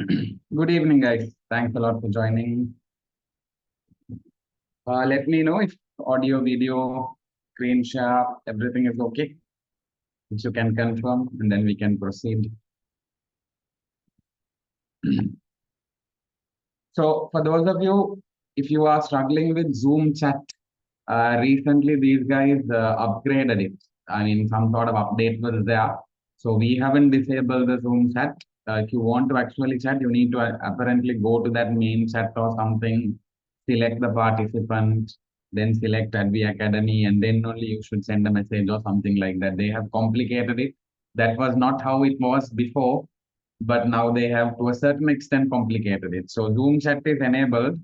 Good evening, guys. Thanks a lot for joining. Let me know if audio, video, screen share, everything is okay, which you can confirm, and then we can proceed. So, for those of you, if you are struggling with Zoom chat, recently these guys upgraded it. I mean, some sort of update was there. So, we haven't disabled the Zoom chat. If you want to actually chat, you need to apparently go to that main chat or something, select the participant, then select Advi Academy, and then only you should send a message or something like that. They have complicated it. That was not how it was before, but now they have to a certain extent complicated it. So Zoom chat is enabled.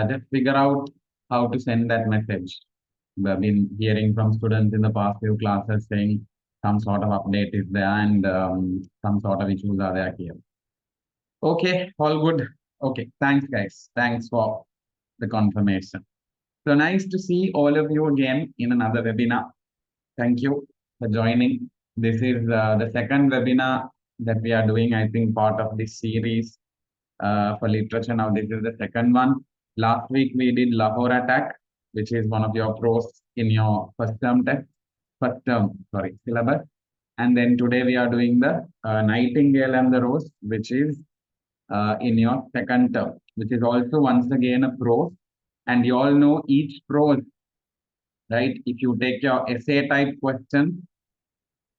Just figure out how to send that message. I've been hearing from students in the past few classes saying some sort of update is there and some sort of issues are there here. Okay, all good. Okay, thanks guys. Thanks for the confirmation. So nice to see all of you again in another webinar. Thank you for joining. This is the second webinar that we are doing, I think, part of this series for literature. Now, this is the second one. Last week, we did Lahore Attack, which is one of your pros in your first term, syllabus. And then today we are doing the Nightingale and the Rose, which is in your second term, which is also once again a prose. And you all know each prose, right? If you take your essay type question,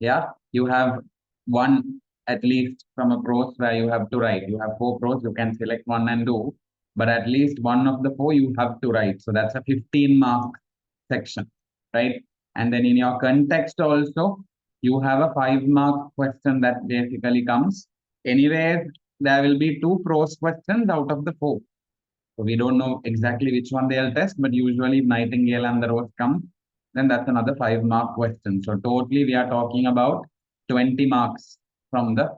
yeah, you have one at least from a prose where you have to write. You have four prose, you can select one and do, but at least one of the four you have to write. So that's a 15-mark section, right? And then in your context also, you have a 5-mark question that basically comes. Anyways, there will be two prose questions out of the four. So we don't know exactly which one they'll test, but usually Nightingale and the Rose come, then that's another 5-mark question. So totally we are talking about 20 marks from the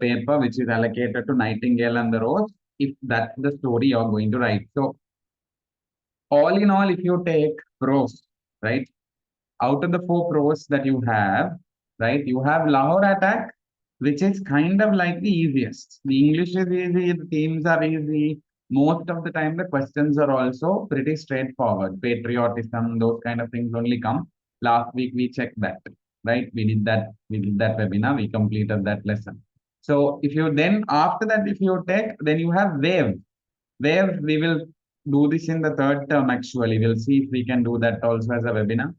paper which is allocated to Nightingale and the Rose, if that's the story you're going to write. So all in all, if you take prose, right, out of the four prose that you have, right, you have Lahore Attack, which is kind of like the easiest. The English is easy, the themes are easy. Most of the time, the questions are also pretty straightforward. Patriotism, those kind of things only come. Last week we checked that, right? We did that webinar, we completed that lesson. So if you then after that, if you take, then you have wave. Wave, we will do this in the third term actually. We'll see if we can do that also as a webinar.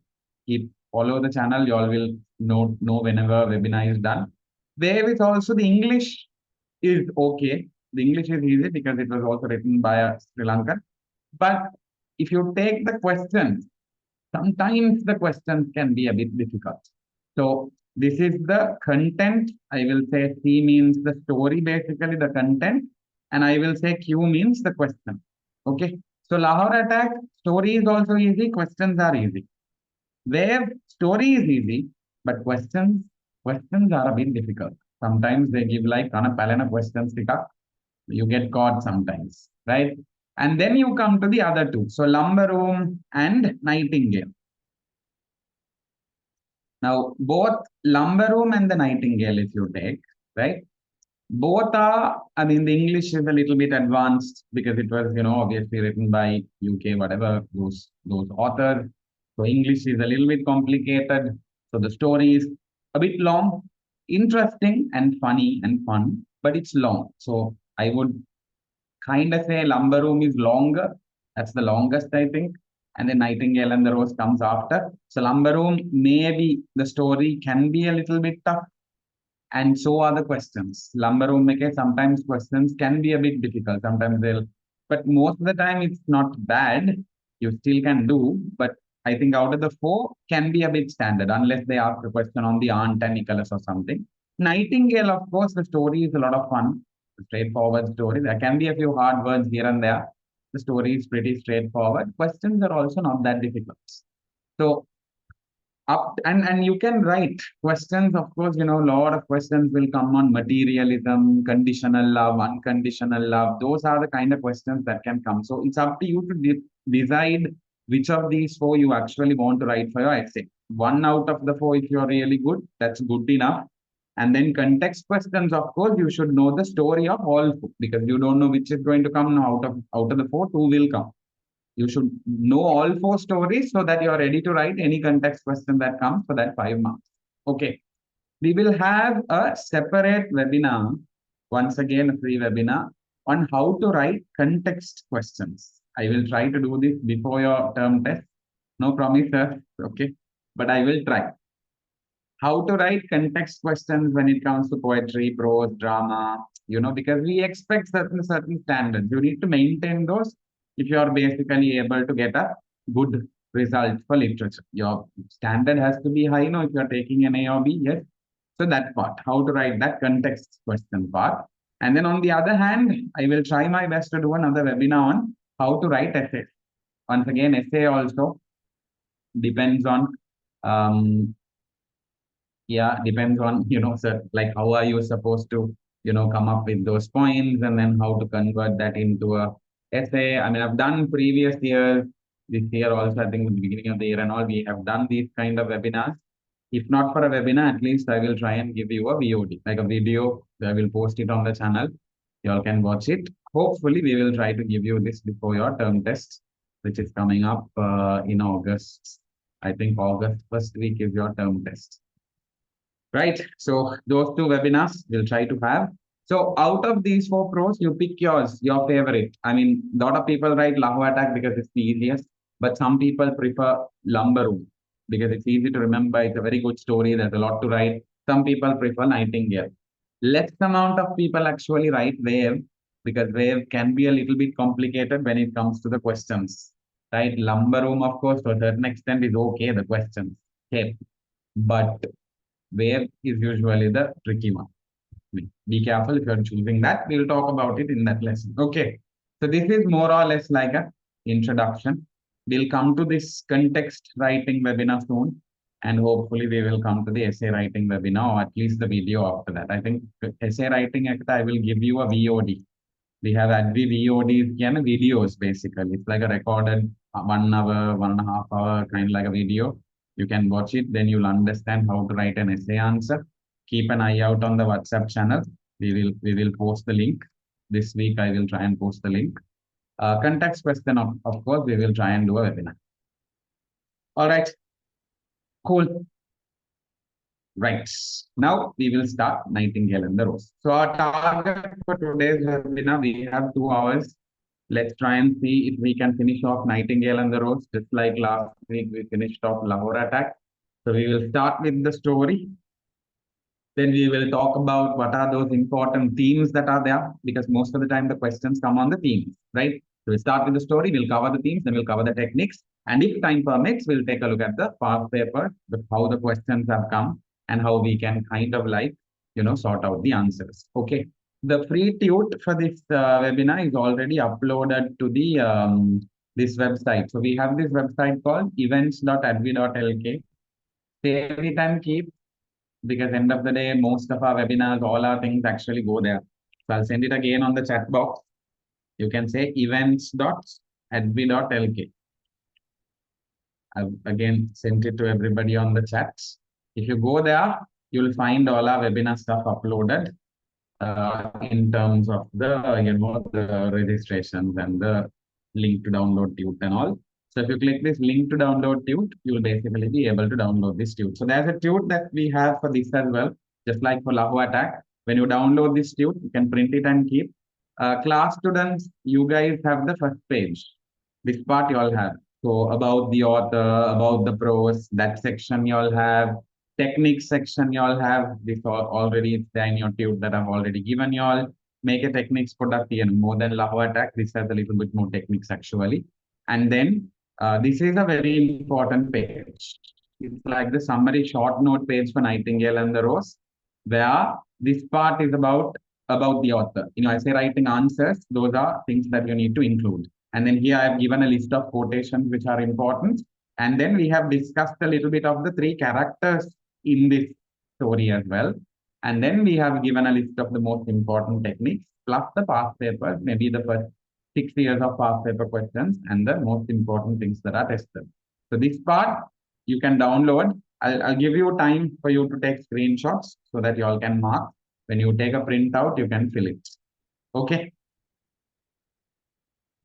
Keep follow the channel, you all will know whenever webinar is done. Wave is also the English is okay. The English is easy because it was also written by a Sri Lankan. But if you take the questions, sometimes the questions can be a bit difficult. So this is the content. I will say C means the story, basically the content. And I will say Q means the question. Okay. So Lahore Attack, story is also easy, questions are easy. Where story is easy, but questions are a bit difficult. Sometimes they give like on a palana questions you get caught sometimes, right? And then you come to the other two. So Lumber Room and Nightingale. Now, both Lumber Room and the Nightingale, if you take, right? Both are, I mean, the English is a little bit advanced because it was, obviously written by UK, whatever, those authors. So English is a little bit complicated. So the story is a bit long, interesting and funny and fun, but it's long. So I would kind of say Lumber Room is longer. That's the longest, I think. And then Nightingale and the Rose comes after. So Lumber Room, maybe the story can be a little bit tough. And so are the questions. Lumber Room, sometimes questions can be a bit difficult. Sometimes but most of the time it's not bad. You still can do, but I think out of the four can be a bit standard unless they ask a question on the aunt and Nicholas or something. Nightingale, of course, the story is a lot of fun, straightforward story. There can be a few hard words here and there. The story is pretty straightforward. Questions are also not that difficult. So up and you can write questions, of course, a lot of questions will come on materialism, conditional love, unconditional love. Those are the kind of questions that can come. So it's up to you to decide which of these four you actually want to write for your essay. One out of the four, if you're really good, that's good enough. And then context questions, of course, you should know the story of all four, because you don't know which is going to come now. Out of the four, two will come. You should know all four stories so that you are ready to write any context question that comes for that 5 marks. Okay. We will have a separate webinar, once again, a free webinar on how to write context questions. I will try to do this before your term test. No promises, okay? But I will try. How to write context questions when it comes to poetry, prose, drama, because we expect certain standards. You need to maintain those if you are basically able to get a good result for literature. Your standard has to be high, if you are taking an A or B, yes. So that part, how to write that context question part. And then on the other hand, I will try my best to do another webinar on how to write essays. Once again, essay also depends on depends on, sir, like how are you supposed to, come up with those points, and then how to convert that into a essay. I mean, I've done previous years, this year also, I think at the beginning of the year and all, we have done these kind of webinars. If not for a webinar, at least I will try and give you a VOD, like a video. I will post it on the channel. You all can watch it. Hopefully, we will try to give you this before your term test, which is coming up in August. I think August first week is your term test. Right. So those two webinars we'll try to have. So out of these four pros, you pick yours, your favorite. I mean, a lot of people write Lahu Attack because it's the easiest, but some people prefer Lumber Room because it's easy to remember. It's a very good story. There's a lot to write. Some people prefer Nightingale. Less amount of people actually write Wave because Wave can be a little bit complicated when it comes to the questions. Right? Lumber Room, of course, to a certain extent is okay, the questions. Okay. But Wave is usually the tricky one. Be careful if you're choosing that. We'll talk about it in that lesson. Okay. So this is more or less like an introduction. We'll come to this context writing webinar soon. And hopefully we will come to the essay writing webinar, or at least the video after that. I think essay writing, I will give you a VOD. We have Advi VODs and videos basically. It's like a recorded 1 hour, 1.5 hour, kind of like a video. You can watch it, then you'll understand how to write an essay answer. Keep an eye out on the WhatsApp channel. We will post the link. This week I will try and post the link. Context question, of course, we will try and do a webinar. All right. Cool. Right. Now we will start Nightingale and the Rose. So our target for today's webinar, we have 2 hours. Let's try and see if we can finish off Nightingale and the Rose, just like last week we finished off Lahore Attack. So we will start with the story. Then we will talk about what are those important themes that are there, because most of the time the questions come on the themes, right? So we'll start with the story, we'll cover the themes, then we'll cover the techniques. And if time permits, we'll take a look at the past paper, how the questions have come and how we can kind of like, sort out the answers. Okay. The free tute for this webinar is already uploaded to the this website. So we have this website called events.advi.lk. Save it and keep, because end of the day, most of our webinars, all our things actually go there. So I'll send it again on the chat box. You can say events.advi.lk. I've again sent it to everybody on the chat. If you go there, you'll find all our webinar stuff uploaded in terms of the, the registrations and the link to download tute and all. So if you click this link to download tute, you'll basically be able to download this tute. So there's a tute that we have for this as well, just like for Lahu Attack. When you download this tute, you can print it and keep. Class students, you guys have the first page. This part you all have. So about the author, about the prose, that section you all have. Techniques section you all have. This already it's there in your tute that I've already given you all. Make a techniques product more than Lahu Attack. This has a little bit more techniques actually. And then this is a very important page. It's like the summary short note page for Nightingale and the Rose, where this part is about the author. Essay writing answers, those are things that you need to include. And then here I have given a list of quotations which are important. And then we have discussed a little bit of the 3 characters in this story as well. And then we have given a list of the most important techniques, plus the past papers, maybe the first 6 years of past paper questions and the most important things that are tested. So this part you can download. I'll give you time for you to take screenshots so that you all can mark. When you take a printout, you can fill it. Okay,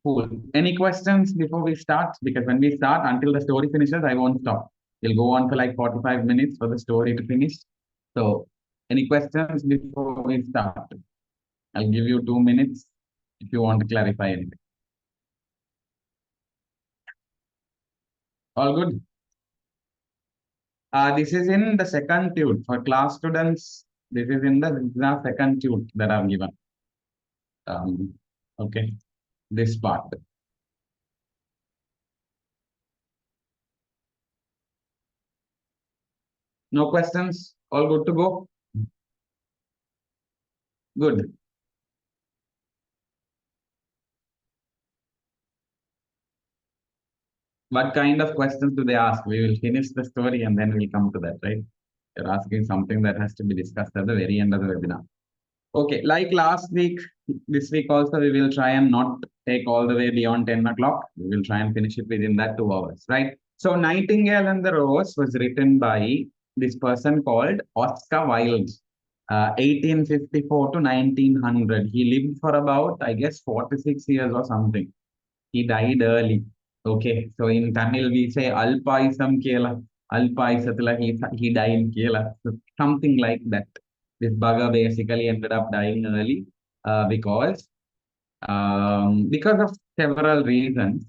cool. Any questions before we start? Because when we start, until the story finishes, I won't stop. We'll go on for like 45 minutes for the story to finish. So, any questions before we start? I'll give you 2 minutes if you want to clarify anything. All good? This is in the second tune for class students. This is in the second tune that I've given. Okay, this part. No questions? All good to go? Good. What kind of questions do they ask? We will finish the story and then we'll come to that, right? You're asking something that has to be discussed at the very end of the webinar. Okay, like last week, this week also we will try and not take all the way beyond 10 o'clock. We will try and finish it within that 2 hours, right? So Nightingale and the Rose was written by this person called Oscar Wilde, 1854 to 1900. He lived for about, I guess, 46 years or something. He died early. Okay, so in Tamil we say Alpaisam Kela. Alpaisatla he died Kela. So something like that. This bugger basically ended up dying early because of several reasons,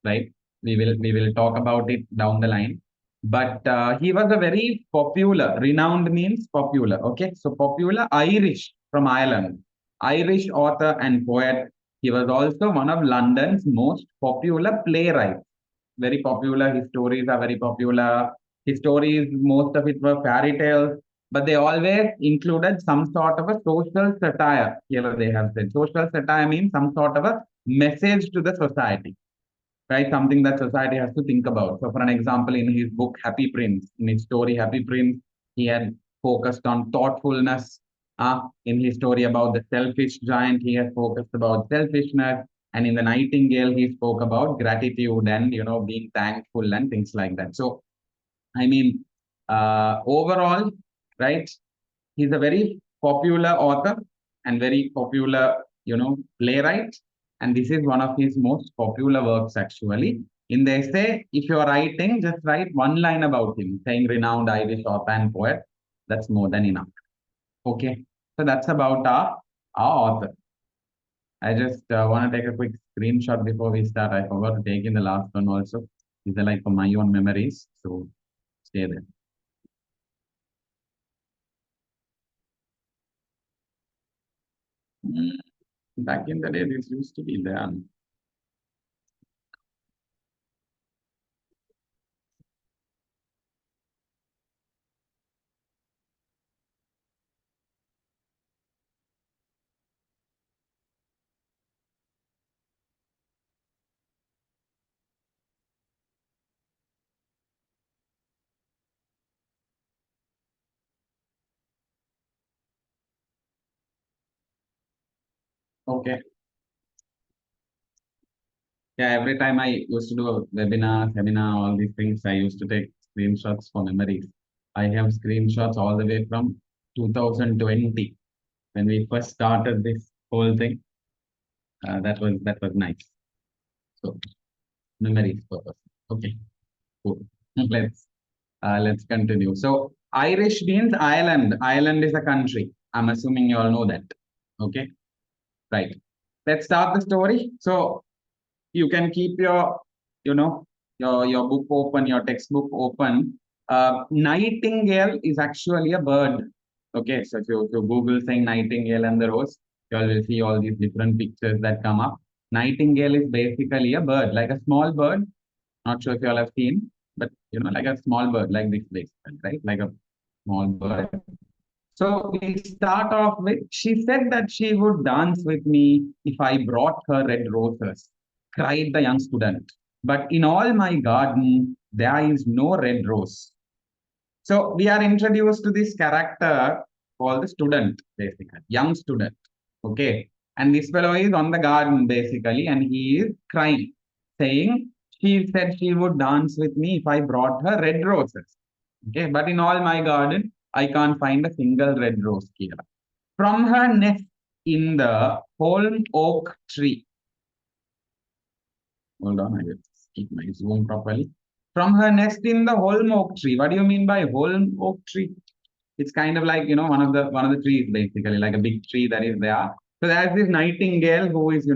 right? We will talk about it down the line. But he was a very popular, renowned means popular. Okay, so popular Irish from Ireland, Irish author and poet. He was also one of London's most popular playwrights. Very popular. His stories are very popular. His stories, most of it were fairy tales, but they always included some sort of a social satire. Here they have said social satire means some sort of a message to the society, right? Something that society has to think about. So, for an example, in his book Happy Prince, in his story Happy Prince, he had focused on thoughtfulness. In his story about the selfish giant, he has focused about selfishness. And in the Nightingale, he spoke about gratitude and being thankful and things like that. So, I mean, overall, right? He's a very popular author and very popular, playwright. And this is one of his most popular works, actually. In the essay, if you're writing, just write one line about him, saying renowned Irish author and poet. That's more than enough. Okay. So that's about our author. I just want to take a quick screenshot before we start. I forgot to take in the last one also. These are like for my own memories. So stay there. Back in the day, this used to be there. Okay. Yeah, every time I used to do a webinar, seminar, all these things, I used to take screenshots for memories. I have screenshots all the way from 2020 when we first started this whole thing. That was nice. So memories purpose. Okay, cool. Let's continue. So Irish means Ireland. Ireland is a country. I'm assuming you all know that. Okay, right. Let's start the story. So you can keep your you know your book open, your textbook open. Nightingale is actually a bird. Okay, so if you google saying Nightingale and the Rose, you all will see all these different pictures that come up. Nightingale is basically a bird, like a small bird. Not sure if you all have seen, but like a small bird, like this, right? Like a small bird. So we start off with, she said that she would dance with me if I brought her red roses, cried the young student. But in all my garden, there is no red rose. So we are introduced to this character called the student, basically, young student. Okay. And this fellow is on the garden, basically, and he is crying, saying, she said she would dance with me if I brought her red roses. Okay, but in all my garden, I can't find a single red rose here. From her nest in the holm oak tree. Hold on, I will keep my zoom properly. From her nest in the holm oak tree. What do you mean by holm oak tree? It's kind of like, one of the trees basically, like a big tree that is there. So there's this nightingale who is,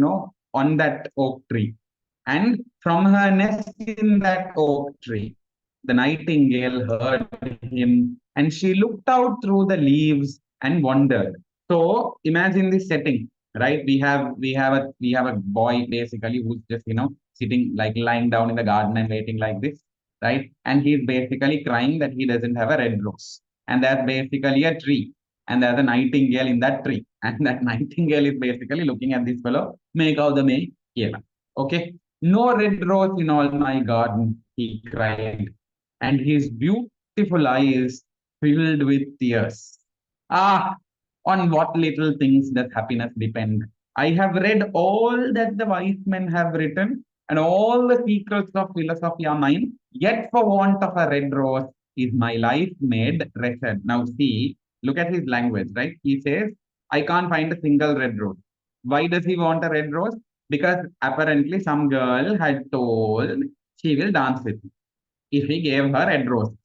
on that oak tree. And from her nest in that oak tree, the nightingale heard him and she looked out through the leaves and wondered. So imagine this setting, right? We have a boy basically who's just, sitting like lying down in the garden and waiting like this, right? And he's basically crying that he doesn't have a red rose. And that's basically a tree. And there's a nightingale in that tree. And that nightingale is basically looking at this fellow, make out the may here. Okay. No red rose in all my garden, he cried, and his beautiful eyes filled with tears. Ah, on what little things does happiness depend? I have read all that the wise men have written, and all the secrets of philosophy are mine, yet for want of a red rose is my life made wretched. Now, see, look at his language, right? He says, I can't find a single red rose. Why does he want a red rose? Because apparently some girl had told she will dance with him if he gave her red roses.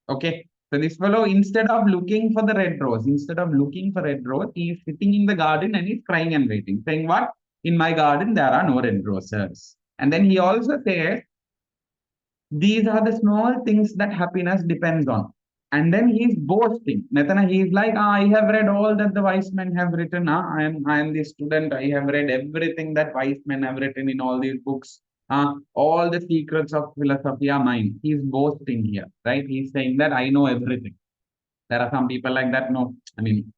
Okay. So this fellow, instead of looking for the red rose, instead of looking for red rose, he is sitting in the garden and he's crying and waiting, saying, what? In my garden, there are no red roses. And then he also says, these are the small things that happiness depends on. And then he's boasting. Nathana, he's like, I have read all that the wise men have written. I am the student. I have read everything that wise men have written in all these books. All the secrets of philosophy are mine. He's boasting here, right? He's saying that I know everything. There are some people like that. No, I mean,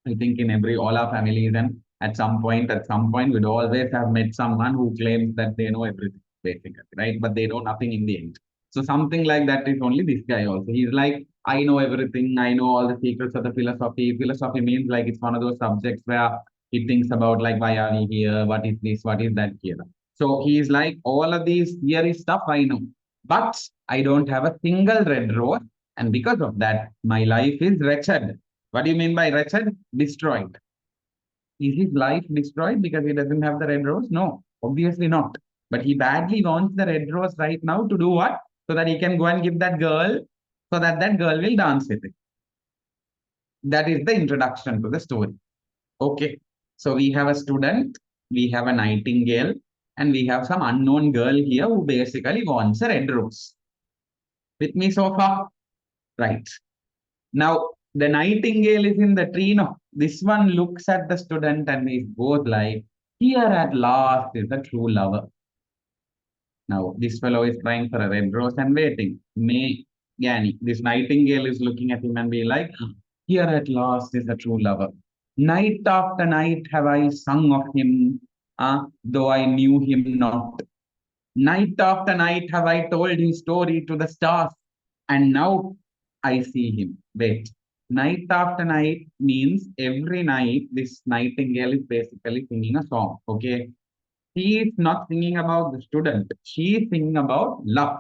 I think in all our families, and at some point, we'd always have met someone who claims that they know everything, basically, right? But they know nothing in the end. So something like that is only this guy also. He's like, I know everything. I know all the secrets of the philosophy. Philosophy means like it's one of those subjects where he thinks about like why are we here? What is this? What is that here? So he's like, all of these theory stuff I know, but I don't have a single red rose, and because of that, my life is wretched. What do you mean by wretched? Destroyed. Is his life destroyed because he doesn't have the red rose? No, obviously not. But he badly wants the red rose right now to do what? So that he can go and give that girl, so that that girl will dance with it. That is the introduction to the story. Okay. So we have a student, we have a nightingale, and we have some unknown girl here who basically wants a red rose. With me so far? Right. Now, the nightingale is in the tree. No, this one looks at the student and is both like, here at last is the true lover. Now, this fellow is trying for a red rose and waiting. May Gani, this nightingale is looking at him and be like, here at last is the true lover. Night after night have I sung of him, though I knew him not. Night after night have I told his story to the stars, and now I see him. Wait, night after night means every night this nightingale is basically singing a song. Okay, she is not singing about the student, she is singing about love.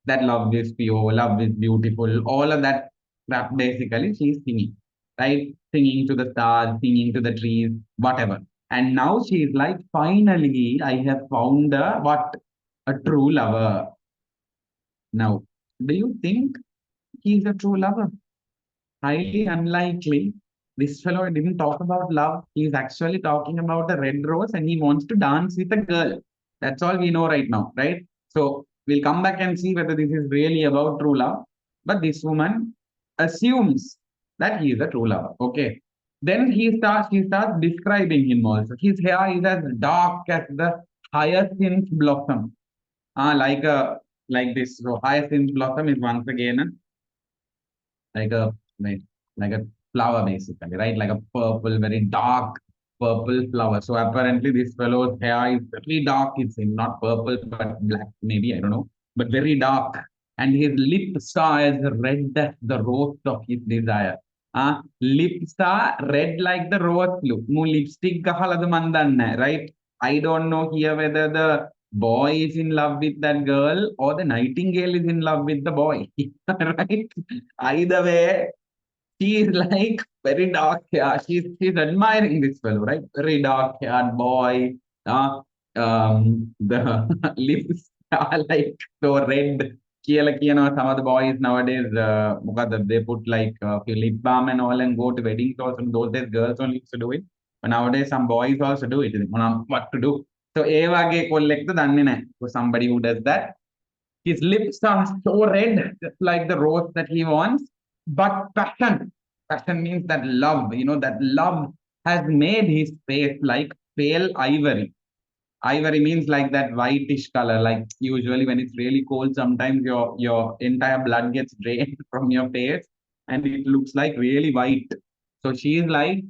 That love is pure, love is beautiful, all of that crap basically she is singing, right? Singing to the stars, singing to the trees, whatever. And now she is like, finally, I have found a what? A true lover. Now, do you think he's a true lover? Highly unlikely. This fellow didn't talk about love. He's actually talking about a red rose and he wants to dance with a girl. That's all we know right now, right? So we'll come back and see whether this is really about true love. But this woman assumes that he is a true lover. Okay. Then he starts describing him also. His hair is as dark as the hyacinth blossom. Like this. So hyacinth blossom is once again like a like, like a flower basically, right? Like a purple, very dark purple flower. So apparently this fellow's hair is very dark. It's not purple but black, maybe I don't know, but very dark. And his lips are as red as the rose of his desire. Lips are red like the rose. Look, mu lipstick kahaladu mandanne, right? I don't know here whether the boy is in love with that girl or the nightingale is in love with the boy. Right? Either way, she is like very dark hair. She's admiring this fellow, right? Very dark haired boy. The lips are like so red. Like, some of the boys nowadays, they put like lip balm and all and go to weddings also. In those days, girls only used to do it. But nowadays, some boys also do it. What to do? So, collect for somebody who does that. His lips are so red, just like the rose that he wants. But passion means that love, that love has made his face like pale ivory. Ivory means like that whitish color. Like usually when it's really cold, sometimes your entire blood gets drained from your face and it looks like really white. So she is like,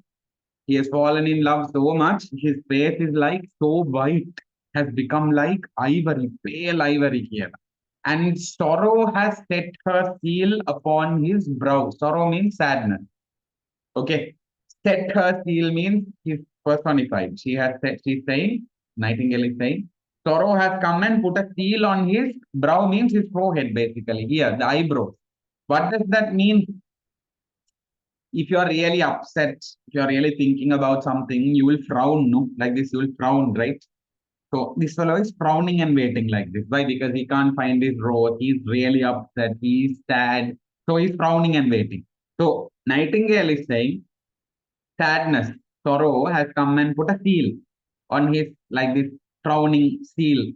he has fallen in love so much, his face is like so white, has become like ivory, pale ivory here. And sorrow has set her seal upon his brow. Sorrow means sadness. Okay. Set her seal means he's personified. She's saying, Nightingale is saying, sorrow has come and put a seal on his brow means his forehead, basically. Here, the eyebrow. What does that mean? If you are really upset, if you are really thinking about something, you will frown, no? Like this, you will frown, right? So this fellow is frowning and waiting like this. Why? Because he can't find his rose. He's really upset. He's sad. So he's frowning and waiting. So Nightingale is saying, sadness, sorrow has come and put a seal on his, like this frowning seal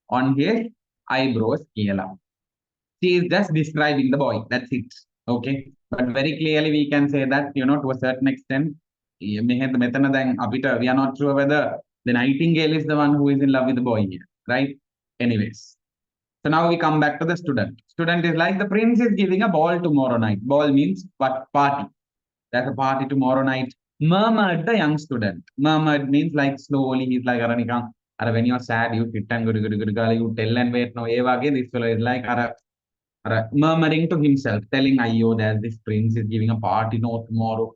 on his eyebrows. She is just describing the boy. That's it. Okay. But very clearly we can say that, to a certain extent, we are not sure whether the Nightingale is the one who is in love with the boy here. Right? Anyways. So now we come back to the student. Student is like the prince is giving a ball tomorrow night. Ball means what? Party. There's a party tomorrow night. Murmured the young student. Murmured means like slowly. He's like, Aranika. When you're sad, you sit and you tell and wait. No, this fellow is like, murmuring to himself, telling, Ayo, that this prince is giving a party no tomorrow.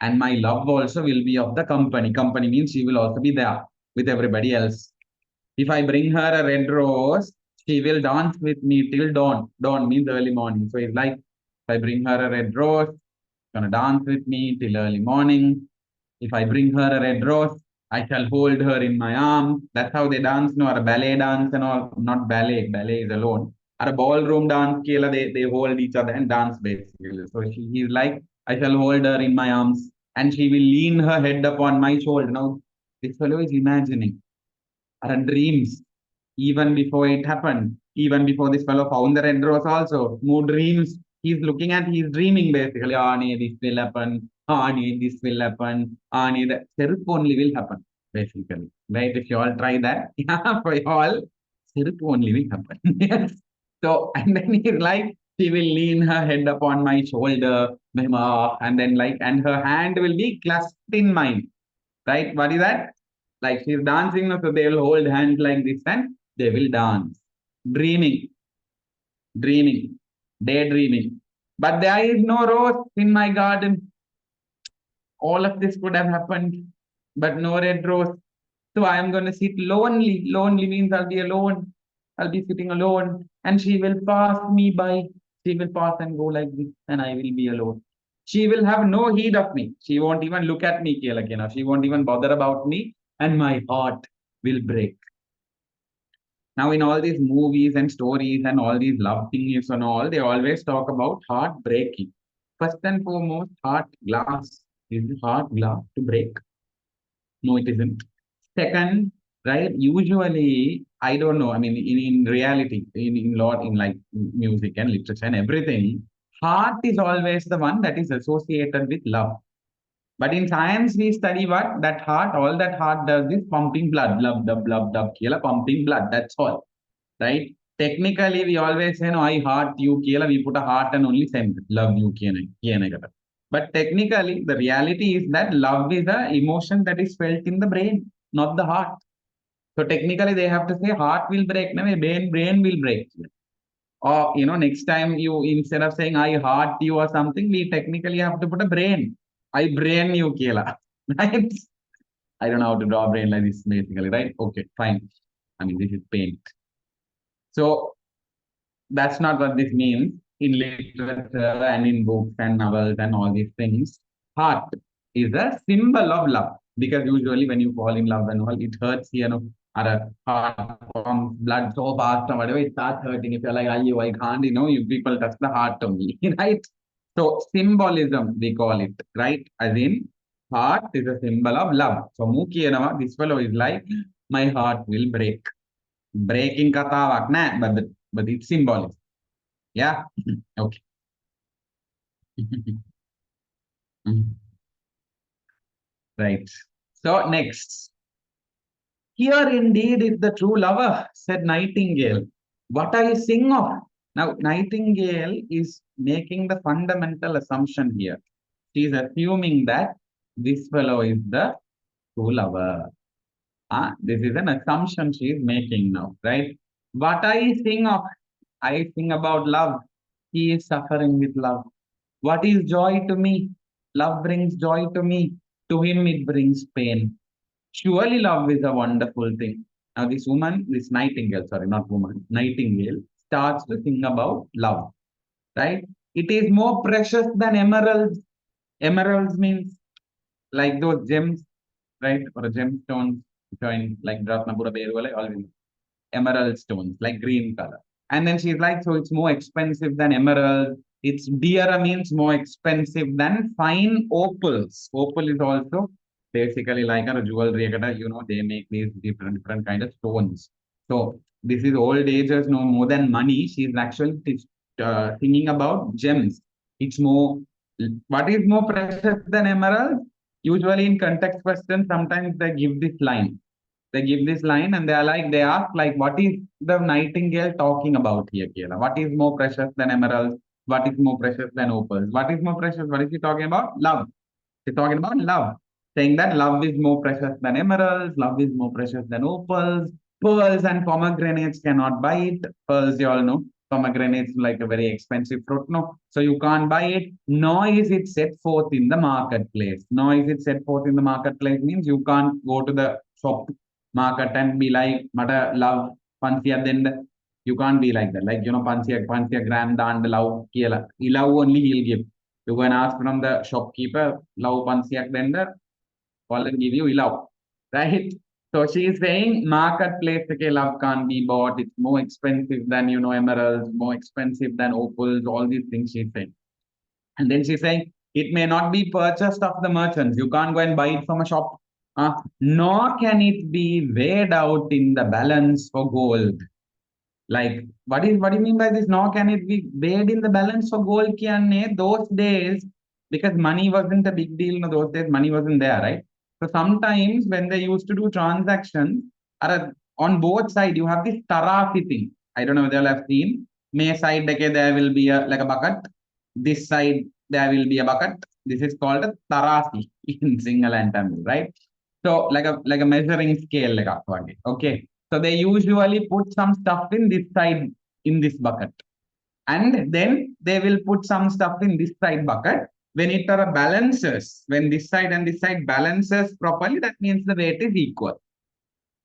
And my love also will be of the company. Company means she will also be there with everybody else. If I bring her a red rose, she will dance with me till dawn. Dawn means early morning. So it's like, if I bring her a red rose, she's gonna dance with me till early morning. If I bring her a red rose, I shall hold her in my arms. That's how they dance, no, or a ballet dance and all. Not ballet, ballet is alone. Or a ballroom dance, Kela, they hold each other and dance basically. So he's like, I shall hold her in my arms and she will lean her head upon my shoulder. Now, this fellow is imagining her dreams even before it happened, even before this fellow found the red rose also. More dreams. He's looking at, he's dreaming basically. Nee, this will happen. Nee, this will happen. Nee, that self only will happen, basically. Right? If you all try that, yeah, for you all, self only will happen. Yes. So, and then he's like, she will lean her head upon my shoulder, and then like, and her hand will be clasped in mine. Right? What is that? Like she's dancing, so they will hold hands like this and they will dance. Dreaming, dreaming, daydreaming. But there is no rose in my garden. All of this could have happened, but no red rose. So I am going to sit lonely. Lonely means I'll be alone. I'll be sitting alone and she will pass me by. She will pass and go like this and I will be alone. She will have no heed of me. She won't even look at me. She won't even bother about me and my heart will break. Now, in all these movies and stories and all these love things and all, they always talk about heart breaking. First and foremost, heart glass. Is the heart glass to break? No, it isn't. Second, right? Usually, I don't know. I mean, in reality, in lot in like music and literature and everything, heart is always the one that is associated with love. But in science, we study what that heart. All that heart does is pumping blood, blood, blood, blood, blood, pumping blood. That's all, right? Technically, we always say, no, I heart you, Kela, we put a heart and only send love you, Kena. But technically, the reality is that love is a emotion that is felt in the brain, not the heart. So technically, they have to say heart will break, no, brain will break. Or, next time you, instead of saying I heart you or something, we technically have to put a brain. I brain you, Kela. Right? I don't know how to draw a brain like this, basically, right? Okay, fine. I mean, this is paint. So that's not what this means in literature and in books and novels and all these things. Heart is a symbol of love because usually when you fall in love and all, it hurts, or a heart pumps blood so fast or whatever, it starts hurting. If you're like, I can't, you people touch the heart to me, right? So symbolism, we call it, right? As in, heart is a symbol of love. So Muki, this fellow is like, my heart will break. Breaking katawak, nah, but it's symbolic. Yeah. Okay. Right. So next. Here indeed is the true lover, said Nightingale. What I sing of. Now, Nightingale is making the fundamental assumption here. She is assuming that this fellow is the true lover. This is an assumption she is making now, right? What I sing of, I sing about love. He is suffering with love. What is joy to me? Love brings joy to me. To him, it brings pain. Surely, love is a wonderful thing. Now, this woman, this Nightingale, sorry, not woman, Nightingale, starts to sing about love, right? It is more precious than emeralds. Emeralds means like those gems, right? Or gemstones, join like Ratnapura Berwale, always emerald stones, like green color. And then she's like, so it's more expensive than emerald. It's dearer means more expensive than fine opals. Opal is also basically like a jewelry, they make these different kind of stones. So this is old ages, no more than money. She's actually thinking about gems. It's more, what is more precious than emerald? Usually in context questions, sometimes they give this line, and they are like, they ask like, what is the Nightingale talking about here, Kela? What is more precious than emeralds? What is more precious than opals? What is more precious? What is she talking about? Love. She's talking about love, saying that love is more precious than emeralds, love is more precious than opals, pearls and pomegranates cannot buy it. Pearls, you all know, pomegranates like a very expensive fruit, no? So you can't buy it, nor is it set forth in the marketplace. Nor is it set forth in the marketplace means you can't go to the shop market and be like, Mata love, Pansiya, then you can't be like that. Like, Pansiya grand and love, love only he'll give. You can ask from the shopkeeper, love pansiak vendor, all and give you love. Right? So she is saying marketplace okay, love can't be bought. It's more expensive than emeralds, more expensive than opals, all these things she's saying. And then she's saying it may not be purchased of the merchants. You can't go and buy it from a shop. Nor can it be weighed out in the balance for gold. Like, what do you mean by this? Nor can it be weighed in the balance for gold kiyanne those days, because money wasn't a big deal. No, those days money wasn't there, right? So sometimes when they used to do transactions, on both sides you have this tarafi thing. I don't know whether you have seen. May side okay, there will be a like a bucket. This side there will be a bucket. This is called a tarafi in Sinhala and Tamil, right? So like a measuring scale, like okay. So they usually put some stuff in this side in this bucket. And then they will put some stuff in this side bucket. When it are balances, when this side and this side balances properly, that means the weight is equal.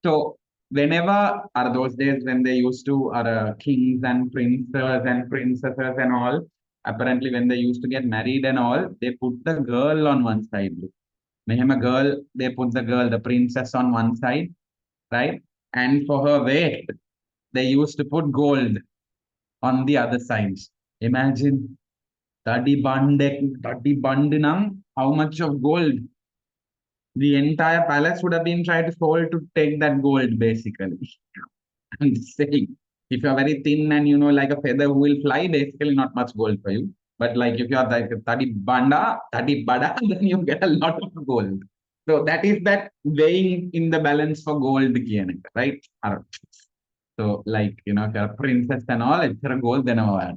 So whenever are those days when they used to are kings and princes and princesses and all, apparently when they used to get married and all, they put the girl on one side. Mayhem a girl, they put the girl, the princess on one side, right? And for her weight, they used to put gold on the other sides. Imagine Tadi Bandinam, how much of gold? The entire palace would have been tried to sold to take that gold, basically. I'm just saying, if you're very thin and like a feather who will fly, basically not much gold for you. But like if you are like Tadi Bada, then you get a lot of gold. So that is that weighing in the balance for gold, right? So like if you're a princess and all, it's a gold, then all.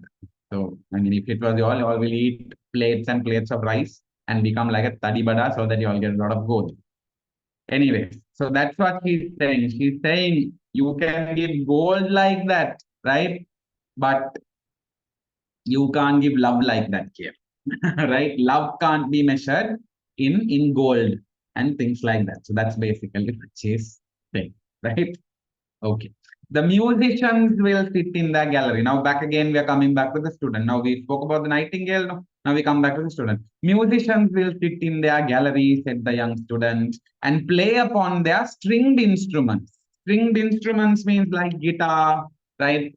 So I mean, if it was you all will eat plates and plates of rice and become like a tadi bada so that you all get a lot of gold. Anyway, so that's what she's saying. She's saying you can give gold like that, right? But you can't give love like that here, right? Love can't be measured in gold and things like that. So that's basically what she's saying, right? Okay. The musicians will sit in the gallery. Now, back again, we are coming back to the student. Now, we spoke about the nightingale. Now, we come back to the student. Musicians will sit in their gallery, said the young student, and play upon their stringed instruments. Stringed instruments means like guitar, right?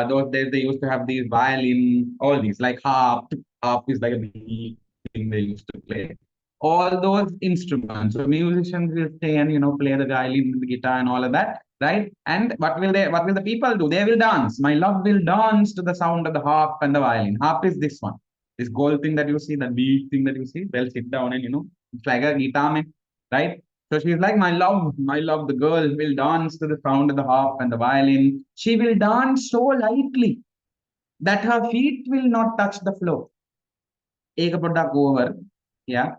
Those days they used to have these violin, all these, like harp. Harp is like a big thing they used to play. All those instruments. So musicians will stay and play the violin, the guitar, and all of that, right? And what will the people do? They will dance. My love will dance to the sound of the harp and the violin. Harp is this one. This gold thing that you see, the big thing that you see, they'll sit down and it's like a guitar man, right? So she's like, my love, the girl will dance to the sound of the harp and the violin. She will dance so lightly that her feet will not touch the floor. Ek product over. Yeah.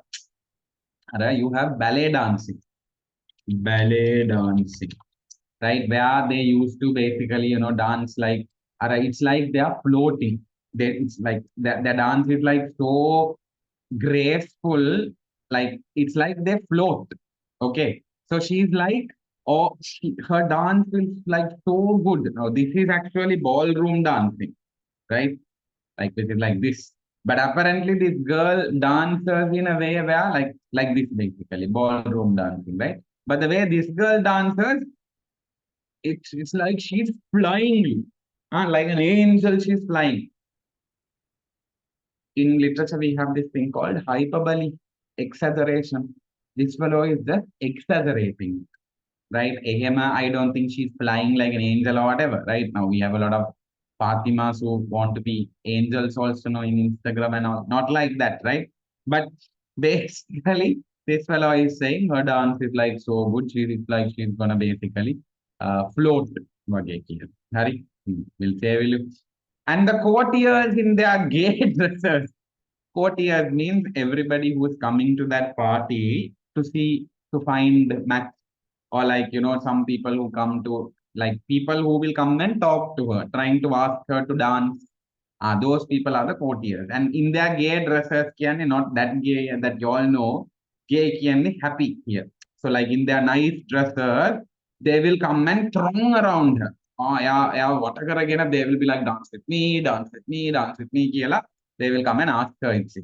You have ballet dancing. Ballet dancing, right? Where they used to basically, dance like, it's like they are floating. It's like the dance is like so graceful, like it's like they float. Okay. So she's like, oh, her dance is like so good. Now, this is actually ballroom dancing, right? Like this is like this. But apparently this girl dances in a way where like this basically, ballroom dancing, right? But the way this girl dances, it's like she's flying. Like an angel, she's flying. In literature, we have this thing called hyperbole, exaggeration. This fellow is just exaggerating, right? Ehema, I don't think she's flying like an angel or whatever, right? Now we have a lot of Fatimas who want to be angels also know in Instagram and all. Not like that, right? But basically, this fellow is saying her dance is like so good. She is like she's gonna basically float. Harry, will say will you? And the courtiers in their gay dresses. Courtiers means everybody who is coming to that party to see to find match, or like some people who come to, like people who will come and talk to her trying to ask her to dance. Those people are the courtiers, and in their gay dresses, can not that gay that you all know, gay can happy here. So like in their nice dresses, they will come and throng around her. Oh yeah, yeah, whatever again, they will be like dance with me, dance with me, dance with me. Kiyala. They will come and ask her. It's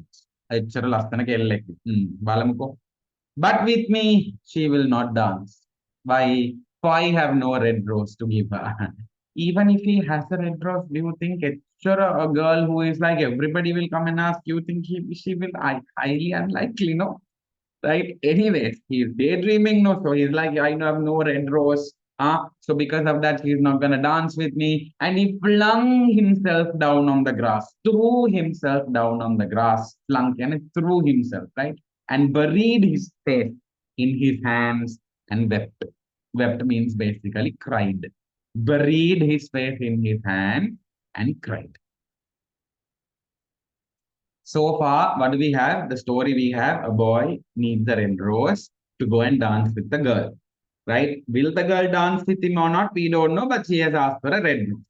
but with me, she will not dance. Why? For I have no red rose to give her. Even if he has a red rose, do you think it's sure a girl who is like everybody will come and ask, you think she will? Highly unlikely, no? Right? Anyways, he's daydreaming, no? So he's like, I have no red rose. So because of that, he's not gonna dance with me. And he flung himself down on the grass, threw himself down on the grass, flung and threw himself, right? And buried his face in his hands and wept. Wept means basically cried. Buried his face in his hand and cried. So far, what do we have? The story we have, a boy needs a red rose to go and dance with the girl, right? Will the girl dance with him or not? We don't know, but she has asked for a red rose.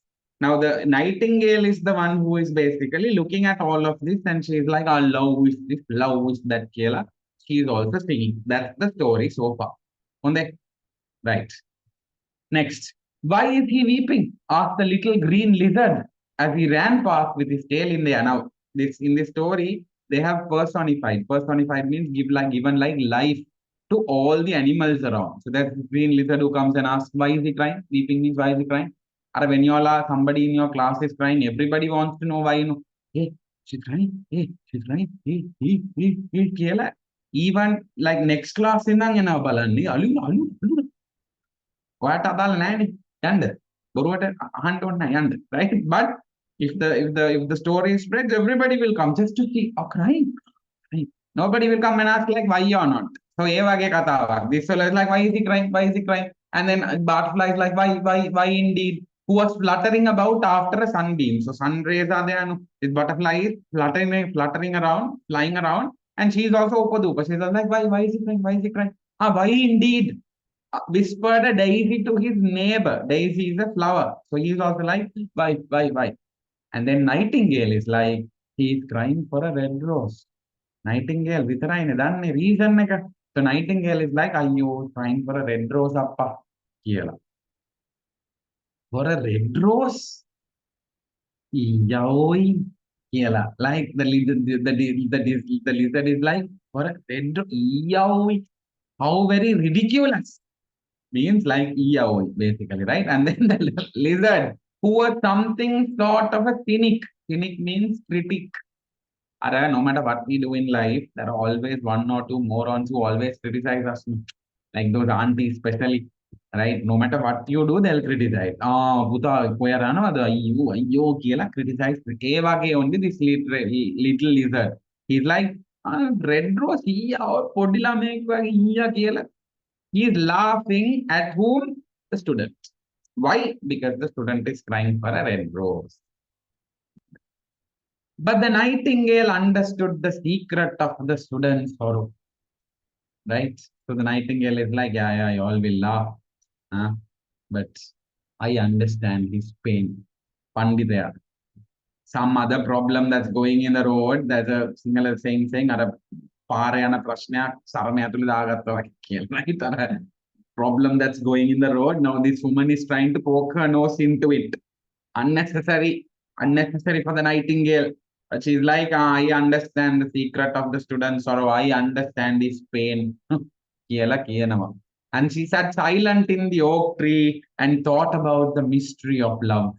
Now, the nightingale is the one who is basically looking at all of this, and she's like, oh, love is this, love is that, Kela. She is also singing. That's the story so far. On the right. Next, why is he weeping? Asked the little green lizard as he ran past with his tail in the air. Now, this in this story, they have personified. Personified means given like life to all the animals around. So that's the green lizard who comes and asks, why is he crying? Weeping means why is he crying? Or when you all are somebody in your class is crying, everybody wants to know why Hey, she's crying. Hey, she's crying. Hey, Kela. Even like next class in balani, alu, what about land and බොරුවට අහන්න ඕනේ නැහැ right? But if the story spreads, everybody will come just to see, oh, crying, crying. Nobody will come and ask like why or not. So ඒ වගේ කතාවක්. This fellow is like, why is he crying, why is he crying? And then butterfly is like, why indeed, who was fluttering about after a sunbeam. So sun rays are there, this butterfly is fluttering around, flying around, and she is also upadupa. She's like, why is he crying, why is he crying? Why indeed, whispered a daisy to his neighbor. Daisy is a flower. So he's also like, why? And then Nightingale is like, he is crying for a red rose. Nightingale, විතරයිනේ දන්නේ reason එක. So Nightingale is like, are you crying for a red rose, appa? කියලා. For a red rose? Yaoi. Yeah, like the lizard is like, for a red rose? Yaoi. How very ridiculous. Means like yaoi, basically, right? And then the lizard, who was something sort of a cynic. Cynic means critic. No matter what we do in life, there are always one or two morons who always criticize us. Like those aunties, especially, right? No matter what you do, they'll criticize. Ah, Buddha, koyarano, the you kila criticize. Evake only this little lizard. He's like, red rose, or podila make kila. He is laughing at whom? The student. Why? Because the student is crying for a red rose. But the nightingale understood the secret of the student's sorrow, right? So the nightingale is like, yeah, you all will laugh, huh? But I understand his pain. Panditaya. Some other problem that's going in the road, there's a similar saying, Ara parayana prashna saramyatulidagatta, right? Problem that's going in the road. Now this woman is trying to poke her nose into it. Unnecessary for the nightingale. But she's like, I understand the secret of the student's sorrow. I understand his pain. And she sat silent in the oak tree and thought about the mystery of love.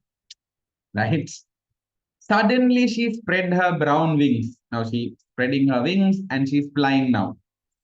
Right? Suddenly she spread her brown wings. Now she's spreading her wings and she's flying now.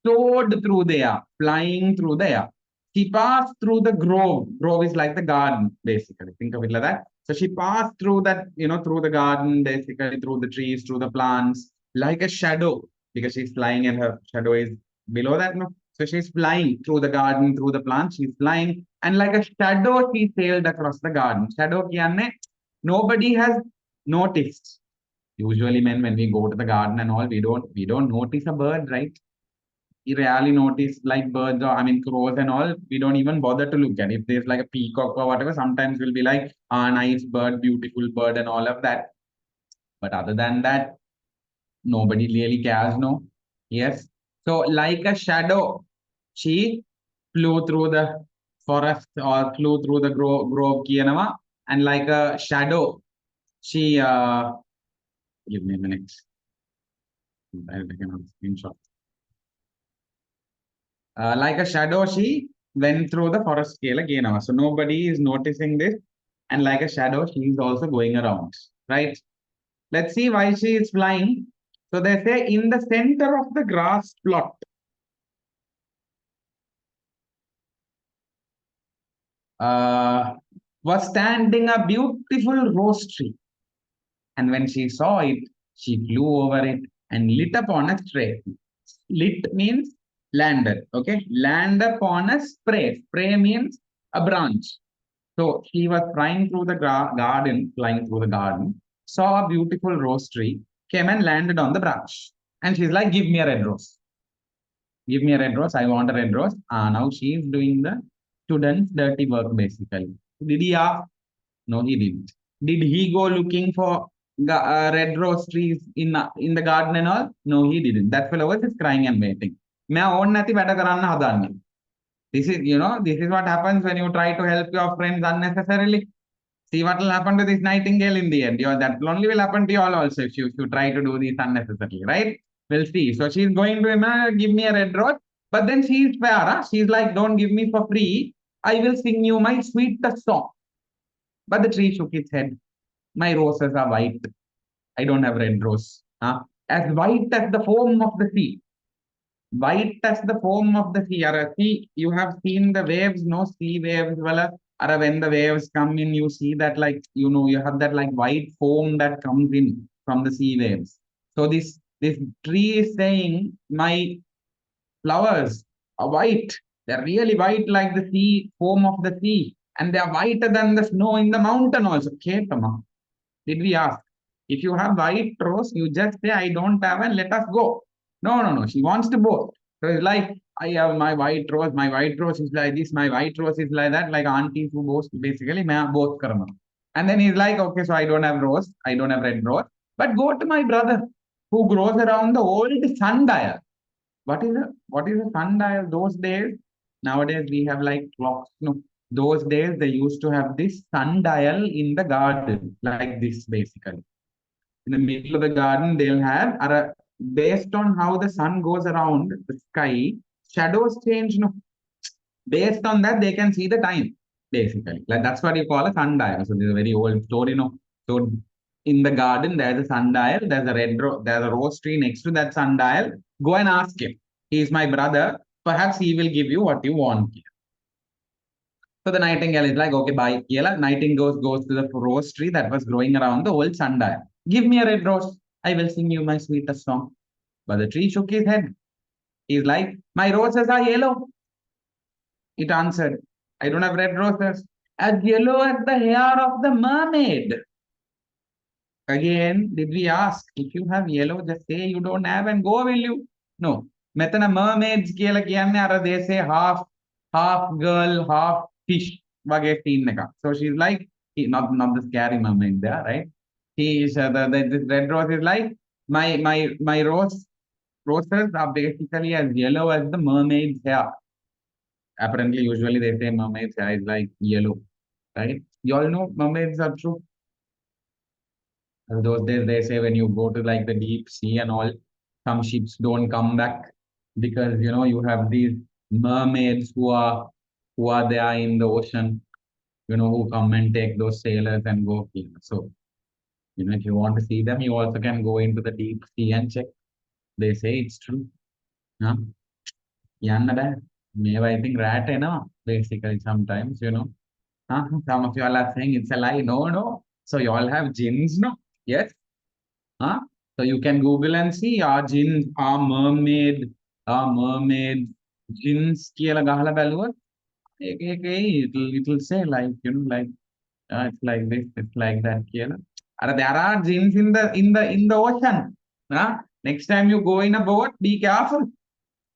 Soared through the air, flying through the air. She passed through the grove. Grove is like the garden, basically. Think of it like that. So she passed through that, through the garden, basically through the trees, through the plants, like a shadow, because she's flying and her shadow is below that. No? So she's flying through the garden, through the plants. She's flying, and like a shadow, she sailed across the garden. Shadow kiyanne, nobody has noticed. Usually, men, when we go to the garden and all, we don't notice a bird, right? We rarely notice like birds or I mean crows and all. We don't even bother to look at it. If there's like a peacock or whatever, sometimes we'll be like, ah, nice bird, beautiful bird, and all of that. But other than that, nobody really cares, no? Yes. So, like a shadow, she flew through the forest or flew through the grove, Kianama, and like a shadow, she give me a minute. I'll take a screenshot. Like a shadow, she went through the forest scale again. So nobody is noticing this. And like a shadow, she is also going around, right? Let's see why she is flying. So they say in the center of the grass plot, uh, was standing a beautiful rose tree. And when she saw it, she flew over it and lit upon a spray. Lit means landed. Okay. Land upon a spray. Spray means a branch. So he was flying through the garden, flying through the garden, saw a beautiful rose tree, came and landed on the branch. And she's like, give me a red rose. Give me a red rose. I want a red rose. Now she's doing the student's dirty work, basically. Did he ask? No, he didn't. Did he go looking for red rose trees in the garden and all? No, he didn't. That fellow was just crying and waiting. This is what happens when you try to help your friends unnecessarily. See what will happen to this nightingale in the end. That only will happen to you all also if you try to do this unnecessarily, right? We'll see. So she's going to give me a red rose, but then she's fair. Huh? She's like, don't give me for free. I will sing you my sweetest song. But the tree shook its head. My roses are white. I don't have red rose. Huh? As white as the foam of the sea. White as the foam of the sea. See, you have seen the waves, no sea waves. Well, when the waves come in, you see that you have that like white foam that comes in from the sea waves. So this tree is saying, my flowers are white. They're really white like the sea foam of the sea, and they are whiter than the snow in the mountain also. Ketama. Did we ask? If you have white rose, you just say, I don't have, and let us go. No. She wants to both. So it's like, I have my white rose. My white rose is like this. My white rose is like that. Like aunties who both basically, both karma. And then he's like, okay, so I don't have rose. I don't have red rose. But go to my brother who grows around the old sundial. What is a sundial? Those days, nowadays we have like clocks. No, those days they used to have this sundial in the garden, like this basically. In the middle of the garden, they'll have, based on how the sun goes around the sky, shadows change. No, based on that, they can see the time, basically. Like that's what you call a sundial. So this is a very old story, no. So in the garden, there's a sundial, there's a rose tree next to that sundial. Go and ask him. He's my brother. Perhaps he will give you what you want. So the nightingale is like, okay, bye. Yella, nightingale goes to the rose tree that was growing around the old sundial. Give me a red rose. I will sing you my sweetest song. But the tree shook his head. He's like, my roses are yellow. It answered, I don't have red roses. As yellow as the hair of the mermaid. Again, did we ask, if you have yellow, just say you don't have and go, will you? No. Metana mermaids they say half girl, half fish. So she's like, not the scary mermaid there, right? He is the red rose is like my roses are basically as yellow as the mermaid's hair. Apparently, usually they say mermaid's hair is like yellow, right? You all know mermaids are true. Those days they say when you go to like the deep sea and all, some ships don't come back because you have these mermaids who are there in the ocean, who come and take those sailors and go. So, if you want to see them, you also can go into the deep sea and check. They say it's true. Huh? Maybe I think rat, basically sometimes. Some of you all are saying it's a lie. No, no. So you all have jinns, no? Yes. Huh? So you can Google and see our jinns, our mermaid, jinns කියලා ගහලා බැලුවොත් it'll say like like it's like this, it's like that කියලා. There are jinns in the ocean. Huh? Next time you go in a boat, be careful.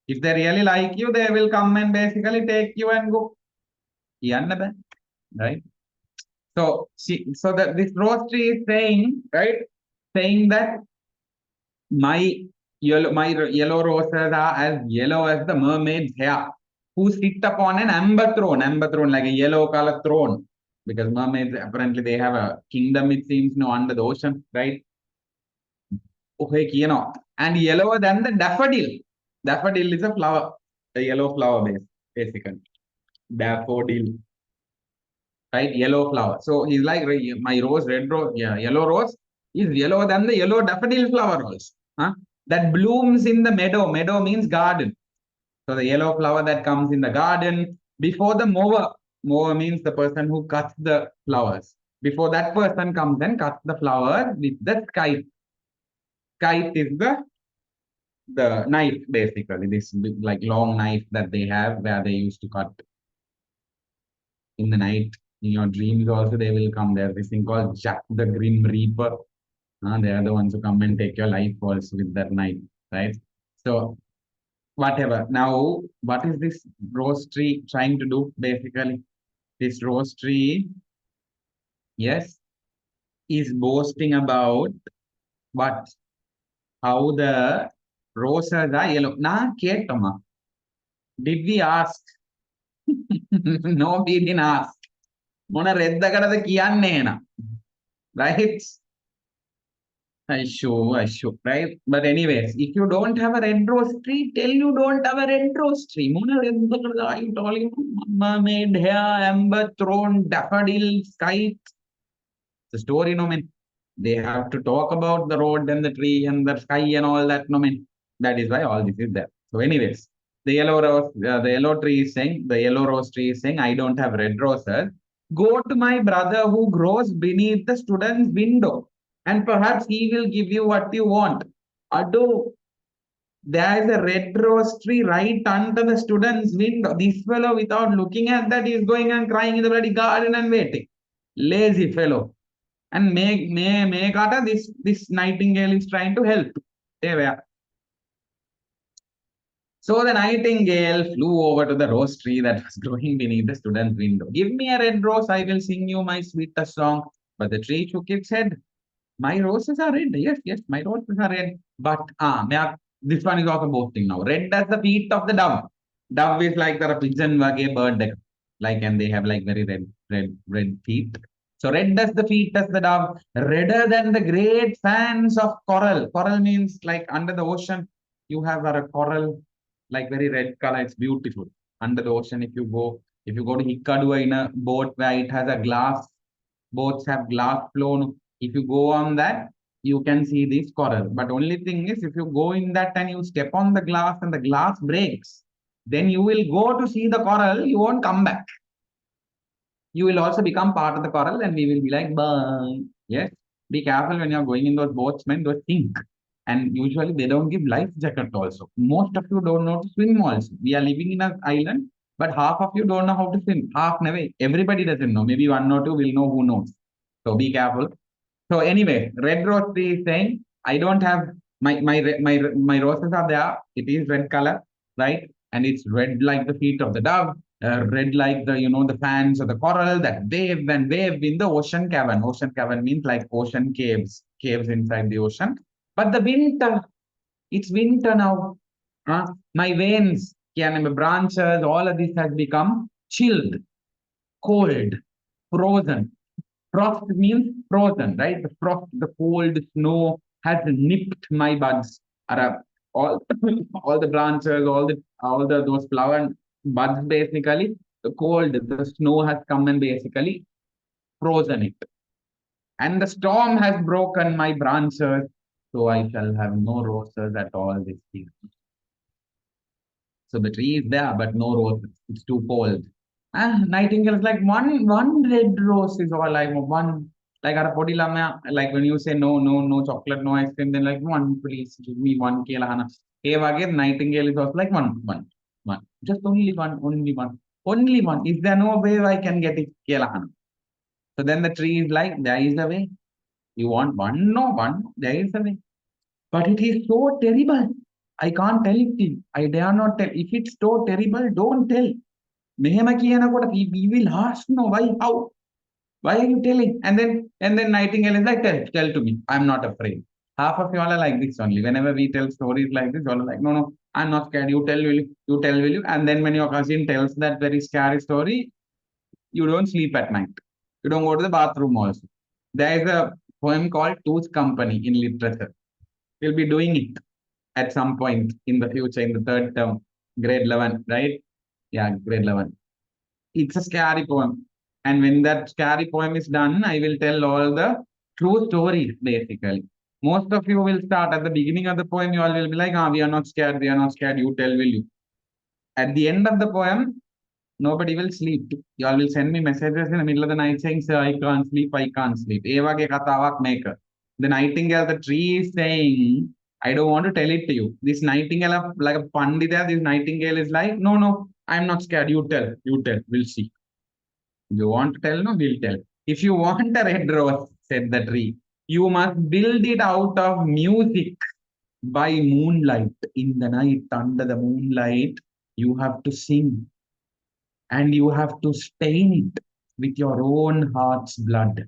If they really like you, they will come and basically take you and go. Right? So that this rose tree is saying, right? Saying that my yellow roses are as yellow as the mermaid's hair, who sit upon an amber throne, like a yellow color throne. Because mermaids apparently they have a kingdom, it seems, under the ocean, right? Okay, and yellower than the daffodil. Daffodil is a flower, a yellow flower base, basically. Daffodil. Right, yellow flower. So he's like, my rose, red rose, yeah, yellow rose is yellower than the yellow daffodil flower also. Huh? That blooms in the meadow. Meadow means garden. So the yellow flower that comes in the garden before the mower. Mower means the person who cuts the flowers. Before that person comes and cuts the flower with the kite. Kite is the knife, basically. This big, like long knife that they have where they used to cut in the night. In your dreams also they will come. There's this thing called Jack the Grim Reaper. They are the ones who come and take your life also with that knife, right? So whatever. Now, what is this rose tree trying to do? Basically, this rose tree, yes, is boasting about what? How the roses are yellow. Did we ask? No, we didn't ask. Mona reddakada kiyanne na. Right? I show, right? But anyways, if you don't have a red rose tree, tell you don't have a red rose tree. Mona reddakada are you telling mermaid hair, amber throne, daffodil, sky. The story, no man. They have to talk about the road and the tree and the sky and all that, no man. That is why all this is there. So, anyways, the yellow tree is saying, the yellow rose tree is saying, I don't have red roses. Go to my brother who grows beneath the student's window, and perhaps he will give you what you want. Ado, there is a red rose tree right under the student's window. This fellow, without looking at that, is going and crying in the bloody garden and waiting. Lazy fellow. And this nightingale is trying to help. There we are. So the nightingale flew over to the rose tree that was growing beneath the student's window. Give me a red rose, I will sing you my sweetest song. But the tree shook its head. My roses are red. Yes, my roses are red. But this one is also boasting now. Red as the feet of the dove. Dove is like the pigeon bird. like, and they have like very red feet. So red as the feet as the dove, redder than the great fans of coral. Coral means like under the ocean, you have a coral, like very red color. It's beautiful under the ocean. If you go to Hikkaduwa in a boat where it has a glass, boats have glass flown. If you go on that, you can see this coral. But only thing is, if you go in that and you step on the glass and the glass breaks, then you will go to see the coral. You won't come back. You will also become part of the coral, and we will be like, bye. Yes. Be careful when you're going in those boats, man. Those sink. And usually they don't give life jacket also. Most of you don't know to swim also. We are living in an island, but half of you don't know how to swim. Half never. Everybody doesn't know. Maybe one or two will know who knows. So be careful. So anyway, red rose tree is saying, I don't have my roses are there. It is red color, right? And it's red like the feet of the dove, red like the the fans of the coral that wave and wave in the ocean cavern. Ocean cavern means like ocean caves, caves inside the ocean. But the winter, it's winter now. My veins, yeah, my branches, all of this has become chilled, cold, frozen. Frost means frozen, right? The frost, the cold snow has nipped my buds. All, all the branches, all the those flower buds basically. The cold, the snow has come and basically frozen it. And the storm has broken my branches, so I shall have no roses at all this year. So the tree is there, but no roses. It's too cold. Nightingale is like one red rose is all I want. One like our podilama, like when you say no chocolate, no ice cream, then like one, please give me one kelahana. Again, Nightingale is also like one. Just only one. Is there no way I can get it kelahana? So then the tree is like, there is a way. You want one? No, one. There is a way. But it is so terrible. I can't tell it to you. I dare not tell. If it's so terrible, don't tell. We will ask, no, why, how? Why are you telling? And then Nightingale is like, tell to me. I'm not afraid. Half of you all are like this only. Whenever we tell stories like this, all are like, no, I'm not scared. You tell, will you? You tell, will you? And then when your cousin tells that very scary story, you don't sleep at night. You don't go to the bathroom also. There is a poem called Two's Company in literature. We'll be doing it at some point in the future, in the third term, grade 11, right? Yeah, grade 11. It's a scary poem. And when that scary poem is done, I will tell all the true stories, basically. Most of you will start at the beginning of the poem, you all will be like, we are not scared, we are not scared, you tell, will you? At the end of the poem, nobody will sleep. You all will send me messages in the middle of the night saying, sir, I can't sleep, I can't sleep. Eva ke katawak maker. The nightingale, the tree is saying, I don't want to tell it to you. This nightingale, like a pandita, this nightingale is like, no, I'm not scared. You tell, we'll see. You want to tell? No, we'll tell. If you want a red rose, said the tree, you must build it out of music by moonlight. In the night, under the moonlight, you have to sing and you have to stain it with your own heart's blood.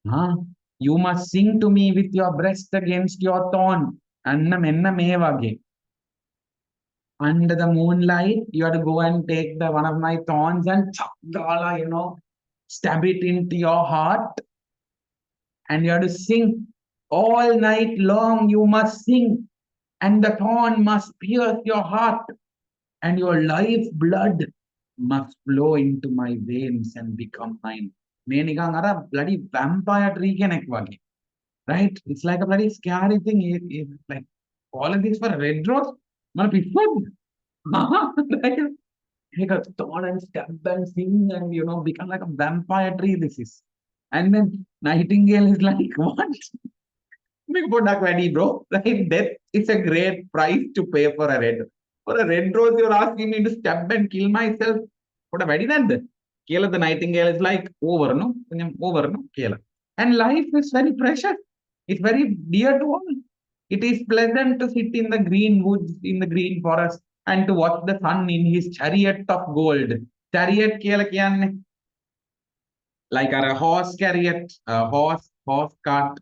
Huh? You must sing to me with your breast against your thorn. Annam ennam evage. Under the moonlight, you have to go and take the one of my thorns and stab it into your heart, and you have to sing all night long. You must sing, and the thorn must pierce your heart, and your life blood must flow into my veins and become mine. Bloody vampire tree right? It's like a bloody scary thing. It's like all of this for a red rose. Not before. Right? Take a thorn and stab and sing and become like a vampire tree. This is. And then Nightingale is like, what? Big product ready, bro. Right? That is a great price to pay for a red. For a red rose, you're asking me to stab and kill myself. What a very nand. Kela the Nightingale is like over, no? Over, no? Kela. And life is very precious. It's very dear to all. It is pleasant to sit in the green woods, in the green forest, and to watch the sun in his chariot of gold. Chariot kela kyanne? Like a horse chariot, a horse cart,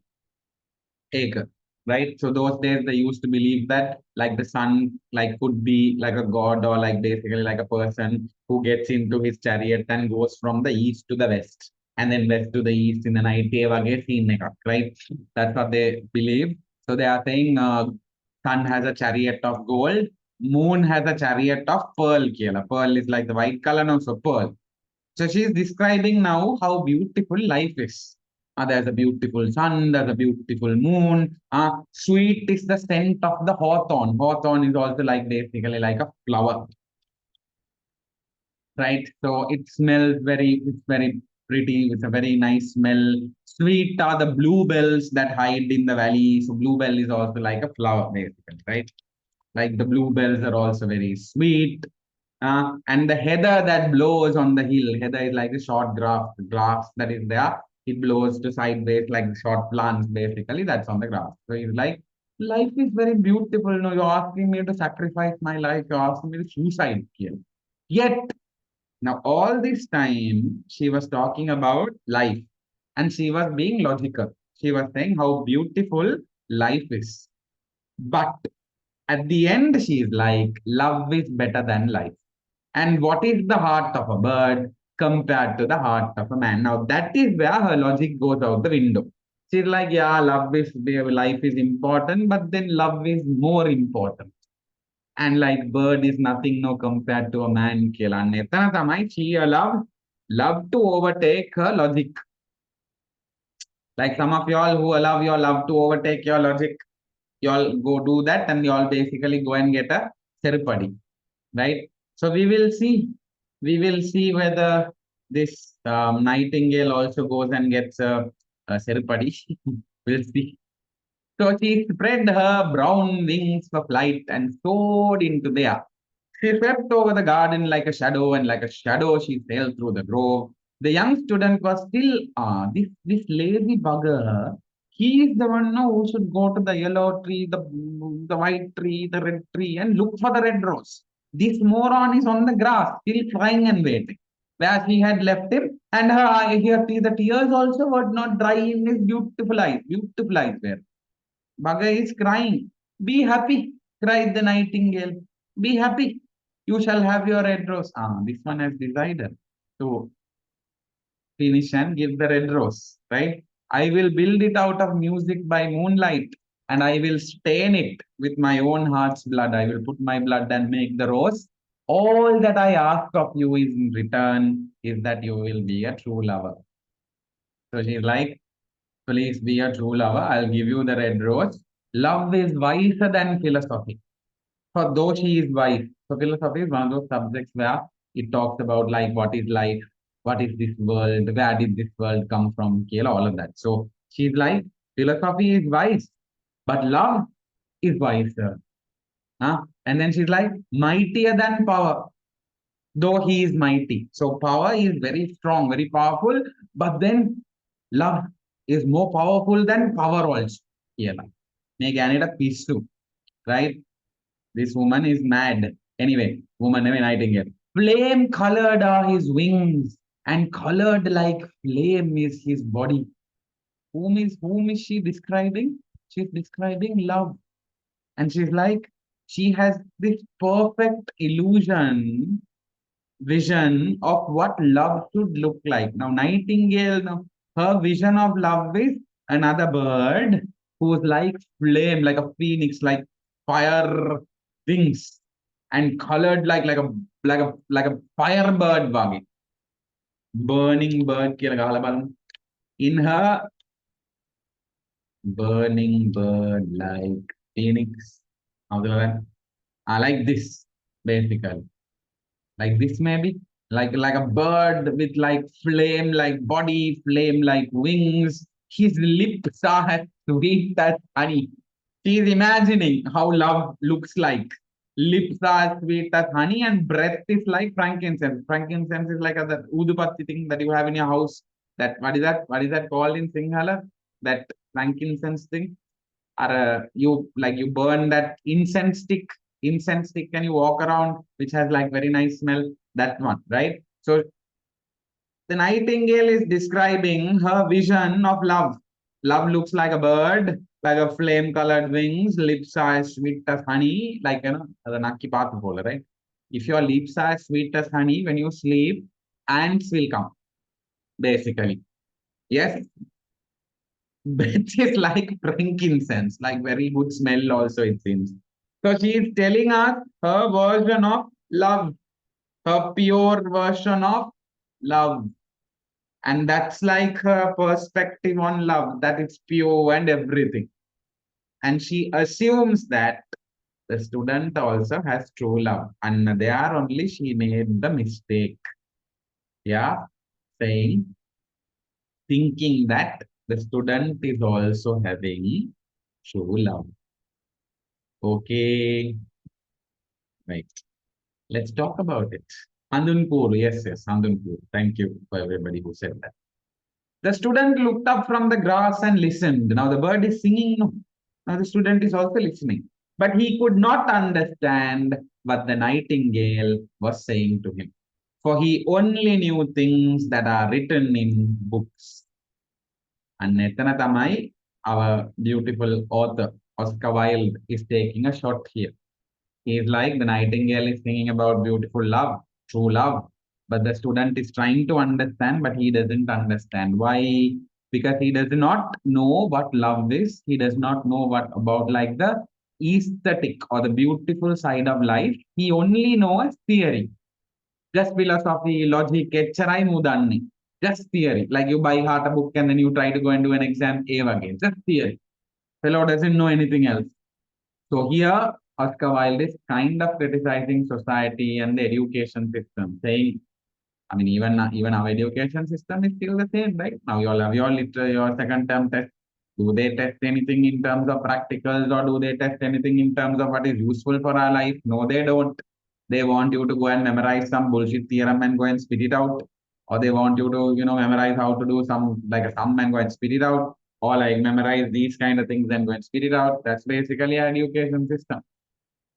egg. right? So those days they used to believe that like the sun like could be like a god or like basically like a person who gets into his chariot and goes from the east to the west and then west to the east in the night, right? That's what they believe. So they are saying sun has a chariot of gold, moon has a chariot of pearl. Pearl is like the white color now, so pearl. So she is describing now how beautiful life is. There's a beautiful sun, there's a beautiful moon. Sweet is the scent of the hawthorn. Hawthorn is also like basically like a flower, right? So it smells it's very pretty. It's a very nice smell. Sweet are the bluebells that hide in the valley. So bluebell is also like a flower, basically, right? Like the bluebells are also very sweet. And the heather that blows on the hill, heather is like a short grass that is there. It blows to sideways like short plants, basically. That's on the grass. So it's like, life is very beautiful. No, you're asking me to sacrifice my life. You're asking me to suicide here. Yet, now all this time, she was talking about life and she was being logical. She was saying how beautiful life is. But at the end, she is like, love is better than life. And what is the heart of a bird compared to the heart of a man? Now, that is where her logic goes out the window. She's like, yeah, life is important, but then love is more important. And like, bird is nothing no compared to a man. She love to overtake her logic. Like some of y'all who allow your love to overtake your logic, y'all go do that and y'all basically go and get a therapy, right? So we will see. We will see whether this Nightingale also goes and gets a ceremony. We'll see. So she spread her brown wings for flight and soared into the air. She swept over the garden like a shadow, and like a shadow she sailed through the grove. The young student was still, this lazy bugger. He is the one no, who should go to the yellow tree, the white tree, the red tree, and look for the red rose. This moron is on the grass, still crying and waiting. Where he had left him, and the tears also were not dry in his beautiful eyes. Beautiful eyes there. Bugger is crying. Be happy, cried the nightingale. Be happy. You shall have your red rose. This one has decided to finish and give the red rose, right? I will build it out of music by moonlight and I will stain it with my own heart's blood. I will put my blood and make the rose. All that I ask of you is in return is that you will be a true lover. So she's like, please be a true lover. I'll give you the red rose. Love is wiser than philosophy. For though she is wise. So philosophy is one of those subjects where it talks about like what is life, what is this world, where did this world come from, Kayla, all of that. So she's like, philosophy is wise, but love is wiser. And then she's like, mightier than power, though he is mighty. So power is very strong, very powerful, but then love is more powerful than power also. Kayla. Make a piece too, right? This woman is mad. Anyway, woman named Nightingale. Flame colored are his wings, and colored like flame is his body. Whom is she describing? She's describing love. And she's like, she has this perfect vision of what love should look like. Now, Nightingale, now, her vision of love is another bird who's like flame, like a phoenix, like fire wings, and colored like a firebird buggy, burning bird. In her burning bird like phoenix. I like this basically. Like this maybe like a bird with like flame like body, flame like wings. His lips are as sweet as honey. She's imagining how love looks like. Lips are as sweet as honey and breath is like frankincense. Frankincense is like a that udupatti thing that you have in your house. That what is that called in Sinhala, that frankincense thing? Or you burn that incense stick and you walk around, which has like very nice smell. That one, right? So the nightingale is describing her vision of love. Love looks like a bird like a flame-colored wings, lips are sweet as honey, like the Naki Patu, right? If your lips are sweet as honey, when you sleep, ants will come, basically. Yes, which is like frankincense, like very good smell also, it seems. So she is telling us her version of love, her pure version of love. And that's like her perspective on love, that it's pure and everything. And she assumes that the student also has true love. And there only she made the mistake. Yeah, saying, thinking that the student is also having true love. Okay, right. Let's talk about it. Andunpur, yes, Andunpur. Thank you for everybody who said that. The student looked up from the grass and listened. Now the bird is singing. No. Now the student is also listening. But he could not understand what the nightingale was saying to him. For he only knew things that are written in books. And Netana Tamai, our beautiful author, Oscar Wilde, is taking a shot here. He is like the nightingale is singing about beautiful love, true love. But the student is trying to understand, but he doesn't understand. Why? Because he does not know what love is. He does not know what about like the aesthetic or the beautiful side of life. He only knows theory. Just philosophy, logic, etcharai mudanni. Just theory. Like you buy heart a book and then you try to go and do an exam A again. Just theory. Fellow doesn't know anything else. So here, Oscar Wilde is kind of criticizing society and the education system, saying, I mean, even our education system is still the same, right? Now you all have your second term test. Do they test anything in terms of practicals, or do they test anything in terms of what is useful for our life? No, they don't. They want you to go and memorize some bullshit theorem and go and spit it out, or they want you to, memorize how to do some like a sum and go and spit it out, or like memorize these kind of things and go and spit it out. That's basically our education system.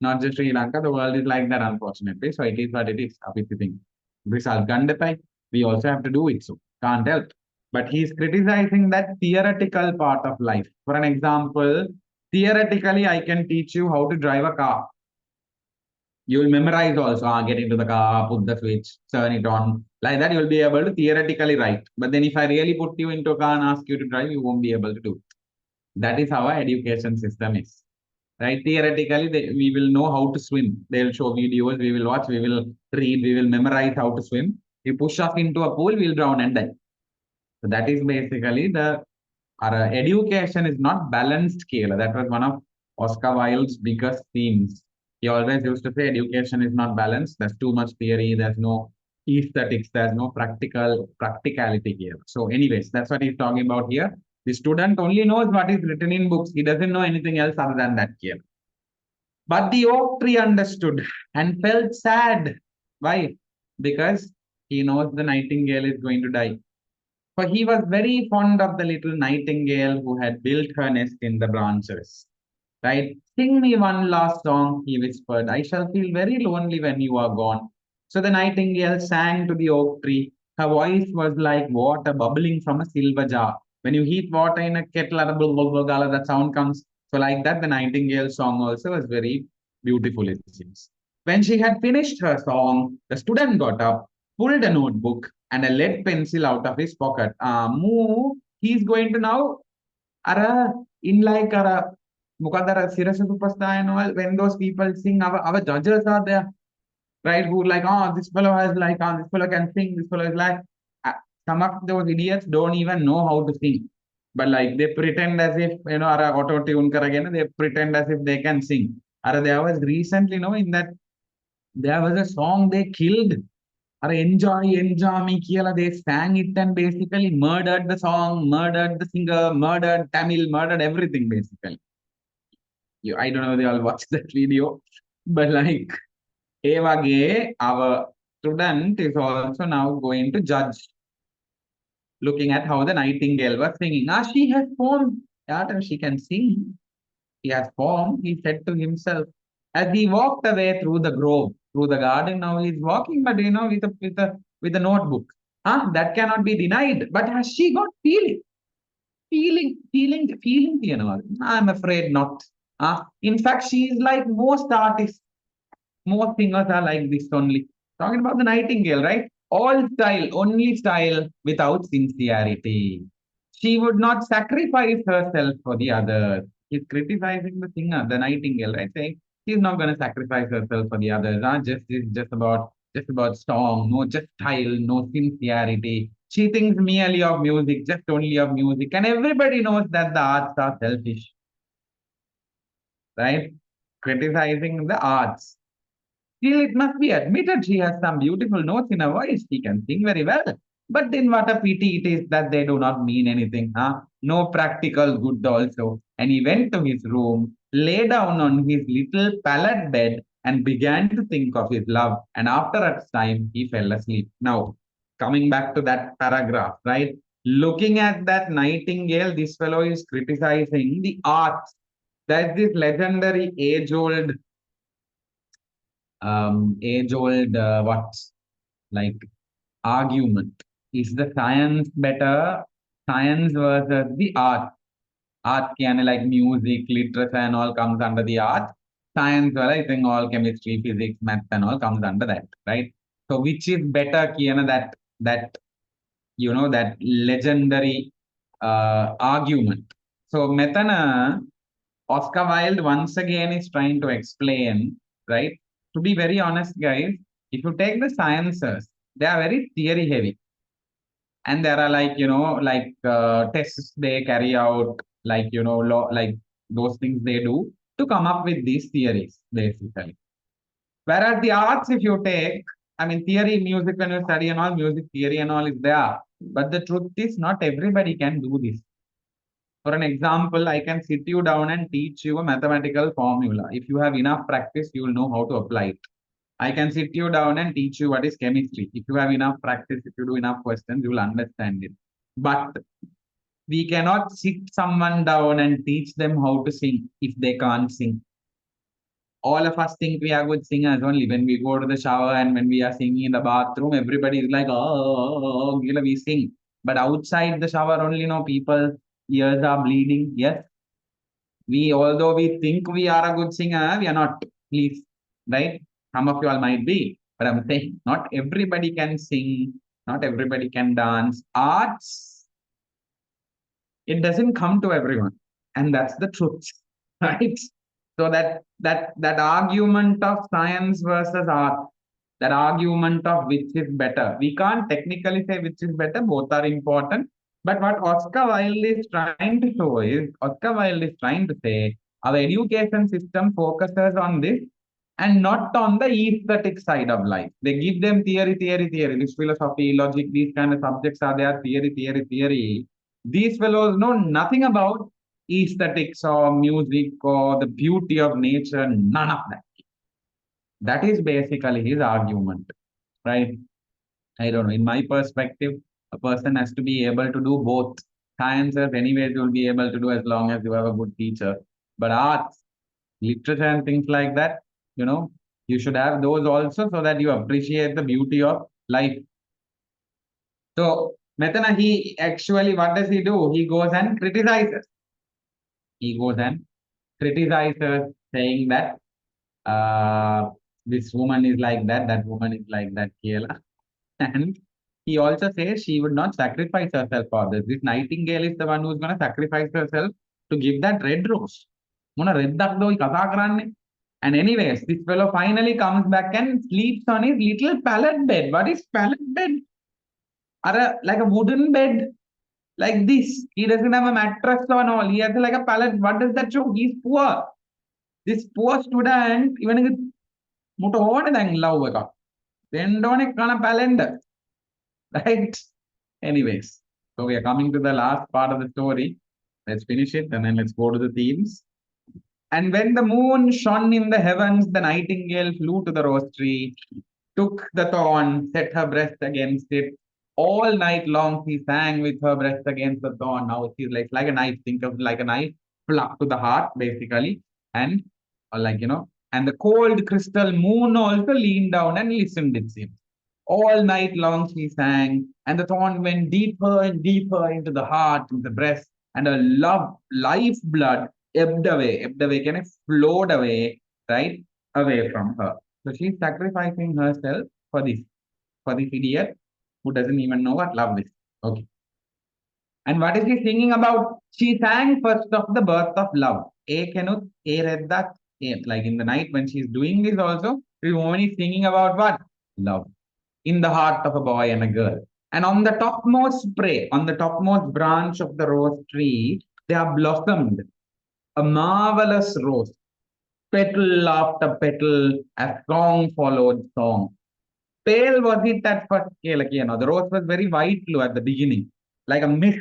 Not just Sri Lanka, the world is like that, unfortunately. So it is what it is. Thing. Result Gandatai, we also have to do it. So can't help. But he's criticizing that theoretical part of life. For an example, theoretically, I can teach you how to drive a car. You will memorize also, get into the car, put the switch, turn it on. Like that, you'll be able to theoretically write. But then if I really put you into a car and ask you to drive, you won't be able to do it. That is how our education system is. Right? Theoretically, we will know how to swim. They'll show videos, we will watch, we will read, we will memorize how to swim. You push us into a pool, we'll drown and die. So that is basically our education is not balanced scale. That was one of Oscar Wilde's biggest themes. He always used to say education is not balanced. There's too much theory. There's no aesthetics. There's no practicality here. So, anyways, that's what he's talking about here. The student only knows what is written in books. He doesn't know anything else other than that here. But the oak tree understood and felt sad. Why? Because he knows the nightingale is going to die. For he was very fond of the little nightingale who had built her nest in the branches. Right? Sing me one last song, he whispered. I shall feel very lonely when you are gone. So the nightingale sang to the oak tree. Her voice was like water bubbling from a silver jar. When you heat water in a kettle, that sound comes. So, like that, the nightingale song also was very beautiful, it seems. When she had finished her song, the student got up, pulled a notebook and a lead pencil out of his pocket. He's going to now, ara, in like, ara, Mukadara, Sirasa Superstar and all, when those people sing, our judges are there, right? Who like, oh, this fellow has like, oh, this fellow can sing, this fellow is like, uh, some of those idiots don't even know how to sing. But like they pretend as if, auto tune karagena, they pretend as if they can sing. There was recently, in that there was a song they killed. Enjoy me, Kiela. They sang it and basically murdered the song, murdered the singer, murdered Tamil, murdered everything basically. I don't know if they all watched that video, but like Evage, our student is also now going to judge, looking at how the nightingale was singing. Ah, she has form. Yeah, she can sing. He has form, he said to himself. As he walked away through the grove, through the garden, now he's walking, but with a notebook. That cannot be denied. But has she got feeling? feeling, you know. I'm afraid not. In fact, she is like most artists, most singers are like this only. Talking about the Nightingale, right? All style, only style without sincerity. She would not sacrifice herself for the others. He's criticizing the singer, the Nightingale, right? Saying she's not going to sacrifice herself for the others. Just it's just about song, no just style, no sincerity. She thinks merely of music, just only of music, and everybody knows that the arts are selfish, right? Criticizing the arts. Still, it must be admitted she has some beautiful notes in her voice. She can sing very well. But then what a pity it is that they do not mean anything. Huh? No practical good also. And he went to his room, lay down on his little pallet bed, and began to think of his love. And after a time, he fell asleep. Now, coming back to that paragraph, right? Looking at that Nightingale, this fellow is criticizing the arts. That's this legendary age-old what like argument. Is the science better? Science versus the art. Art can like music, literature, and all comes under the art. Science, well, I think all chemistry, physics, math, and all comes under that, right? So, which is better, Kiana? That that legendary argument. So, Methana Oscar Wilde once again is trying to explain, right? To be very honest, guys, if you take the sciences, they are very theory heavy. And there are tests they carry out, like those things they do to come up with these theories, basically. Whereas the arts, if you take, I mean, theory, music, when you study and all, music theory and all is there. But the truth is, not everybody can do this. For an example, I can sit you down and teach you a mathematical formula. If you have enough practice, you will know how to apply it. I can sit you down and teach you what is chemistry. If you have enough practice, if you do enough questions, you will understand it. But we cannot sit someone down and teach them how to sing if they can't sing. All of us think we are good singers only when we go to the shower and when we are singing in the bathroom. Everybody is like, oh, we sing. But outside the shower only, people ears are bleeding. Yes, although we think we are a good singer, we are not. Please, right? Some of you all might be, but I'm saying not everybody can sing, not everybody can dance. Arts, it doesn't come to everyone, and that's the truth, right? So that argument of science versus art, that argument of which is better, we can't technically say which is better. Both are important. But what Oscar Wilde is trying to show is, Oscar Wilde is trying to say, our education system focuses on this and not on the aesthetic side of life. They give them theory, theory, theory. This philosophy, logic, these kind of subjects are there, theory, theory, theory. These fellows know nothing about aesthetics or music or the beauty of nature, none of that. That is basically his argument, right? I don't know. In my perspective, a person has to be able to do both. Sciences, anyways, you'll be able to do as long as you have a good teacher. But arts, literature, and things like that, you should have those also so that you appreciate the beauty of life. So, Methana, he actually, what does he do? He goes and criticizes. He goes and criticizes, saying that this woman is like that woman is like that, Kiela. And he also says she would not sacrifice herself for this. This Nightingale is the one who's going to sacrifice herself to give that red rose. And anyways, this fellow finally comes back and sleeps on his little pallet bed. What is pallet bed? Like a wooden bed, like this. He doesn't have a mattress or all. He has like a pallet. What does that show? He's poor. This poor student, even love then don't pallet, right? Anyways, so we are coming to the last part of the story. Let's finish it and then let's go to the themes. And when the moon shone in the heavens, the nightingale flew to the rose tree, took the thorn, set her breast against it. All night long she sang with her breast against the thorn. Now she's like a knife. Think of like a knife plucked to the heart, basically. And and the cold crystal moon also leaned down and listened, it seems. All night long she sang, and the thorn went deeper and deeper into the heart, into the breast, and her love, lifeblood ebbed away, kind of flowed away, right, away from her. So she's sacrificing herself for this idiot who doesn't even know what love is. Okay. And what is she singing about? She sang first of the birth of love. A Kenut, A read that. Like in the night when she's doing this also, the woman is singing about what? Love. In the heart of a boy and a girl. And on the topmost spray, on the topmost branch of the rose tree, they are blossomed. A marvelous rose. Petal after petal, a song followed song. Pale was it at first, the rose was very white blue at the beginning, like a mist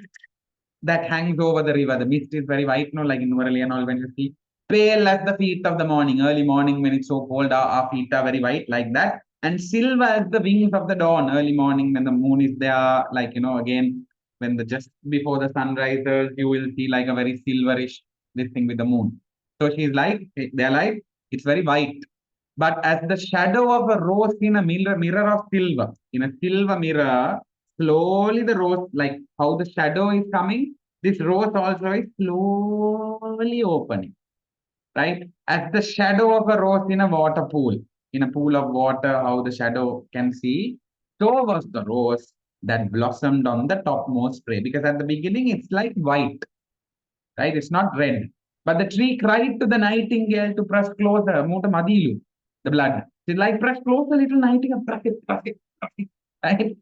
that hangs over the river. The mist is very white, no, like in Nurali and all when you see. Pale as the feet of the morning, early morning when it's so cold, our feet are very white like that. And silver as the wings of the dawn, early morning when the moon is there, like, again, when the just before the sun rises, you will see like a very silverish, this thing with the moon. So she's like, they're like, it's very white. But as the shadow of a rose in a mirror of silver, in a silver mirror, slowly the rose, like how the shadow is coming, this rose also is slowly opening, right? As the shadow of a rose in a water pool, in a pool of water, how the shadow can see, so was the rose that blossomed on the topmost spray. Because at the beginning, it's like white, right? It's not red. But the tree cried to the nightingale to press closer, Muta Madilu, the blood. She's like, press closer, little nightingale, press it, right?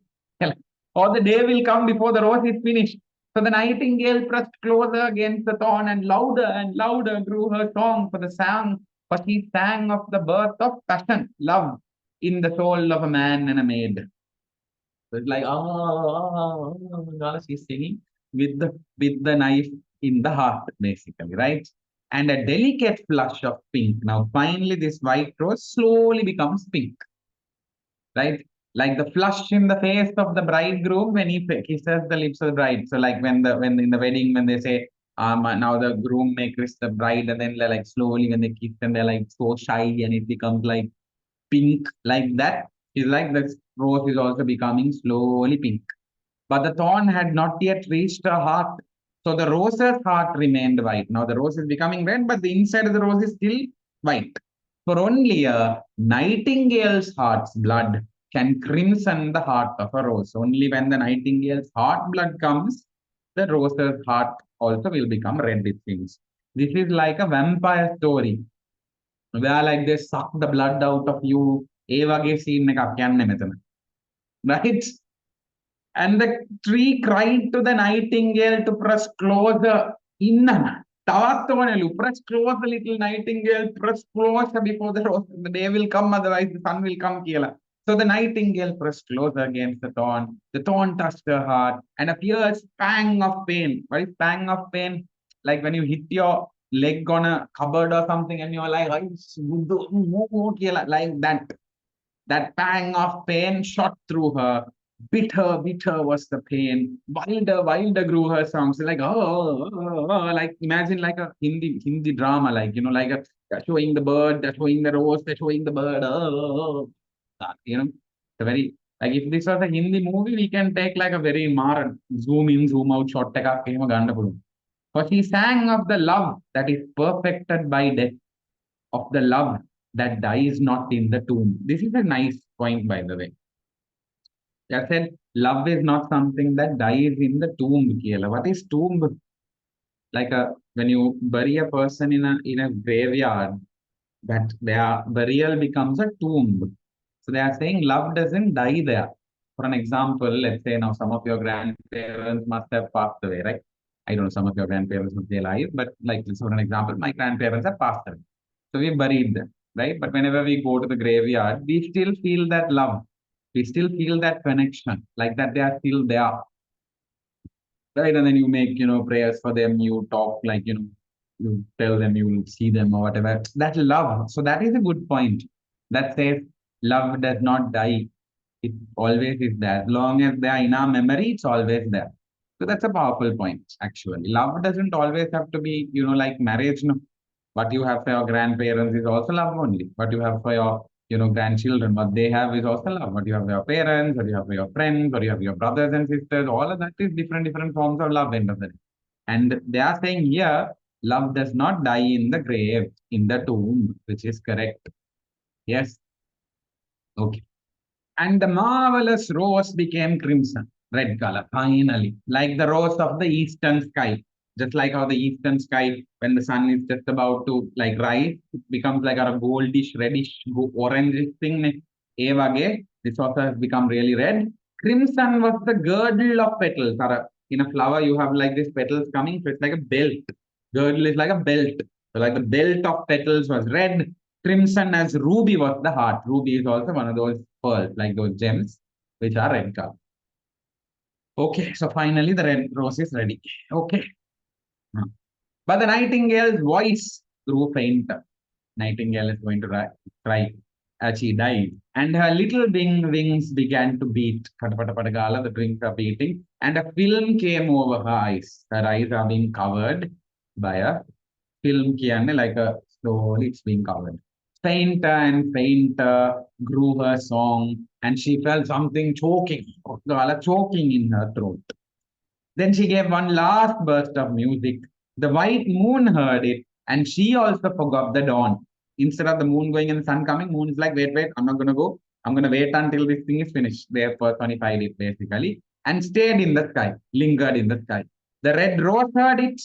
Or the day will come before the rose is finished. So the nightingale pressed closer against the thorn, and louder grew her song for the song, for she sang of the birth of passion, love, in the soul of a man and a maid. So it's like, she's singing with the knife in the heart, basically, right? And a delicate flush of pink. Now, finally, this white rose slowly becomes pink, right? Like the flush in the face of the bridegroom when he kisses the lips of the bride. So, like when in the wedding when they say, now the groom may kiss the bride, and then they're like slowly when they kiss and they're like so shy and it becomes like pink like that. It's like the rose is also becoming slowly pink. But the thorn had not yet reached her heart. So the rose's heart remained white. Now the rose is becoming red, but the inside of the rose is still white. For only a nightingale's heart's blood can crimson the heart of a rose. Only when the nightingale's heart blood comes, the rose's heart also will become red, it seems. This is like a vampire story where like they suck the blood out of you. ඒ වගේ scene එකක් යන්නේ මෙතන. Right? And the tree cried to the nightingale to press closer in. Press closer, little nightingale, press closer before the day will come, otherwise the sun will come. So the nightingale pressed closer against the thorn. The thorn touched her heart, and a fierce pang of pain. What is pang of pain? Like when you hit your leg on a cupboard or something, and you're like, like that. That pang of pain shot through her. Bitter, bitter was the pain. Wilder, wilder grew her songs. Like, like imagine like a Hindi drama, like, like a they're showing the bird, they're showing the rose, they're showing the bird. It's a very, like if this was a Hindi movie, we can take like a very zoom in, zoom out shot. For she sang of the love that is perfected by death, of the love that dies not in the tomb. This is a nice point, by the way. I said, love is not something that dies in the tomb. What is tomb? Like when you bury a person in a graveyard, that their burial becomes a tomb. So they are saying love doesn't die there. For an example, let's say now some of your grandparents must have passed away, right? I don't know, some of your grandparents must be alive, but like for an example, my grandparents have passed away. So we buried them, right? But whenever we go to the graveyard, we still feel that love. We still feel that connection, like that they are still there, right? And then you make, prayers for them, you talk like, you tell them you will see them or whatever. That love. So that is a good point. That says love does not die. It always is there. As long as they are in our memory, it's always there. So that's a powerful point, actually. Love doesn't always have to be, like marriage. No. What you have for your grandparents is also love only. What you have for your, grandchildren, what they have is also love. What you have for your parents, what you have for your friends, what you have for your brothers and sisters, all of that is different forms of love end of the day. And they are saying here, love does not die in the grave, in the tomb, which is correct. Yes. Okay. And the marvelous rose became crimson, red color, finally, like the rose of the eastern sky. Just like how the eastern sky, when the sun is just about to like rise, it becomes like a goldish, reddish, orange thing. This also has become really red. Crimson was the girdle of petals. In a flower, you have like these petals coming, so it's like a belt. Girdle is like a belt. So like the belt of petals was red, crimson as ruby was the heart. Ruby is also one of those pearls, like those gems, which are red color. Okay, so finally the red rose is ready. Okay. But the nightingale's voice grew fainter. Nightingale is going to cry as she died. And her little wings began to beat. The wings are beating. And a film came over her eyes. Her eyes are being covered by a film, like a slowly it's being covered. Fainter and fainter grew her song, and she felt something choking in her throat. Then she gave one last burst of music. The white moon heard it, and she also forgot the dawn. Instead of the moon going and the sun coming, moon is like, wait, I'm not going to go. I'm going to wait until this thing is finished. There personified it basically, and stayed in the sky, lingered in the sky. The red rose heard it,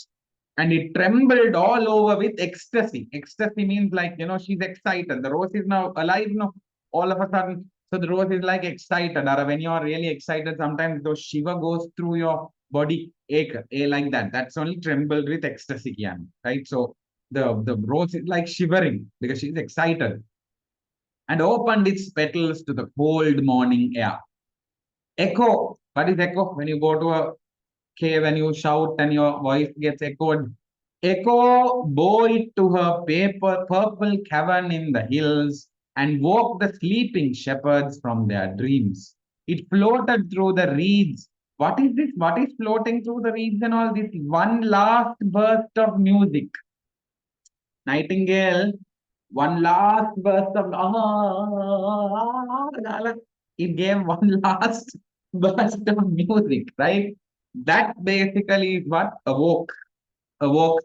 and it trembled all over with ecstasy. Ecstasy means like, she's excited. The rose is now alive now, all of a sudden. So the rose is like excited. Or when you're really excited, sometimes those shiver goes through your body ache, like that. That's only trembled with ecstasy, right? So the rose is like shivering because she's excited and opened its petals to the cold morning air. Echo. What is echo? When you go to a cave and you shout and your voice gets echoed. Echo bore it to her purple cavern in the hills and woke the sleeping shepherds from their dreams. It floated through the reeds. What is this? What is floating through the reeds and all this? One last burst of music. Nightingale, one last burst of it gave one last burst of music, right? That basically is what awoke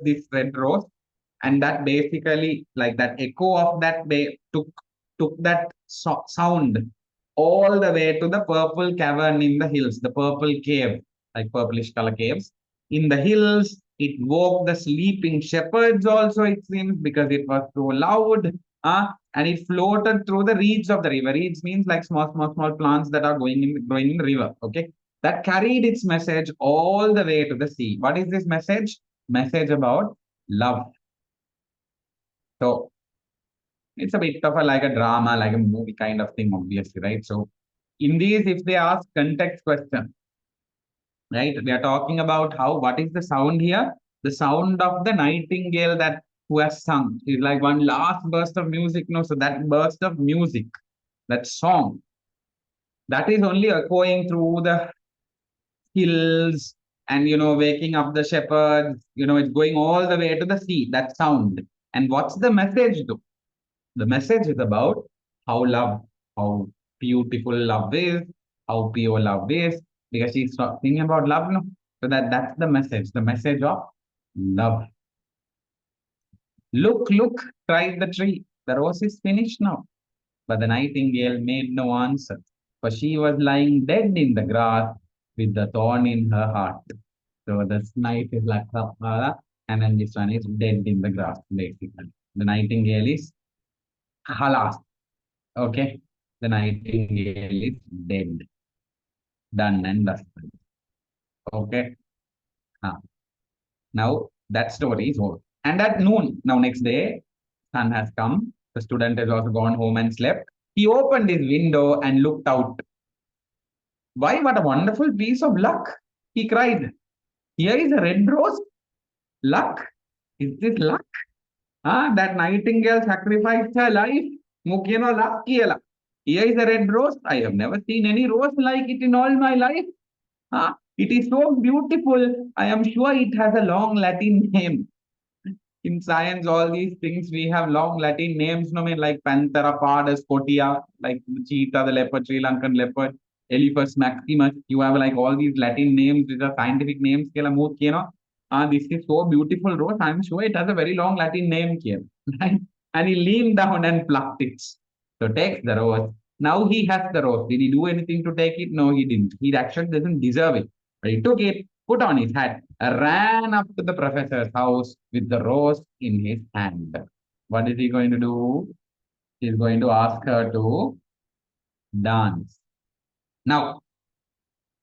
this red rose, and that basically like that echo of that took that sound all the way to the purple cavern in the hills, the purple cave, like purplish color caves in the hills. It woke the sleeping shepherds also, it seems, because it was so loud. And it floated through the reeds of the river. Reeds means like small plants that are growing in the river. Okay, that carried its message all the way to the sea. What is this message? Message about love. So it's a bit of like a drama, like a movie kind of thing, obviously, right? So in these, if they ask context question, right, we are talking about what is the sound here? The sound of the nightingale that who has sung is like one last burst of music. No, so that burst of music, that song, that is only echoing through the hills and waking up the shepherds. It's going all the way to the sea. That sound. And what's the message though? The message is about how beautiful love is, how pure love is, because she's talking about love, no? So that's the message of love. Look, cried the tree. The rose is finished now. But the nightingale made no answer, for she was lying dead in the grass with the thorn in her heart. So the night is like, and then this one is dead in the grass, basically. The nightingale is halas. Okay, the nightingale is dead, done and dusted. Okay, now that story is over. And at noon, now next day, sun has come. The student has also gone home and slept. He opened his window and looked out. Why, what a wonderful piece of luck! He cried. Here is a red rose. Luck? Is this luck? That nightingale sacrificed her life. Luck kiela. Here is a red rose. I have never seen any rose like it in all my life. It is so beautiful. I am sure it has a long Latin name. In science, all these things we have long Latin names, no, mean like Panthera pardus, Scotia, like the cheetah, the leopard, Sri Lankan leopard, Elephas maximus. You have like all these Latin names, which are scientific names. This is so beautiful rose. I'm sure it has a very long Latin name here. Right? And he leaned down and plucked it. So takes the rose. Now he has the rose. Did he do anything to take it? No, he didn't. He actually doesn't deserve it. But he took it, put on his hat, ran up to the professor's house with the rose in his hand. What is he going to do? He's going to ask her to dance. Now,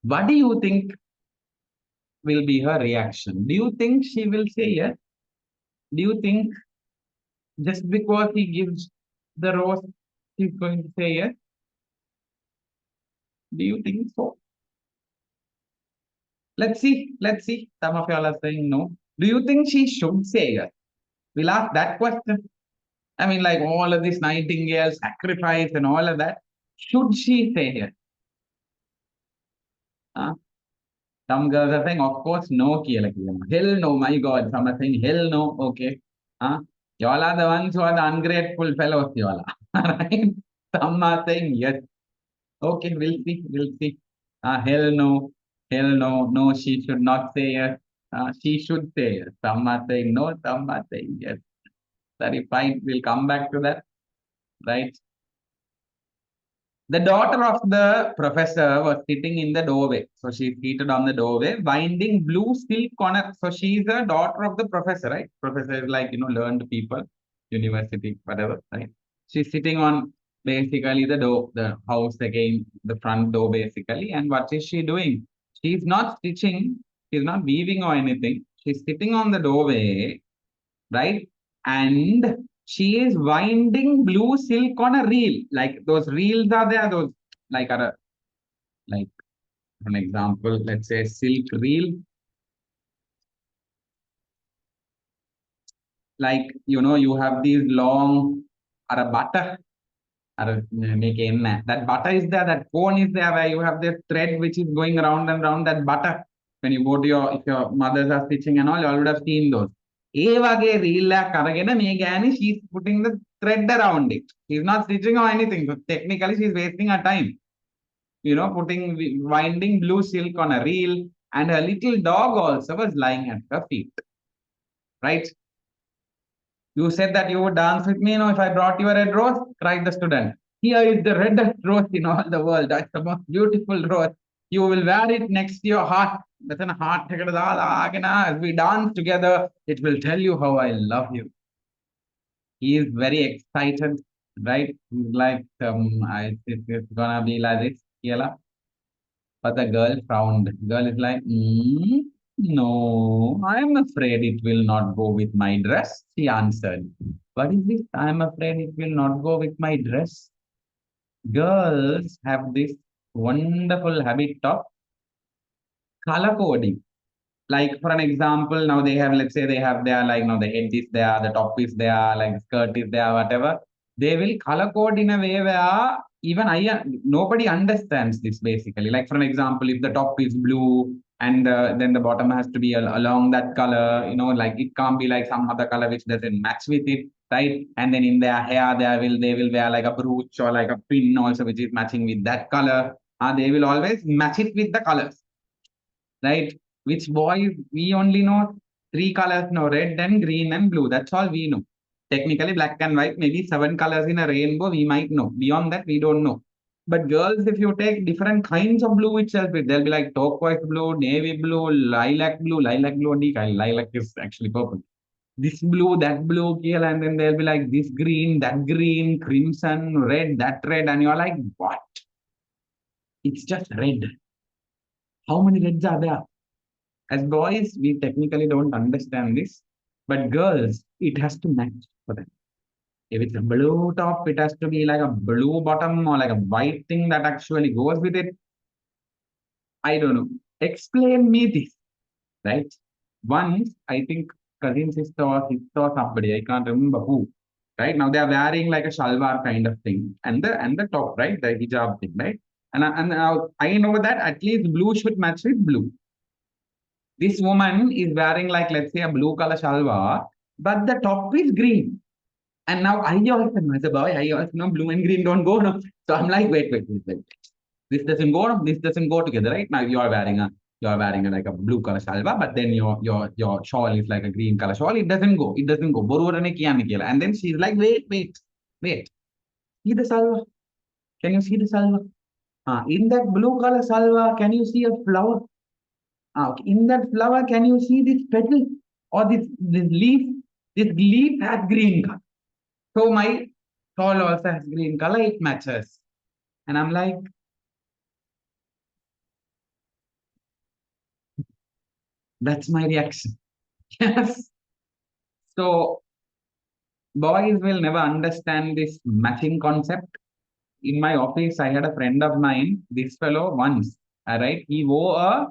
what do you think will be her reaction? Do you think she will say yes? Do you think just because he gives the rose, he's going to say yes? Do you think so? Let's see. Let's see. Some of y'all are saying no. Do you think she should say yes? We'll ask that question. I mean, like all of this Nightingale sacrifice and all of that. Should she say yes? Uh, some girls are saying, of course, no. Hell no, my God. Some are saying, hell no. Okay. Y'all are the ones who are the ungrateful fellows, y'all are. Right? Some are saying yes. Okay, we'll see. We'll see. Hell no. Hell no. No, she should not say yes. She should say yes. Some are saying no. Some are saying yes. Very fine. We'll come back to that. Right? The daughter of the professor was sitting in the doorway. So she's seated on the doorway, winding blue silk on her. So she's a daughter of the professor, right? Professor is like, learned people, university, whatever, right? She's sitting on basically the door, the house again, the front door basically. And what is she doing? She's not stitching, she's not weaving or anything. She's sitting on the doorway, right? And she is winding blue silk on a reel. Like those reels are there, those like are like an example, let's say silk reel. Like you have these long or a butter or that butter is there, that cone is there where you have this thread which is going round and round that butter. When you go to if your mothers are stitching and all, you all would have seen those. ඒ වගේ reel එකක් අරගෙන මේ ගෑණි she's putting the thread around it. She's not stitching or anything. So technically she's wasting her time. Putting winding blue silk on a reel, and her little dog also was lying at her feet. Right? You said that you would dance with me, if I brought you a red rose, cried the student. Here is the reddest rose in all the world. That's the most beautiful rose. You will wear it next to your heart. As we dance together, it will tell you how I love you. He is very excited, right? He's like, it's gonna be like this. But the girl frowned. Girl is like, no, I'm afraid it will not go with my dress, she answered. What is this? I'm afraid it will not go with my dress. Girls have this wonderful habit of color coding. Like for an example, now they have, let's say they have their like now the head is there, the top is there, like skirt is there, whatever. They will color code in a way where even nobody understands this basically. Like for an example, if the top is blue and then the bottom has to be along that color, like it can't be like some other color which doesn't match with it, right? And then in their hair, they will wear like a brooch or like a pin also which is matching with that color. They will always match it with the colors, right? Which boys we only know three colors, no, red and green and blue. That's all we know. Technically, black and white, maybe 7 colors in a rainbow, we might know. Beyond that, we don't know. But girls, if you take different kinds of blue itself, they'll be like turquoise blue, navy blue, lilac blue. Lilac blue only, lilac is actually purple. This blue, that blue, and then they'll be like this green, that green, crimson, red, that red, and you're like, what? It's just red. How many reds are there? As boys, we technically don't understand this, but girls, it has to match for them. If it's a blue top, it has to be like a blue bottom or like a white thing that actually goes with it. I don't know. Explain me this, right? Once, I think cousin sister or somebody, I can't remember who. Right now, they are wearing like a shalwar kind of thing, and the top, right, the hijab thing, right? And now I know that at least blue should match with blue. This woman is wearing like, let's say, a blue color shalwar, but the top is green. And now I also know, as a boy, I also know blue and green don't go. No. So I'm like, wait. This doesn't go. This doesn't go together, right? Now you are wearing you're wearing like a blue color salva, but then your shawl is like a green color shawl. It doesn't go. It doesn't go. Boruvarane kiyanne kiyala. And then she's like, wait. See the salva? Can you see the salva? In that blue color salva, can you see a flower? Okay. In that flower, can you see this petal or this leaf? This leaf has green color. So my shawl also has green color. It matches. And I'm like, that's my reaction. Yes. So boys will never understand this matching concept. In my office, I had a friend of mine, this fellow once, all right, he wore a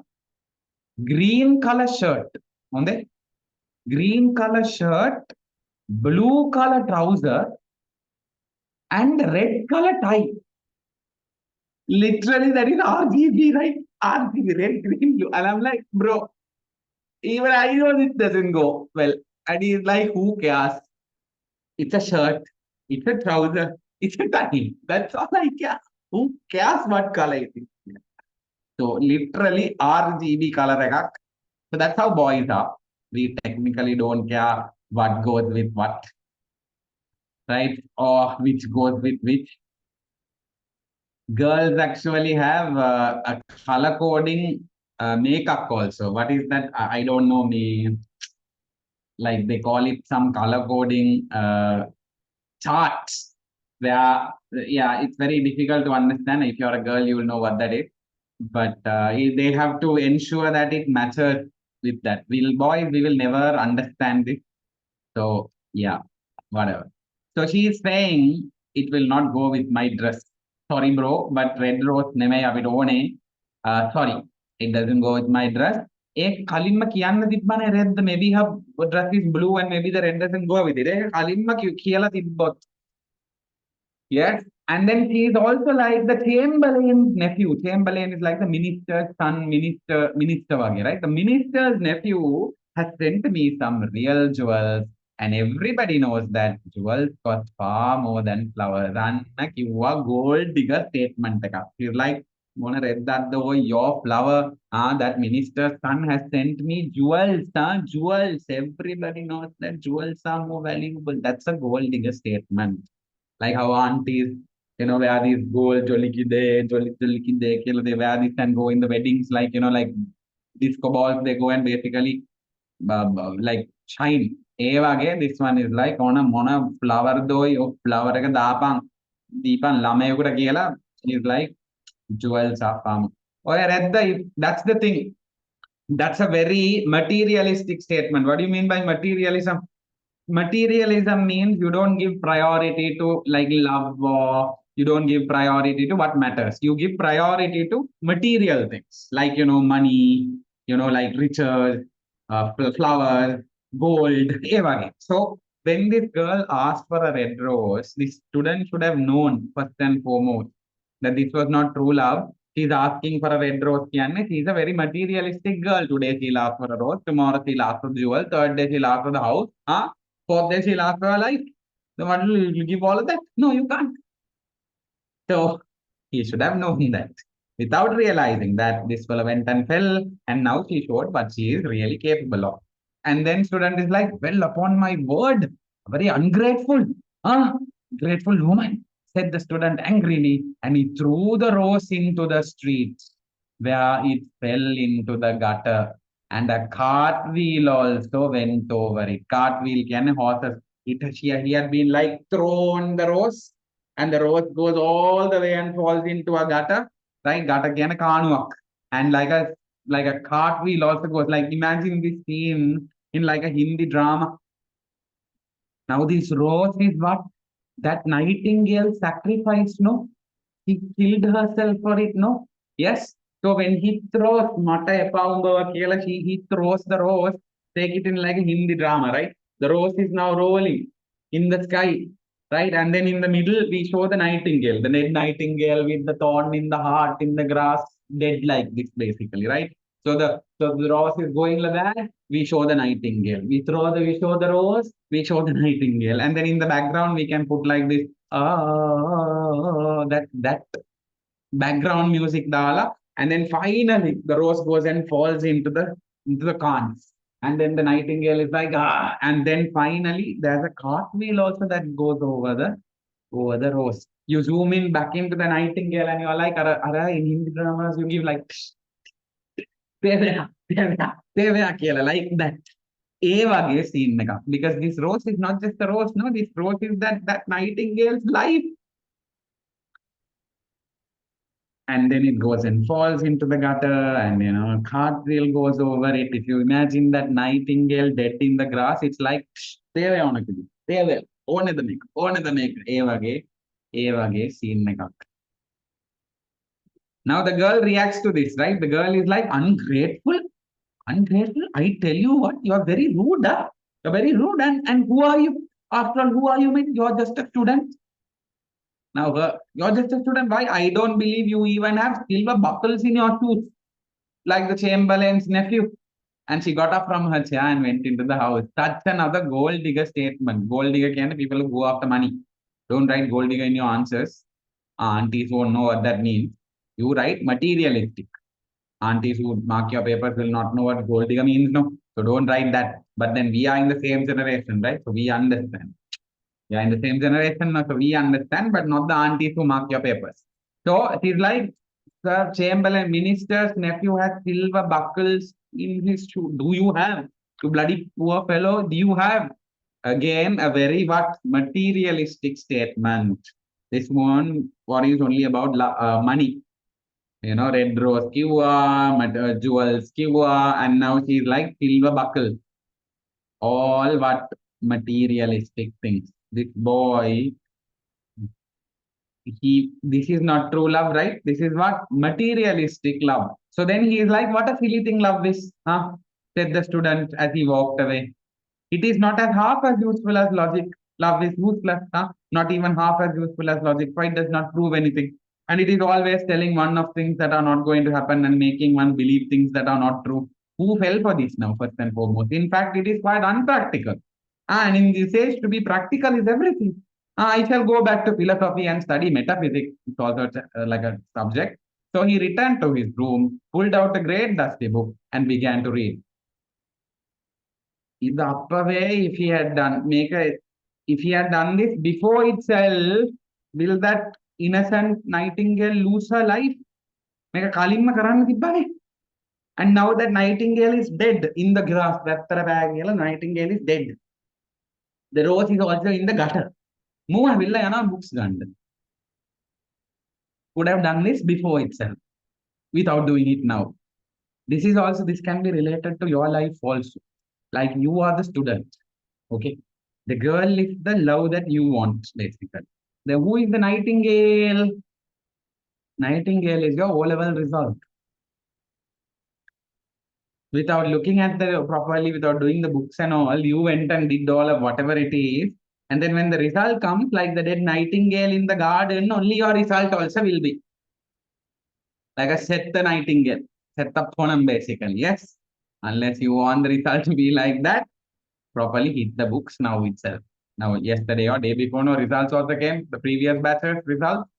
green color shirt. On the green color shirt, blue color trouser, and red color tie. Literally, that is RGB, right? RGB, red, green, blue. And I'm like, bro, even I know this doesn't go well. And he's like, who cares? It's a shirt, it's a trouser, it's a tie. That's all I care. Who cares what color it is? So literally RGB color ekak. So that's how boys are. We technically don't care what goes with what, right? Or which goes with which. Girls actually have a color coding makeup also. What is that? I don't know me. Like they call it some color coding charts where, yeah, it's very difficult to understand. If you're a girl, you will know what that is. But they have to ensure that it matches with that. Boys, we will never understand this. So yeah, whatever. So she is saying it will not go with my dress. Sorry, bro, but red rose nemai අපිට ඕනේ. Sorry, it doesn't go with my dress. ඒක කලින්ම කියන්න තිබ්බනේ red, maybe her dress is blue and maybe the red doesn't go with it. ඒක කලින්ම කියලා තිබ්බොත්. Yes. And then he is also like the Chamberlain's nephew. Chamberlain is like the minister's son, minister, right? The minister's nephew has sent me some real jewels. And everybody knows that jewels cost far more than flowers. And you are gold digger statement. He's like, wanna read that though, your flower, that minister's son has sent me jewels, jewels. Everybody knows that jewels are more valuable. That's a gold digger statement. Like how aunties, wear these gold jolly kide, they wear this and go in the weddings, like, like disco balls, they go and basically like shine. Again, this one is like on a mona flower doy, flower daapang, deepan lamekuda kiyala, is like jewels are farm. Or that's the thing. That's a very materialistic statement. What do you mean by materialism? Materialism means you don't give priority to like love, or you don't give priority to what matters. You give priority to material things like, money, like riches, flowers, gold, everything. So when this girl asked for a red rose, the student should have known first and foremost that this was not true love. She's asking for a red rose. She's a very materialistic girl. Today she'll ask for a rose. Tomorrow she'll ask for jewel. Third day she'll ask for the house. Fourth day she'll ask for her life. So what will you give all of that? No, you can't. So he should have known that without realizing that this fellow went and fell, and now she showed what she is really capable of. And then student is like, well, upon my word, very ungrateful. Grateful woman, said the student angrily, and he threw the rose into the street, where it fell into the gutter, and a cartwheel also went over it. Cartwheel can horses. He had been like thrown the rose, and the rose goes all the way and falls into a gutter, right? Gutter can kanuak. And like a cartwheel also goes. Like imagine this scene in like a Hindi drama. Now this rose is what that Nightingale sacrificed, no? She killed herself for it, no? Yes. So when he throws he throws the rose, take it in like a Hindi drama, right? The rose is now rolling in the sky, right? And then in the middle, we show the nightingale, the dead nightingale with the thorn in the heart, in the grass, dead like this, basically, right? So the rose is going like that. We show the nightingale. We show the rose. We show the nightingale, and then in the background we can put like this. That background music dala. And then finally, the rose goes and falls into the corns. And then the nightingale is like, ah. And then finally, there's a cartwheel also that goes over the rose. You zoom in back into the nightingale, and you're like, ara, in Hindi dramas, you give like, like that. ඒ වගේ scene එකක්. Because this rose is not just a rose, no, this rose is that nightingale's life. And then it goes and falls into the gutter, and cartwheel goes over it. If you imagine that nightingale dead in the grass, it's like தேவை உனக்கு இது தேவை ඕනෙද මේක ඒ වගේ scene එකක්. Now the girl reacts to this, right? The girl is like, ungrateful. I tell you what, you are very rude. Huh? You're very rude. And who are you? After all, who are you, mate? You're just a student. Now, you're just a student. Why? I don't believe you even have silver buckles in your shoes, like the Chamberlain's nephew. And she got up from her chair and went into the house. Such another gold digger statement. Gold digger can people who go after money. Don't write gold digger in your answers. Aunties won't know what that means. You write materialistic. Aunties who mark your papers will not know what gold digger means, no. So don't write that. But then we are in the same generation, right? So we understand. We are in the same generation, so we understand, but not the aunties who mark your papers. So it is like, Sir Chamberlain, minister's nephew has silver buckles in his shoe. Do you have? You bloody poor fellow, do you have? Again, a very materialistic statement. This one worries only about money. Red rose kiwa, jewels kiwa, and now she's like silver buckle. All what materialistic things. This boy, this is not true love, right? This is what materialistic love. So then he is like, what a silly thing love is, huh? Said the student as he walked away. It is not as half as useful as logic. Love is useless, huh? Not even half as useful as logic. For it does not prove anything. And it is always telling one of things that are not going to happen and making one believe things that are not true. Who fell for this now, first and foremost? In fact, it is quite unpractical. And in this age, to be practical is everything. I shall go back to philosophy and study metaphysics. It's also like a subject. So he returned to his room, pulled out a great dusty book, and began to read. The upper way, if he had done this before itself, will that innocent nightingale lose her life? And now that nightingale is dead in the grass, nightingale is dead. The rose is also in the gutter. Books could have done this before itself without doing it now. This can be related to your life also. Like you are the student. Okay. The girl is the love that you want, basically. Who is the nightingale? Nightingale is your O-level result. Without looking at the properly, without doing the books and all, you went and did all of whatever it is. And then when the result comes, like the dead nightingale in the garden, only your result also will be. Like a set the nightingale. Set the phonum basically. Yes. Unless you want the result to be like that, properly hit the books now itself. Now, yesterday or day before, no results also came, the previous batch's results.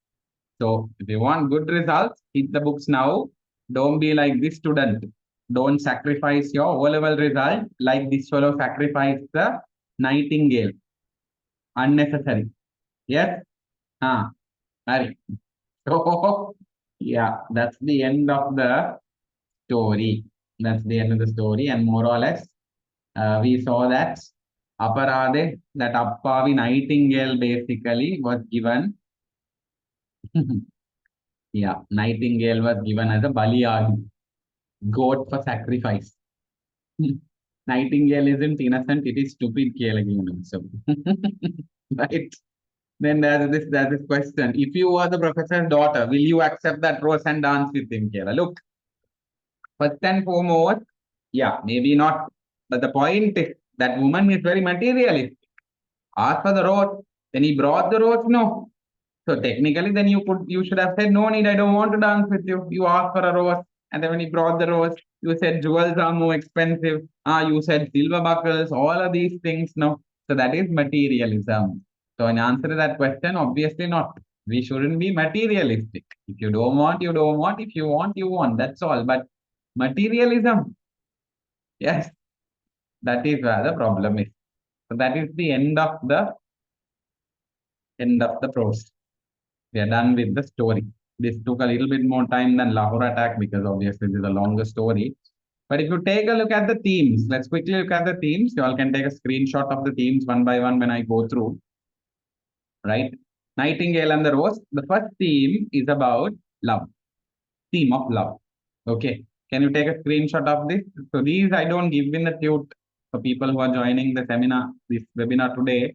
So, if you want good results, hit the books now. Don't be like this student. Don't sacrifice your O-level result like this fellow sacrificed the nightingale. Unnecessary. Yes? Hurry. So, yeah, that's the end of the story. That's the end of the story. And more or less, we saw that Aparade, that Appavi nightingale basically was given. Yeah, nightingale was given as a baliyagi, goat for sacrifice. Nightingale isn't innocent, it is stupid kale again. So, right? Then there's this question. If you were the professor's daughter, will you accept that rose and dance with him, Kela? Look, first and foremost, yeah, maybe not. But the point is that woman is very materialistic. Ask for the rose, then he brought the rose, no. So technically, then you should have said, no need, I don't want to dance with you. You asked for a rose, and then when he brought the rose, you said jewels are more expensive. You said silver buckles, all of these things, no. So that is materialism. So in answer to that question, obviously not. We shouldn't be materialistic. If you don't want, you don't want. If you want, you want. That's all. But materialism, yes, that is where the problem is. So that is the end of the prose. We are done with the story. This took a little bit more time than Lahore attack because obviously this is a longer story. But if you take a look at the themes, let's quickly look at the themes. You all can take a screenshot of the themes one by one when I go through, right? Nightingale and the Rose. The first theme is about love, theme of love. Okay. Can you take a screenshot of this? So these I don't give in the tute for people who are joining the seminar, this webinar today.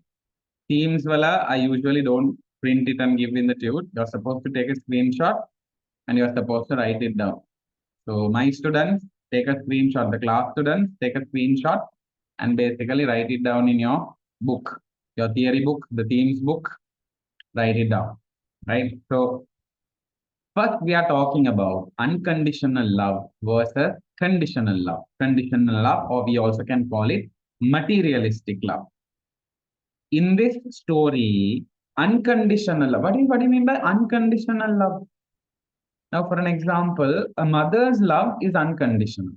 Themes wala, I usually don't print it and give in the tute. You're supposed to take a screenshot and you're supposed to write it down. So my students, take a screenshot. The class students, take a screenshot and basically write it down in your book, your theory book, the themes book, write it down, right? So first we are talking about unconditional love versus conditional love. Conditional love, or we also can call it materialistic love. In this story, unconditional love. What do you mean by unconditional love? Now, for an example, a mother's love is unconditional.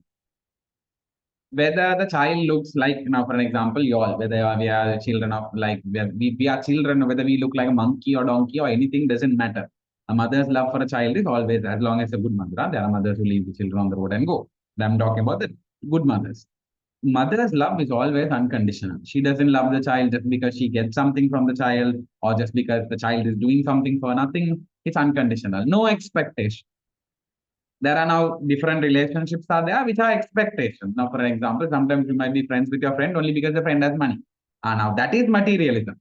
Whether the child looks like, now, for an example, you all, whether we are children of like, we are children, whether we look like a monkey or donkey or anything, doesn't matter. A mother's love for a child is always, as long as a good mother. There are mothers who leave the children on the road and go. I'm talking about the good mothers. Mother's love is always unconditional. She doesn't love the child just because she gets something from the child or just because the child is doing something for nothing. It's unconditional. No expectation. There are now different relationships are there which are expectations. Now, for example, sometimes you might be friends with your friend only because the friend has money. Now that is materialism.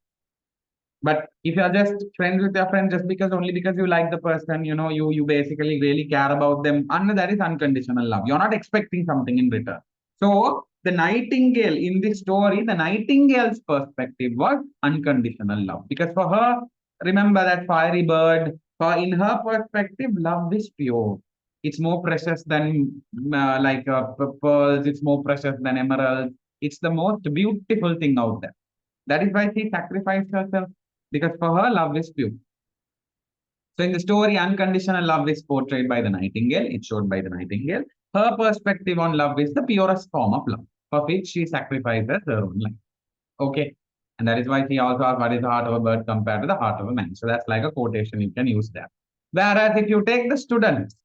But if you are just friends with your friend just because only because you like the person, you basically really care about them, and that is unconditional love. You're not expecting something in return. So the Nightingale in this story, the Nightingale's perspective was unconditional love. Because for her, remember that fiery bird, for in her perspective, love is pure. It's more precious than pearls, it's more precious than emeralds. It's the most beautiful thing out there. That is why she sacrificed herself, because for her, love is pure. So in the story, unconditional love is portrayed by the Nightingale. It's showed by the Nightingale. Her perspective on love is the purest form of love, for which she sacrifices her own life. Okay. And that is why she also asks, what is the heart of a bird compared to the heart of a man? So that's like a quotation you can use there. Whereas if you take the students,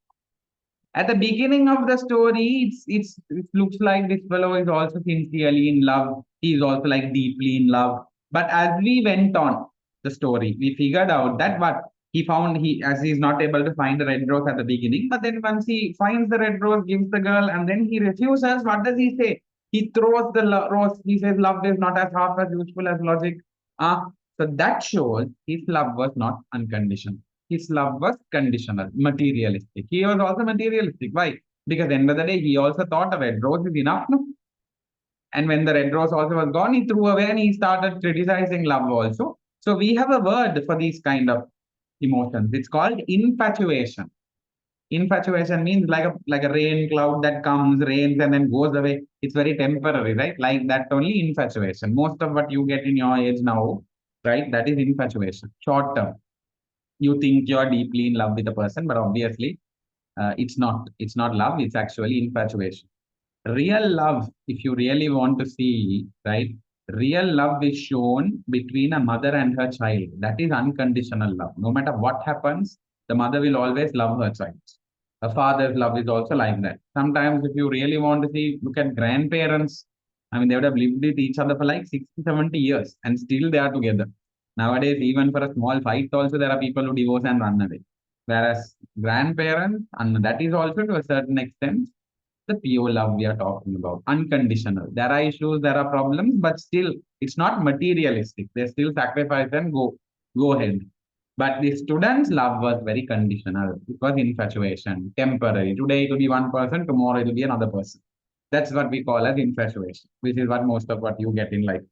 at the beginning of the story, it looks like this fellow is also sincerely in love. He is also like deeply in love. But as we went on the story, we figured out that what he found, as he's not able to find the red rose at the beginning, but then once he finds the red rose, gives the girl, and then he refuses, what does he say? He throws the rose. He says, "Love is not as half as useful as logic." So that shows his love was not unconditional. His love was conditional, materialistic. He was also materialistic. Why? Because at the end of the day, he also thought a red rose is enough. No? And when the red rose also was gone, he threw away and he started criticizing love also. So we have a word for these kind of emotions. It's called infatuation. Infatuation means like a rain cloud that comes, rains, and then goes away. It's very temporary, right? Like that only infatuation. Most of what you get in your age now, right? That is infatuation, short term. You think you're deeply in love with a person, but obviously it's not love, it's actually infatuation. Real love, if you really want to see, right, real love is shown between a mother and her child. That is unconditional love. No matter what happens, the mother will always love her child. A father's love is also like that. Sometimes if you really want to see, look at grandparents. I mean, they would have lived with each other for like 60, 70 years and still they are together. Nowadays, even for a small fight also, there are people who divorce and run away. Whereas grandparents, and that is also to a certain extent, the pure love we are talking about, unconditional. There are issues, there are problems, but still, it's not materialistic. They still sacrifice and go ahead. But the students' love was very conditional. It was infatuation, temporary. Today it will be one person, tomorrow it will be another person. That's what we call as infatuation, which is what most of what you get in life.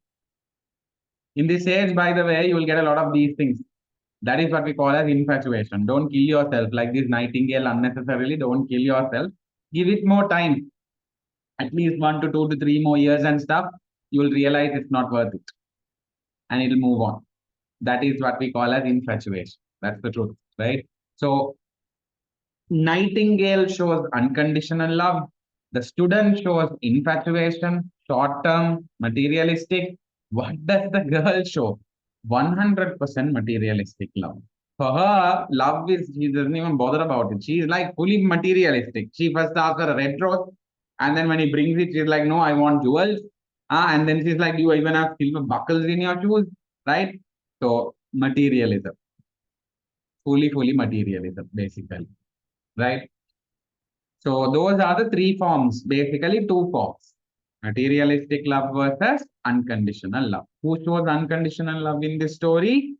In this age, by the way, you will get a lot of these things. That is what we call as infatuation. Don't kill yourself like this Nightingale unnecessarily. Don't kill yourself. Give it more time. At least 1 to 2 to 3 more years and stuff. You will realize it's not worth it. And it'll move on. That is what we call as infatuation. That's the truth, right? So Nightingale shows unconditional love. The student shows infatuation, short term, materialistic. What does the girl show? 100% materialistic love. For her, love is, she doesn't even bother about it. She's like fully materialistic. She first asks for a red rose, and then when he brings it, she's like, no, I want jewels. And then she's like, you even have silver buckles in your shoes, right? So, materialism, fully materialism, basically, right? So those are the three forms, basically two forms. Materialistic love versus unconditional love. Who shows unconditional love in this story?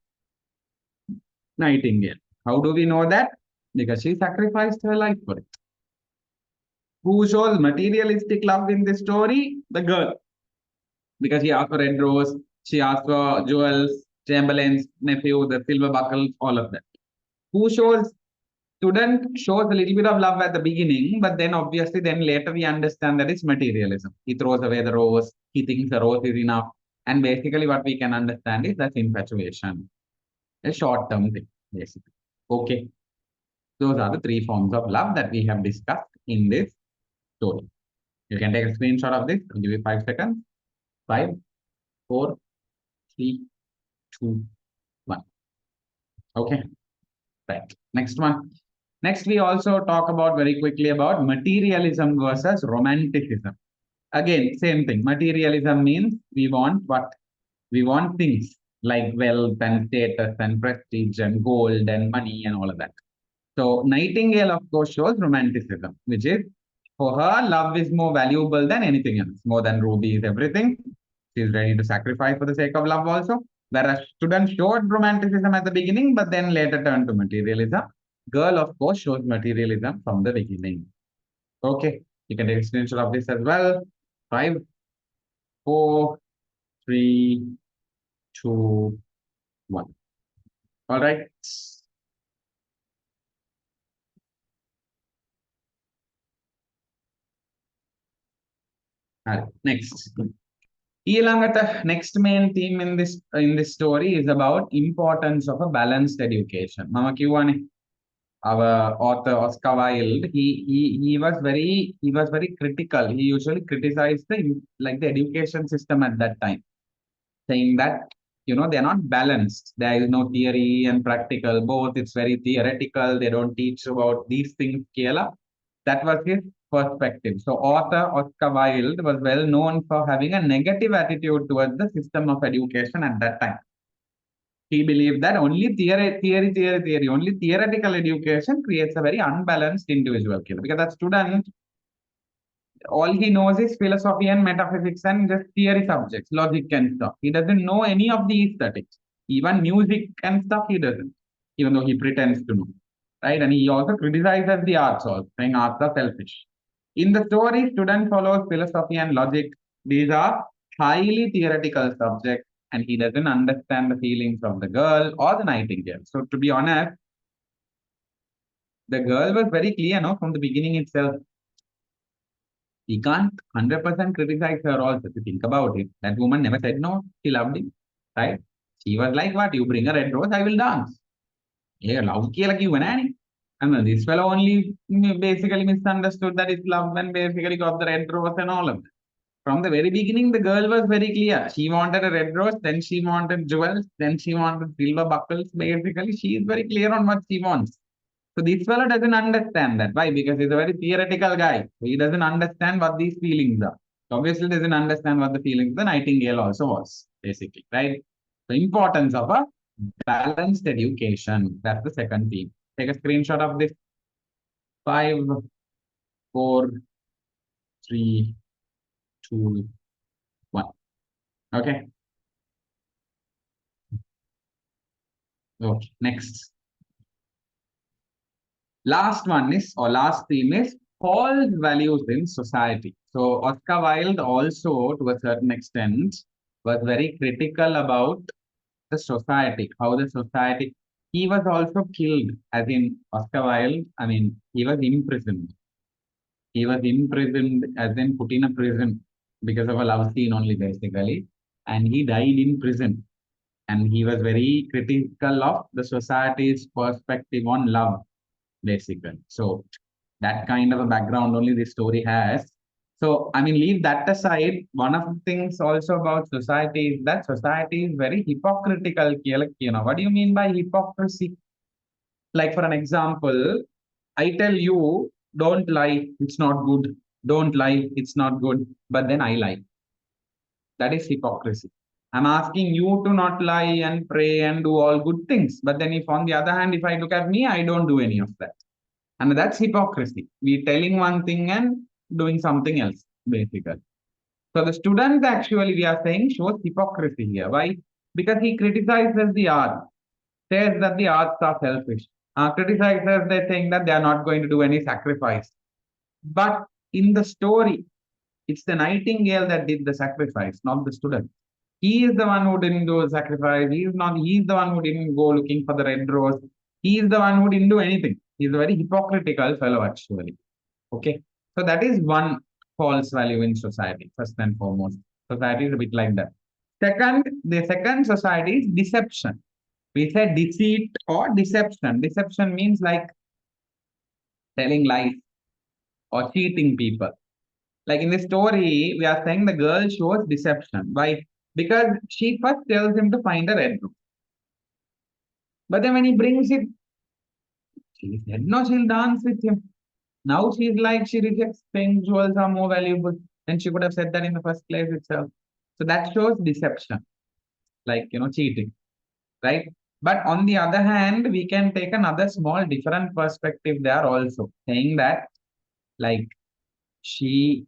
Nightingale. How do we know that? Because she sacrificed her life for it. Who shows materialistic love in this story? The girl. Because she asked for red rose, she asked for jewels, Chamberlain's nephew, the silver buckles, all of that. Who shows student shows a little bit of love at the beginning, but then obviously then later we understand that it's materialism. He throws away the rose, he thinks the rose is enough. And basically what we can understand is that's infatuation. A short-term thing, basically. Okay. Those are the three forms of love that we have discussed in this story. You can take a screenshot of this. I'll give you 5 seconds. 5, 4, 3, 2, 1. Okay. Right. Next one. Next, we also talk about very quickly about materialism versus romanticism. Again, same thing. Materialism means we want what? We want things like wealth and status and prestige and gold and money and all of that. So Nightingale, of course, shows romanticism, which is for her, love is more valuable than anything else, more than rubies, everything. She's ready to sacrifice for the sake of love also. Whereas student showed romanticism at the beginning, but then later turned to materialism. Girl, of course, shows materialism from the beginning. Okay, you can take a screenshot of this as well. 5, 4, 3, 2, 1. All right. All right. Next. Ilangata, next main theme in this story is about importance of a balanced education. Mama Kiwane, our author Oscar Wilde, he was very critical. He usually criticized the education system at that time, saying that they're not balanced. There is no theory and practical both. It's very theoretical. They don't teach about these things. Kela, that was his perspective. So author Oscar Wilde was well known for having a negative attitude towards the system of education at that time. He believed that only theory, only theoretical education creates a very unbalanced individual. Because that student, all he knows is philosophy and metaphysics and just theory subjects, logic and stuff. He doesn't know any of the aesthetics, even music and stuff. He doesn't, even though he pretends to know, right? And he also criticizes the arts, also saying arts are selfish. In the story, student follows philosophy and logic. These are highly theoretical subjects, and he doesn't understand the feelings of the girl or the nightingale. So, to be honest, the girl was very clear, no, from the beginning itself. He can't 100% criticize her also. If you think about it, that woman never said no. She loved him, right? She was like, what? You bring a red rose, I will dance. Yeah, love like you and then this fellow only basically misunderstood that it's love and basically got the red rose and all of that. From the very beginning, the girl was very clear. She wanted a red rose, then she wanted jewels, then she wanted silver buckles. Basically, she is very clear on what she wants. So this fellow doesn't understand that. Why? Because he's a very theoretical guy. He doesn't understand what these feelings are. Obviously, doesn't understand what the feelings the Nightingale also was, basically, right? The importance of a balanced education. That's the second theme. Take a screenshot of this. 5, 4, 3, 2, 1. Okay. Okay. Next. Last theme is false values in society. So Oscar Wilde also, to a certain extent, was very critical about the society, how the society. He was also killed, as in Oscar Wilde. I mean, he was imprisoned. He was imprisoned, as in put in a prison because of a love scene only, basically, and he died in prison. and he was very critical of the society's perspective on love, basically. So that kind of a background only this story has. So, I mean, leave that aside. One of the things also about society is that society is very hypocritical. What do you mean by hypocrisy? Like, for an example, I tell you, don't lie, it's not good. Don't lie, it's not good. But then I lie. That is hypocrisy. I'm asking you to not lie and pray and do all good things. But then, if on the other hand, if I look at me, I don't do any of that. And that's hypocrisy. We telling one thing and doing something else, basically. So the student actually, we are saying, shows hypocrisy here. Why? Because he criticizes the art, says that the arts are selfish. Criticizes, they saying that they are not going to do any sacrifice. But in the story, it's the Nightingale that did the sacrifice, not the student. He is the one who didn't do the sacrifice. He is not. He is the one who didn't go looking for the red rose. He is the one who didn't do anything. He's a very hypocritical fellow, actually. Okay. So that is one false value in society, first and foremost. Society is a bit like that. Second, the second society is deception. We say deceit or deception. Deception means like telling lies or cheating people. Like in the story, we are saying the girl shows deception. Why? Because she first tells him to find a red room. But then when he brings it, she said, no, she'll dance with him. Now she's like, she rejects pink jewels are more valuable. And she could have said that in the first place itself. So that shows deception, like, cheating, right? But on the other hand, we can take another small different perspective there also, saying that, like, she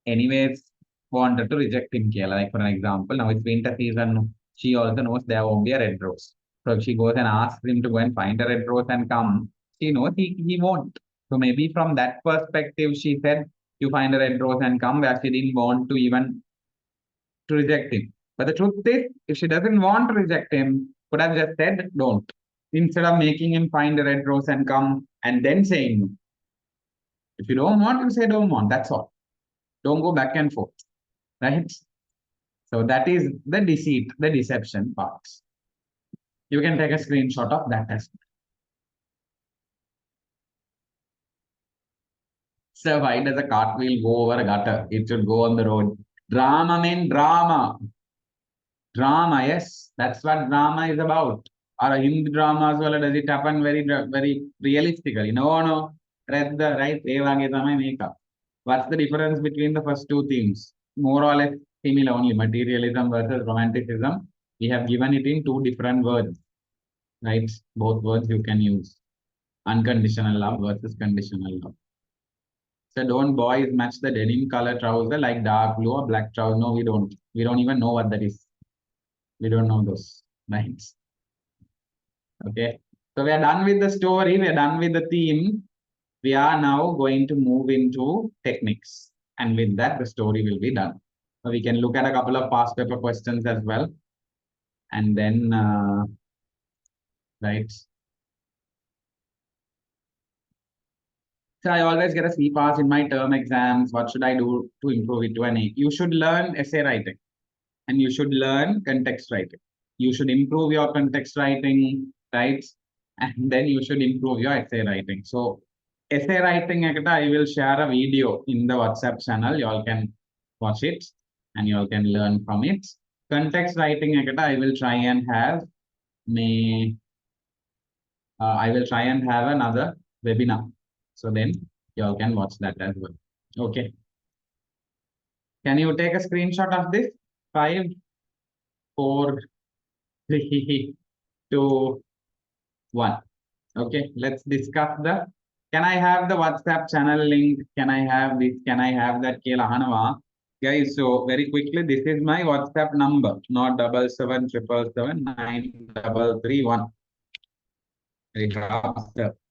anyways wanted to reject him here. Like, for an example, now it's winter season. She also knows there won't be a red rose. So if she goes and asks him to go and find a red rose and come, she knows he won't. So maybe from that perspective, she said, you find a red rose and come, where she didn't want to even to reject him. But the truth is, if she doesn't want to reject him, could have just said, don't. Instead of making him find a red rose and come and then saying no. If you don't want, you say don't want. That's all. Don't go back and forth. Right? So that is the deceit, the deception parts. You can take a screenshot of that as well. So why does a cartwheel go over a gutter? It should go on the road. Drama mean drama. Drama, yes, that's what drama is about. Or a Hindi drama as well, does it happen very realistically? No, no. Read the right makeup. What's the difference between the first two themes? More or less similar only, materialism versus romanticism. We have given it in two different words, right? Both words you can use. Unconditional love versus conditional love. So don't boys match the denim color trouser like dark blue or black trouser. No, we don't. We don't even know what that is. We don't know those, right? Okay. So we are done with the story. We are done with the theme. We are now going to move into techniques. And with that, the story will be done. So we can look at a couple of past paper questions as well. And then, right. So I always get a C pass in my term exams. What should I do to improve it to an A? You should learn essay writing and you should learn context writing. You should improve your context writing, right? And then you should improve your essay writing. So essay writing, I will share a video in the WhatsApp channel. You all can watch it and you all can learn from it. Context writing, I will try and have may I will try and have another webinar. So then you all can watch that as well. Okay. Can you take a screenshot of this? 5, 4, 3, 2, 1. Okay, let's discuss the. Can I have the WhatsApp channel link? Can I have this? Can I have that? Guys, so very quickly, this is my WhatsApp number, not 7777793331.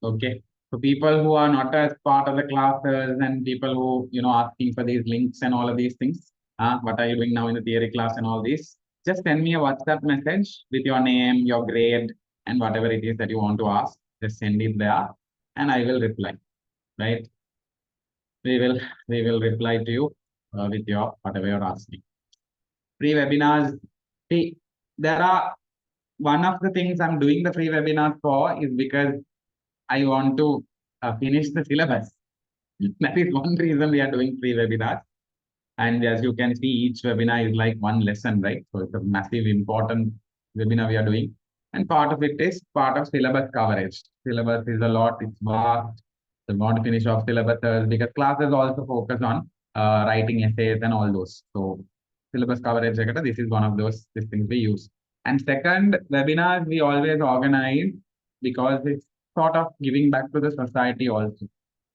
Okay. So people who are not as part of the classes and people who asking for these links and all of these things. What are you doing now in the theory class and all this? Just send me a WhatsApp message with your name, your grade, and whatever it is that you want to ask. Just send it there, and I will reply. Right? We will reply to you with your whatever you're asking. Pre-webinars. See, there are one of the things I'm doing the free webinars for is because I want to finish the syllabus. That is one reason we are doing free webinars. And as you can see, each webinar is like one lesson, right? So it's a massive, important webinar we are doing. And part of it is part of syllabus coverage. Syllabus is a lot, it's vast. So we want to finish off syllabus because classes also focus on writing essays and all those. So syllabus coverage, this is one of these things we use. And second, webinars we always organize because it's sort of giving back to the society also.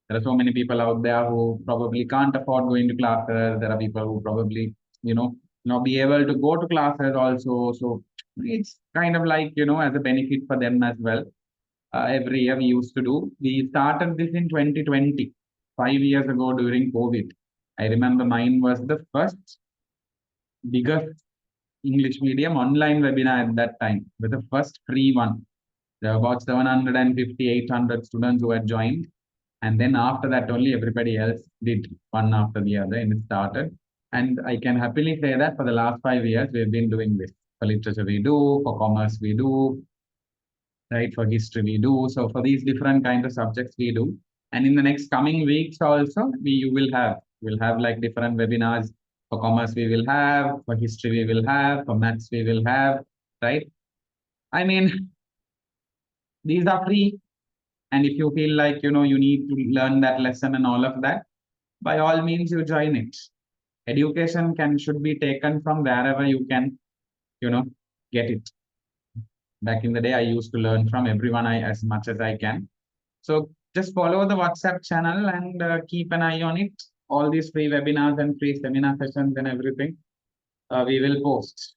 There are so many people out there who probably can't afford going to classes. There are people who probably, not be able to go to classes also. So it's kind of like, as a benefit for them as well. Every year we used to do. We started this in 2020, 5 years ago during COVID. I remember mine was the first biggest English medium online webinar at that time, with the first free one. There were about 750, 800 students who had joined. And then after that, only everybody else did one after the other, and it started. And I can happily say that for the last 5 years, we've been doing this. For literature, we do, for commerce, we do, right? For history, we do. So for these different kind of subjects, we do. And in the next coming weeks also, we'll have like different webinars. For commerce, we will have, for history, we will have, for maths, we will have, right? I mean, these are free. And if you feel like, you need to learn that lesson and all of that, by all means, you join it. Education should be taken from wherever you can, you know, get it. Back in the day, I used to learn from everyone as much as I can. So just follow the WhatsApp channel and keep an eye on it. All these free webinars and free seminar sessions and everything, we will post.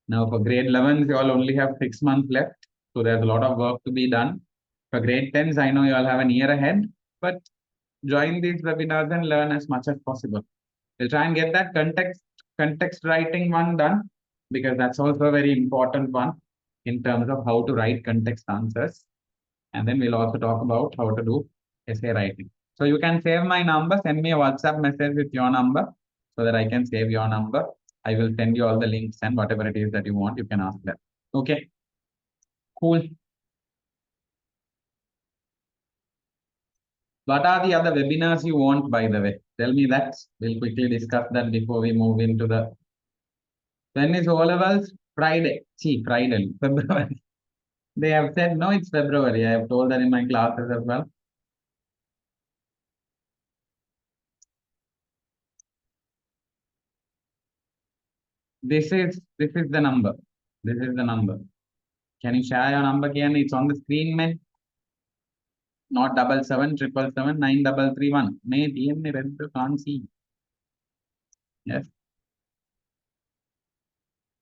Now for grade 11s, you all only have 6 months left. So there's a lot of work to be done. For grade 10s, I know you all have a year ahead, but join these webinars and learn as much as possible. We'll try and get that context writing one done because that's also a very important one in terms of how to write context answers. And then we'll also talk about how to do essay writing. So you can save my number, send me a WhatsApp message with your number so that I can save your number. I will send you all the links and whatever it is that you want, you can ask them. Okay, cool. What are the other webinars you want, by the way? Tell me that. We'll quickly discuss that before we move into the. When is O levels? Friday. See, Friday, February. They have said no, it's February. I have told that in my classes as well. This is the number. This is the number. Can you share your number again? It's on the screen, man. Not 7777793331. May DM red can't see. Yes.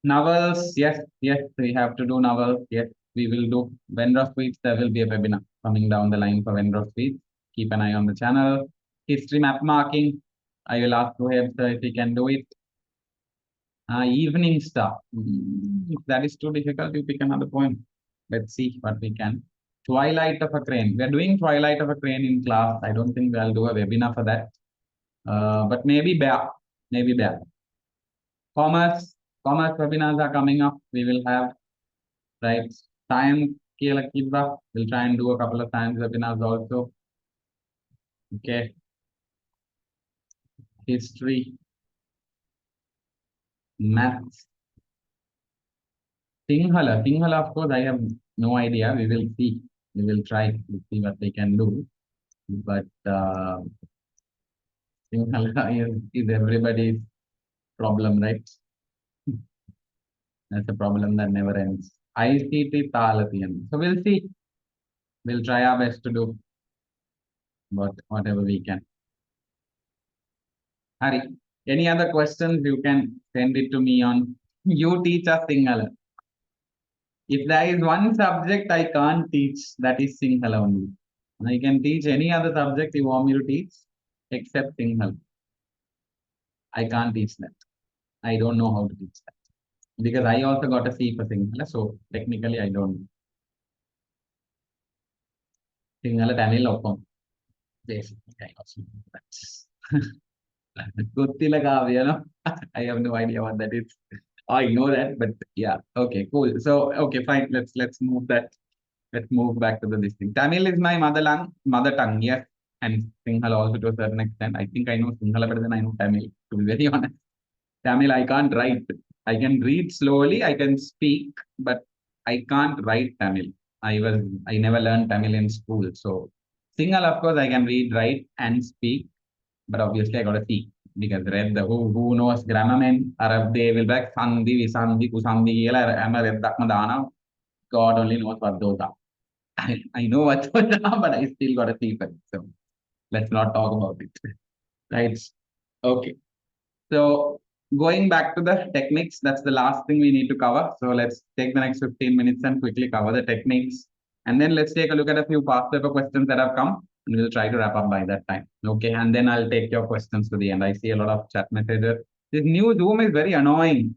Novels, yes, yes, we have to do novels. Yes, we will do. Vendor Suites, there will be a webinar coming down the line for Vendor Suites. Keep an eye on the channel. History map marking. I will ask Rihab sir if he can do it. Evening stuff. If that is too difficult, you pick another poem. Let's see what we can. Twilight of a Crane. We are doing Twilight of a Crane in class. I don't think I'll do a webinar for that. But maybe Bear. Maybe Bear. Commerce. Commerce webinars are coming up. We will have, right? Science. We'll try and do a couple of science webinars also. Okay. History. Maths. Sinhala, of course, I have no idea. We will see. We will try to see what they can do. But Sinhala is everybody's problem, right? That's a problem that never ends. ICT Thalathian. So we'll see. We'll try our best to do whatever we can. Hari, any other questions? You can send it to me on. You teach us Sinhala. If there is one subject I can't teach, that is Sinhala only. I can teach any other subject you want me to teach except Sinhala. I can't teach that. I don't know how to teach that. Because I also got a C for Sinhala, so technically I don't. Sinhala Tamil oppam. Basically, I also do that. Guttila Kavya, no? I have no idea what that is. I know that, but yeah, okay, cool. So okay, fine. Let's move that. Let's move back to the this thing. Tamil is my mother tongue, yes, and Sinhala also to a certain extent. I think I know Sinhala better than I know Tamil. To be very honest, Tamil I can't write. I can read slowly. I can speak, but I can't write Tamil. I never learned Tamil in school. So Sinhala, of course, I can read, write, and speak. But obviously, I got to see because read the who knows grammar man Arab they will back Sandhi, Visandhi, Kusandhi, Ela, read Dakmadana. God only knows what those are. I know what those are, but I still got to see it. So let's not talk about it. Right. Okay. So going back to the techniques, that's the last thing we need to cover. So let's take the next 15 minutes and quickly cover the techniques. And then let's take a look at a few past paper questions that have come. And we'll try to wrap up by that time. Okay. And then I'll take your questions to the end. I see a lot of chat messages. This new Zoom is very annoying.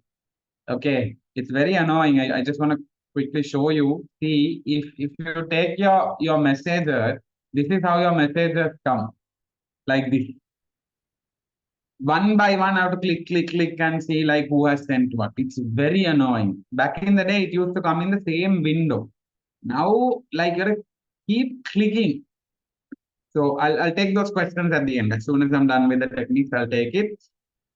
Okay. It's very annoying. I just want to quickly show you. See, if you take your messages, this is how your messages come. Like this one by one, I have to click, and see like who has sent what. It's very annoying. Back in the day, it used to come in the same window. Now, like you keep clicking. So I'll take those questions at the end. As soon as I'm done with the techniques, I'll take it,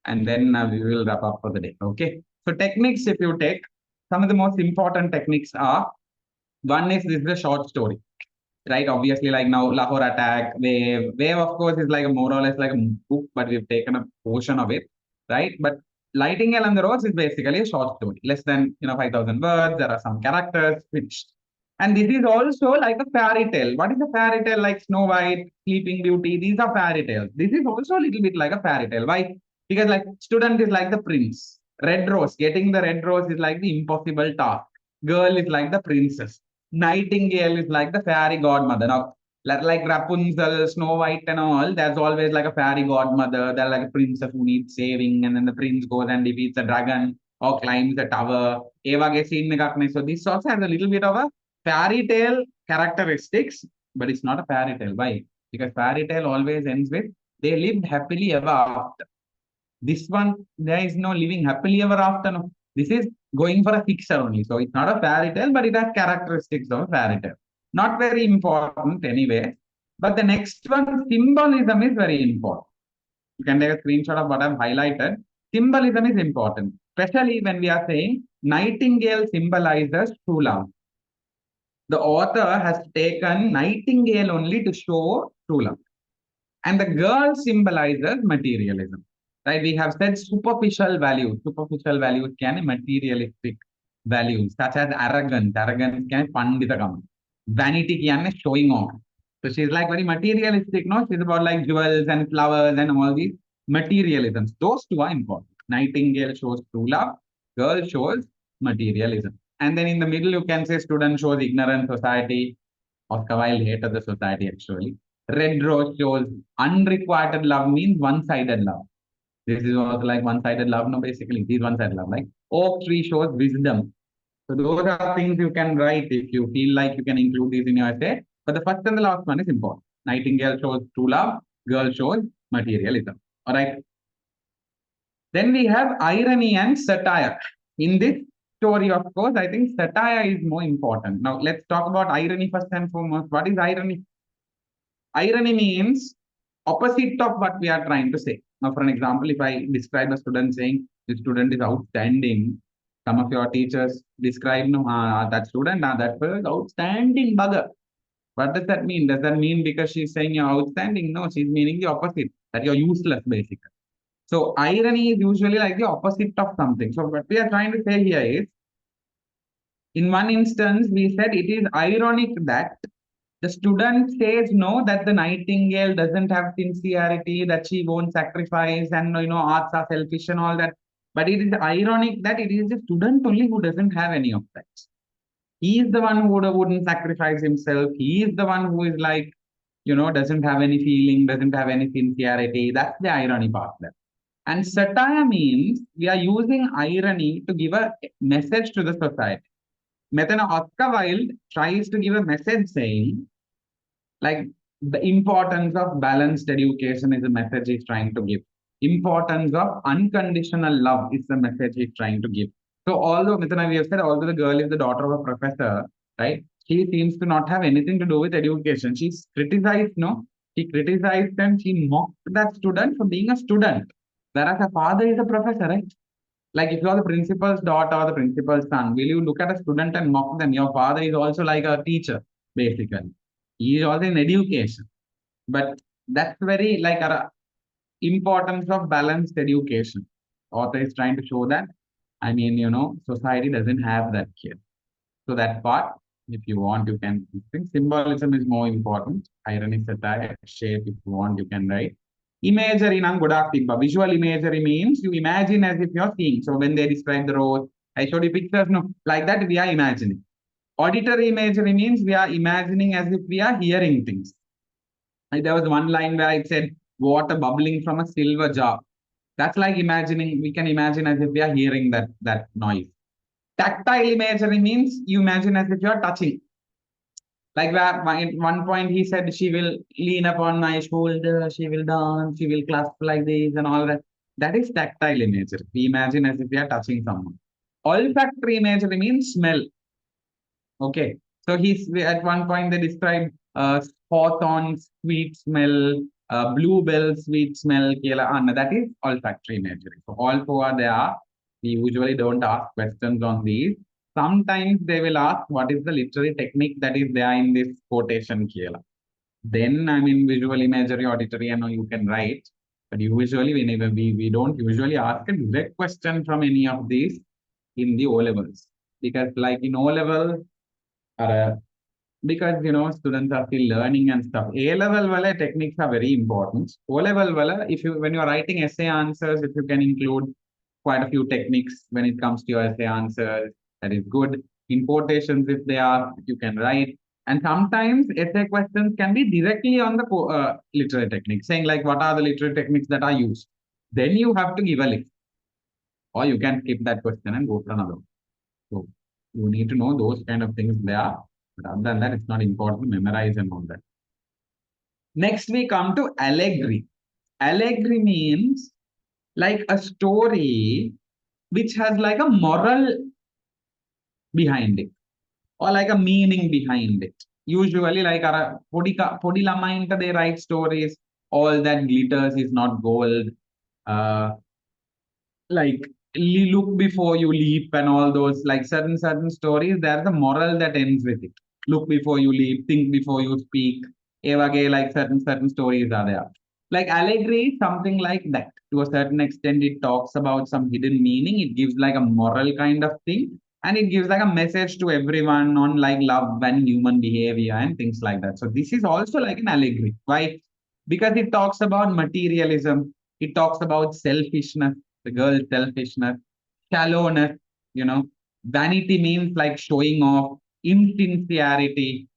and then we will wrap up for the day. Okay. So techniques, if you take some of the most important techniques are one is this is a short story, right? Obviously, like now Lahore Attack, Wave of course is like a more or less like a book, but we've taken a portion of it, right? But Nightingale and the Rose is basically a short story, less than 5,000 words. There are some characters, which, and this is also like a fairy tale. What is a fairy tale? Like Snow White, Sleeping Beauty. These are fairy tales. This is also a little bit like a fairy tale. Why? Because like student is like the prince. Red Rose, getting the red rose is like the impossible task. Girl is like the princess. Nightingale is like the fairy godmother. Now, like Rapunzel, Snow White, and all, there's always like a fairy godmother. There's like a princess who needs saving, and then the prince goes and defeats a dragon or climbs a tower. Eva gets in the So this also has a little bit of a fairy tale characteristics, but it's not a fairy tale. Why? Because fairy tale always ends with they lived happily ever after. This one, there is no living happily ever after. No. This is going for a fixer only. So it's not a fairy tale, but it has characteristics of a fairy tale. Not very important anyway. But the next one, symbolism is very important. You can take a screenshot of what I've highlighted. Symbolism is important, especially when we are saying Nightingale symbolizes true love. The author has taken Nightingale only to show true love. And the girl symbolizes materialism. Right? We have said superficial values. Superficial values can be materialistic values, such as arrogance. Arrogance can be pandithagam. Vanity can be showing off. So she's like very materialistic, no? She's about like jewels and flowers and all these materialisms. Those two are important. Nightingale shows true love, girl shows materialism. And then in the middle, you can say student shows ignorant society. Oscar Wilde hated the society actually. Red Rose shows unrequited love means one-sided love. This is also like one-sided love. No, basically, this is one-sided love. Like oak tree shows wisdom. So those are things you can write if you feel like you can include these in your essay. But the first and the last one is important. Nightingale shows true love. Girl shows materialism. All right. Then we have irony and satire. In this story, of course, I think satire is more important. Now, let's talk about irony first and foremost. What is irony? Irony means opposite of what we are trying to say. Now, for an example, if I describe a student saying the student is outstanding, some of your teachers describe no, that student, that person is outstanding bugger. What does that mean? Does that mean because she's saying you're outstanding? No, she's meaning the opposite, that you're useless, basically. So irony is usually like the opposite of something. So what we are trying to say here is, in one instance, we said it is ironic that the student says no, that the Nightingale doesn't have sincerity, that she won't sacrifice, and arts are selfish and all that. But it is ironic that it is the student only who doesn't have any of that. He is the one who wouldn't sacrifice himself. He is the one who is like, doesn't have any feeling, doesn't have any sincerity. That's the irony part there. And satire means we are using irony to give a message to the society. Methana Oscar Wilde tries to give a message saying, like, the importance of balanced education is a message he's trying to give. Importance of unconditional love is the message he's trying to give. So although Mithuna, we have said, although the girl is the daughter of a professor, right? She seems to not have anything to do with education. She's criticized, no? She criticized and she mocked that student for being a student. Whereas her father is a professor, right? Like if you're the principal's daughter or the principal's son, will you look at a student and mock them? Your father is also like a teacher, basically. He is also in education. But that's very like a importance of balanced education. Author is trying to show that. I mean, society doesn't have that here. So that part, if you want, you can think symbolism is more important. Irony, satire, shape, if you want, you can write. Imagery nang godaktiba. Visual imagery means you imagine as if you're seeing. So when they describe the rose, I showed you pictures, no, like that we are imagining. Auditory imagery means we are imagining as if we are hearing things. Like there was one line where it said water bubbling from a silver jar. That's like imagining, we can imagine as if we are hearing that noise. Tactile imagery means you imagine as if you are touching. Like where at one point he said, she will lean upon my shoulder, she will dance, she will clasp like this and all that. That is tactile imagery. We imagine as if we are touching someone. Olfactory imagery means smell. Okay. So he's at one point they describe hawthorn sweet smell, bluebell sweet smell, kela anna. That is olfactory imagery. So all four are there. We usually don't ask questions on these. Sometimes they will ask what is the literary technique that is there in this quotation kela. Then I mean visual imagery, auditory, and you can write. But usually whenever we don't usually ask a direct question from any of these in the O levels. Because like in O level, because students are still learning and stuff. A level wala techniques are very important. O level wala, if you when you are writing essay answers, if you can include quite a few techniques when it comes to your essay answers, that is good. In quotations, if they are, you can write. And sometimes essay questions can be directly on the literary technique, saying like what are the literary techniques that are used. Then you have to give a list, or you can skip that question and go for another one. So you need to know those kind of things there. But other than that, it's not important to memorize and all that. Next, we come to allegory. Allegory means like a story which has like a moral behind it or like a meaning behind it. Usually, like Podilama, they write stories. All that glitters is not gold. Uh, like look before you leap and all those like certain stories, there's a moral that ends with it. Look before you leap, think before you speak. Evage, like certain stories are there. Like allegory is something like that. To a certain extent, it talks about some hidden meaning. It gives like a moral kind of thing, and it gives like a message to everyone on like love and human behavior and things like that. So this is also like an allegory. Why? Because it talks about materialism, it talks about selfishness, the girl's selfishness, shallowness, you know, vanity means like showing off, insincerity.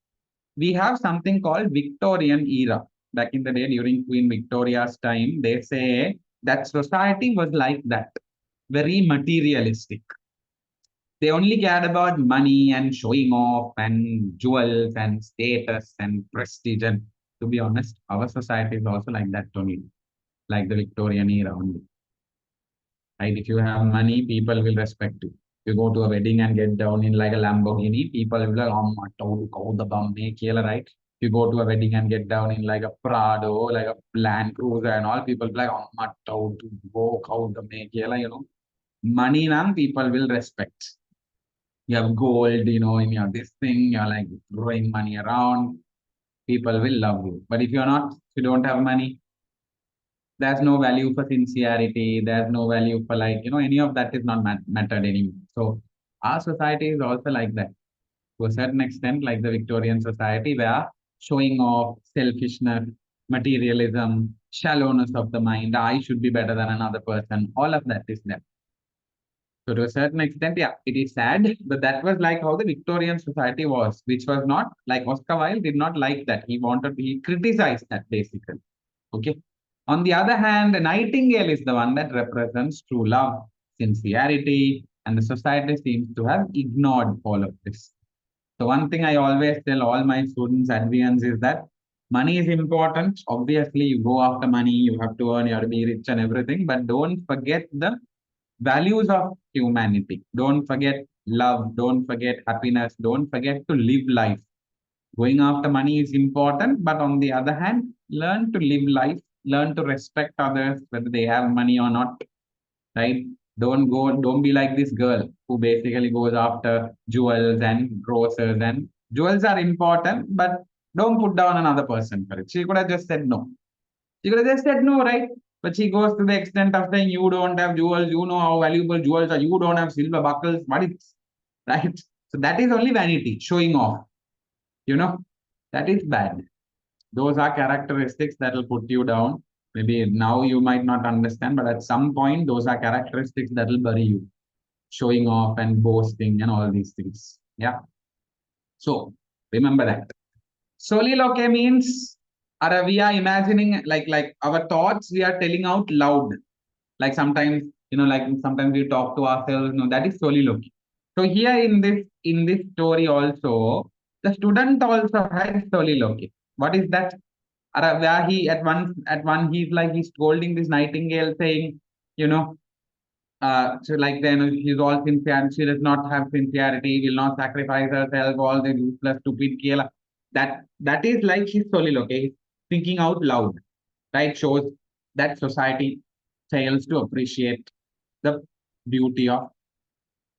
We have something called Victorian era. Back in the day, during Queen Victoria's time, they say that society was like that, very materialistic. They only cared about money and showing off and jewels and status and prestige. And to be honest, our society is also like that only, like the Victorian era only. Right? If you have money, people will respect you. If you go to a wedding and get down in like a Lamborghini, people will be like, oh, my God, the bum, right? If you go to a wedding and get down in like a Prado, like a Land Cruiser and all, people will be like, oh, my God, go, how the money now, people will respect. You have gold, in your this thing, you're like throwing money around, people will love you. But if you're not, if you don't have money, there's no value for sincerity, there's no value for like, any of that is not mattered anymore. So our society is also like that to a certain extent, like the Victorian society, where showing off, selfishness, materialism, shallowness of the mind, I should be better than another person, all of that is there. So to a certain extent, yeah, it is sad, but that was like how the Victorian society was, which was not like Oscar Wilde did not like that. He criticized that basically. Okay. On the other hand, the Nightingale is the one that represents true love, sincerity, and the society seems to have ignored all of this. So one thing I always tell all my students, adherents, is that money is important. Obviously, you go after money, you have to earn, you have to be rich and everything, but don't forget the values of humanity. Don't forget love. Don't forget happiness. Don't forget to live life. Going after money is important, but on the other hand, learn to live life, learn to respect others, whether they have money or not, right? Don't be like this girl who basically goes after jewels and grocers. And jewels are important, but don't put down another person for it. She could have just said no. She could have just said no, right? But she goes to the extent of saying, you don't have jewels, you know how valuable jewels are, you don't have silver buckles, what is, right? So that is only vanity, showing off, you know, that is bad. Those are characteristics that will put you down. Maybe now you might not understand, but at some point, those are characteristics that will bury you, showing off and boasting and all these things. Yeah. So remember that. Soliloquy means we are imagining like our thoughts we are telling out loud. Like sometimes, like sometimes we talk to ourselves. No, that is soliloquy. So here in this story also, the student also has soliloquy. What is that? Where he at one he's scolding this nightingale, saying, you know, so like then she's all sincere, she does not have sincerity, will not sacrifice herself, all the useless, stupid Kela. That is like his soliloquy, he's thinking out loud, right? Shows that society fails to appreciate the beauty of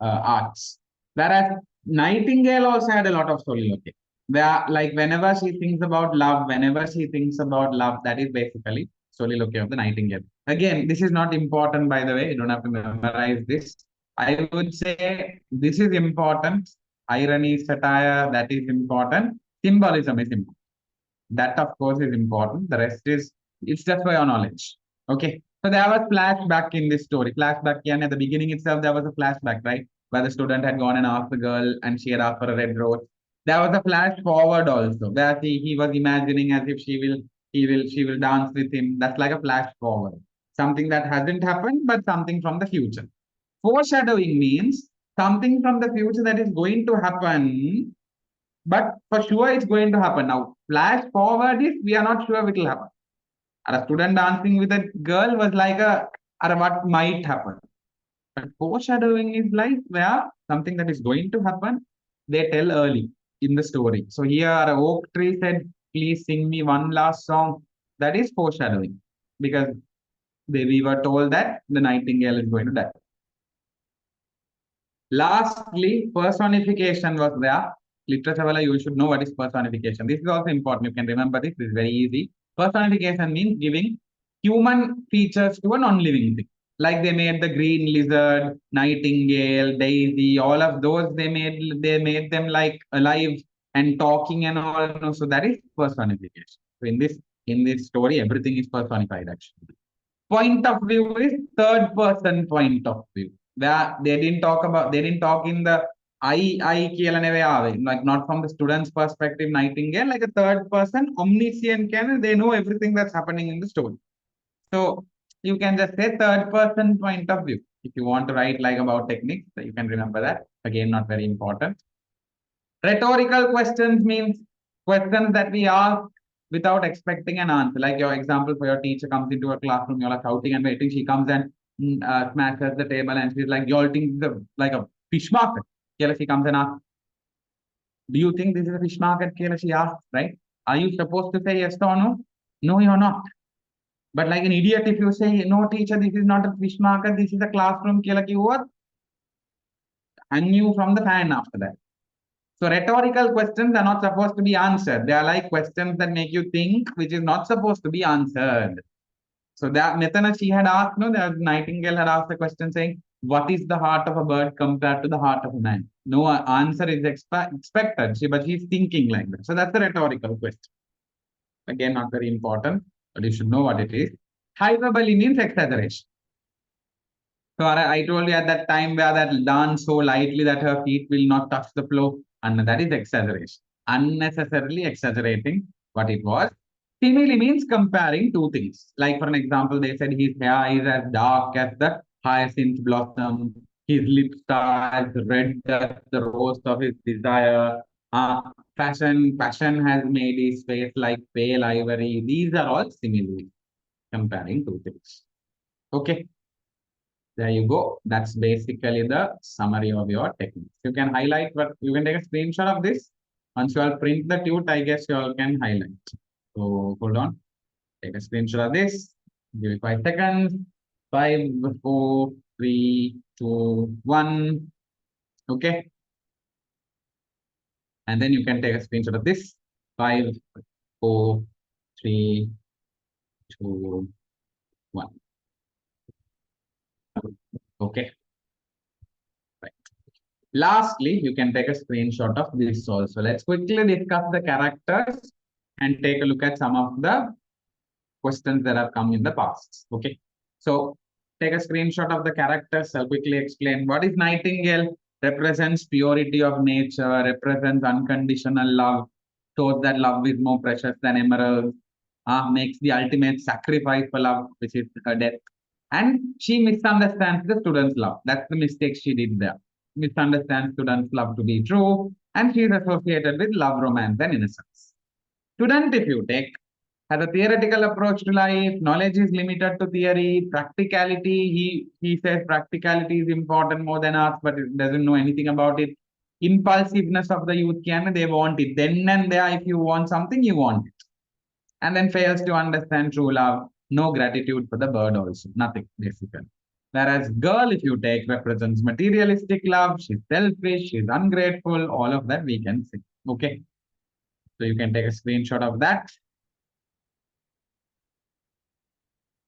arts. Whereas Nightingale also had a lot of soliloquy. Where like whenever she thinks about love, that is basically soliloquy of the Nightingale. Again, this is not important, by the way. You don't have to memorize this. I would say this is important. Irony, satire, that is important. Symbolism is important. That, of course, is important. The rest is, it's just for your knowledge. Okay. So there was flashback in this story. Flashback, yeah, at the beginning itself, there was a flashback, right? Where the student had gone and asked the girl and she had asked for a red rose. There was a flash forward also, where he was imagining as if she will dance with him. That's like a flash forward. Something that hasn't happened, but something from the future. Foreshadowing means something from the future that is going to happen, but for sure it's going to happen. Now, flash forward is we are not sure it will happen. A student dancing with a girl was like what might happen. But foreshadowing is like where something that is going to happen, they tell early in the story. So here a oak tree said, please sing me one last song. That is foreshadowing. Because we were told that the nightingale is going to die. Lastly, personification was there. Literature, you should know what is personification. This is also important. You can remember this. This is very easy. Personification means giving human features to a non-living thing. Like they made the green lizard, nightingale, daisy, all of those they made them like alive and talking and all. So that is personification. So in this story, everything is personified actually. Point of view is third person point of view. Where they didn't talk in the I කියලා නෙවෙයි ආවේ. Like not from the student's perspective, Nightingale, like a third person, omniscient can they know everything that's happening in the story. So you can just say third person point of view. If you want to write like about techniques, you can remember that. Again, not very important. Rhetorical questions means questions that we ask without expecting an answer. Like your example for your teacher comes into a classroom, you're like shouting and waiting. She comes and smashes the table and she's like, y'all think this is like a fish market. Kayla, she comes and asks, do you think this is a fish market? Kayla, she asks, right? Are you supposed to say yes or no? No, you're not. But like an idiot, if you say, no, teacher, this is not a fish market, this is a classroom, Kayla, ki what? Hang you from the fan after that. So rhetorical questions are not supposed to be answered. They are like questions that make you think, which is not supposed to be answered. So that Nitana, she had asked, no, the Nightingale had asked the question saying, what is the heart of a bird compared to the heart of a man? No answer is expected, but she's thinking like that. So that's the rhetorical question. Again, not very important, but you should know what it is. Hyperbole means exaggeration. So I told you at that time where that dance so lightly that her feet will not touch the floor, and that is exaggeration. Unnecessarily exaggerating what it was. Simile means comparing two things. Like for an example, they said his hair is as dark as the hyacinth blossom, his lips are as red as the rose of his desire. Passion has made his face like pale ivory. These are all similes, comparing two things. Okay. There you go. That's basically the summary of your techniques. You can highlight, but you can take a screenshot of this. Once you all print the tute, I guess you all can highlight. So hold on. Take a screenshot of this. Give it 5 seconds. 5, 4, 3, 2, 1. Okay. And then you can take a screenshot of this. 5, 4, 3, 2, 1. Okay. Right. Lastly, you can take a screenshot of this also. Let's quickly discuss the characters and take a look at some of the questions that have come in the past. Okay. So take a screenshot of the characters. I'll quickly explain. What is Nightingale? Represents purity of nature, represents unconditional love, shows that love is more precious than emeralds, makes the ultimate sacrifice for love, which is her death. And she misunderstands the student's love. That's the mistake she did there. Misunderstands student's love to be true, and she is associated with love, romance, and innocence. Student, if you take, has a theoretical approach to life. Knowledge is limited to theory. Practicality, he says practicality is important more than us, but it doesn't know anything about it. Impulsiveness of the youth can, they want it. Then and there, if you want something, you want it. And then fails to understand true love. No gratitude for the bird also. Nothing, basically. Whereas girl, if you take, represents materialistic love. She's selfish, she's ungrateful. All of that we can see. Okay. So you can take a screenshot of that.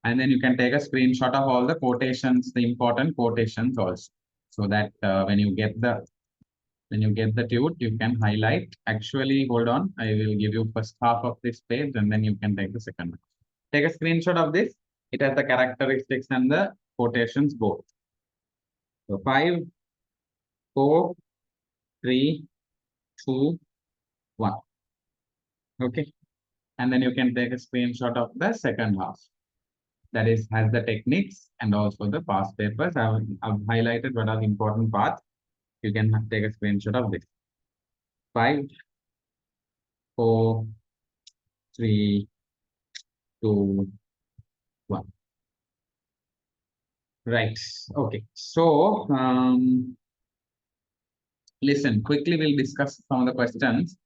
And then you can take a screenshot of all the quotations, the important quotations also. So that when you get the tute, you can highlight. Actually, hold on. I will give you first half of this page and then you can take the second one. Take a screenshot of this. It has the characteristics and the quotations both. So 5, 4, 3, 2, 1. Okay. And then you can take a screenshot of the second half. That is, has the techniques and also the past papers. I've highlighted what are the important parts. You can take a screenshot of this. 5, 4, 3, 2, 1. Right. Okay. So, listen, quickly we'll discuss some of the questions.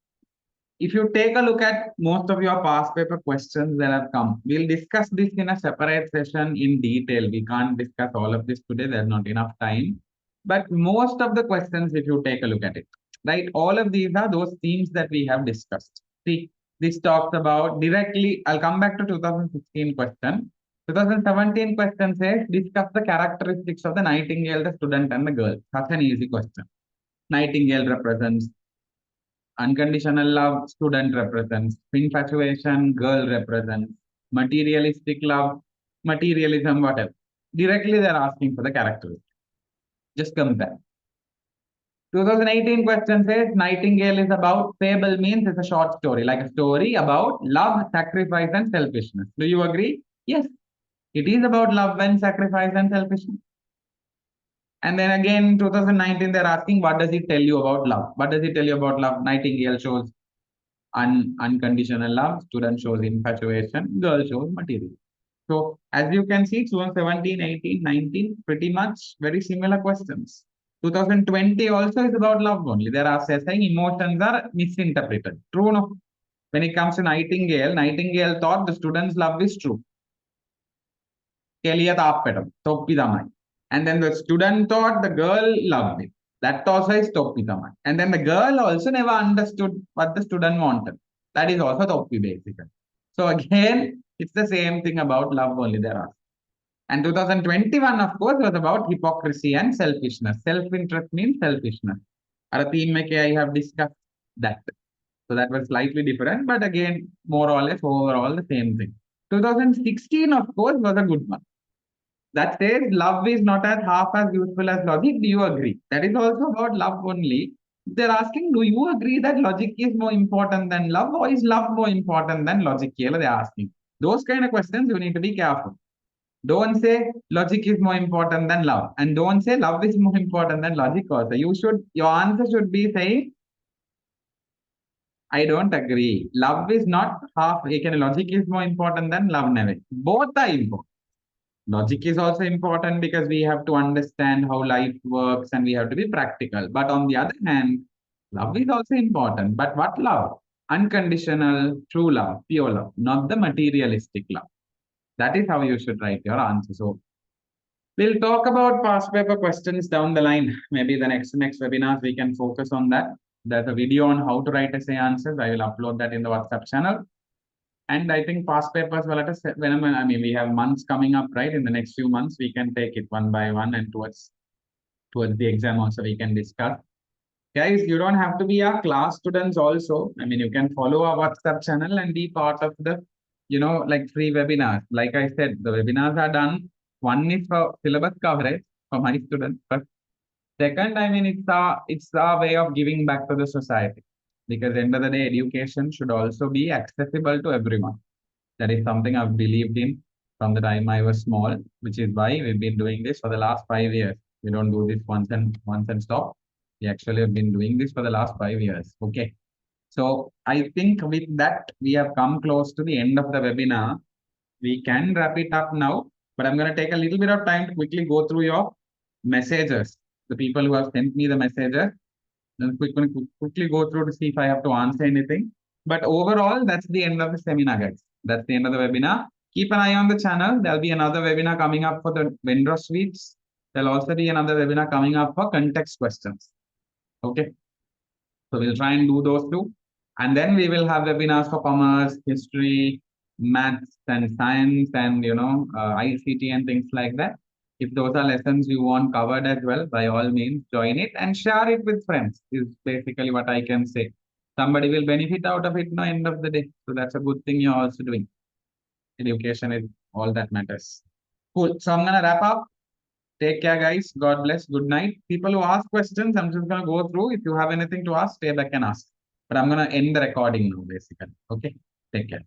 If you take a look at most of your past paper questions that have come, we'll discuss this in a separate session in detail. We can't discuss all of this today. There's not enough time. But most of the questions, if you take a look at it, right, all of these are those themes that we have discussed. See, this talks about directly, I'll come back to 2016 question. 2017 question says, discuss the characteristics of the Nightingale, the student, and the girl. That's an easy question. Nightingale represents unconditional love, student represents. Infatuation, girl represents. Materialistic love, materialism, whatever. Directly, they're asking for the characteristics. Just compare. 2018 question says Nightingale is about, fable means it's a short story, like a story about love, sacrifice, and selfishness. Do you agree? Yes, it is about love and sacrifice and selfishness. And then again, 2019, they're asking, what does it tell you about love? What does it tell you about love? Nightingale shows unconditional love, student shows infatuation, girl shows material. So as you can see, 2017, 18, 19, pretty much very similar questions. 2020 also is about love only. There are saying emotions are misinterpreted. True, no? When it comes to Nightingale, Nightingale thought the student's love is true. And then the student thought the girl loved it. That also is Toppitama. And then the girl also never understood what the student wanted. That is also Toppi basically. So again, it's the same thing about love only there are. And 2021, of course, was about hypocrisy and selfishness. Self-interest means selfishness. Our theme I have discussed that. So that was slightly different, but again, more or less overall the same thing. 2016, of course, was a good one. That says love is not as half as useful as logic. Do you agree? That is also about love only. They're asking, do you agree that logic is more important than love, or is love more important than logic? They're asking. Those kind of questions you need to be careful. Don't say logic is more important than love, and don't say love is more important than logic also. Your answer should be saying, I don't agree. Love is not half. Logic is more important than love. Never. Both are important. Logic is also important because we have to understand how life works and we have to be practical. But on the other hand, love is also important. But what love? Unconditional, true love, pure love, not the materialistic love. That is how you should write your answer. So we'll talk about past paper questions down the line. Maybe the next webinars we can focus on that. There's a video on how to write essay answers. I will upload that in the WhatsApp channel. And I think past papers, well, let us, I mean, we have months coming up, right? In the next few months, we can take it one by one, and towards the exam also we can discuss. Guys, you don't have to be our class students also. I mean, you can follow our WhatsApp channel and be part of the, like free webinars. Like I said, the webinars are done. One is for syllabus coverage for my students, but second, I mean, it's a way of giving back to the society, because end of the day, education should also be accessible to everyone. That is something I've believed in from the time I was small, which is why we've been doing this for the last 5 years. We don't do this once and stop. We actually have been doing this for the last 5 years. Okay. So I think with that, we have come close to the end of the webinar. We can wrap it up now, but I'm going to take a little bit of time to quickly go through your messages. The people who have sent me the messages, and quickly go through to see if I have to answer anything. But overall, that's the end of the seminar, guys. That's the end of the webinar. Keep an eye on the channel. There'll be another webinar coming up for the vendor suites. There'll also be another webinar coming up for context questions. Okay. So we'll try and do those two. And then we will have webinars for commerce, history, maths and science, and ICT and things like that. If those are lessons you want covered as well, by all means join it and share it with friends, is basically what I can say. Somebody will benefit out of it no end of the day. So that's a good thing you're also doing. Education is all that matters. Cool. So I'm gonna wrap up. Take care, guys. God bless. Good night. People who ask questions, I'm just going to go through. If you have anything to ask, stay back and ask. But I'm going to end the recording now, basically. Okay. Take care.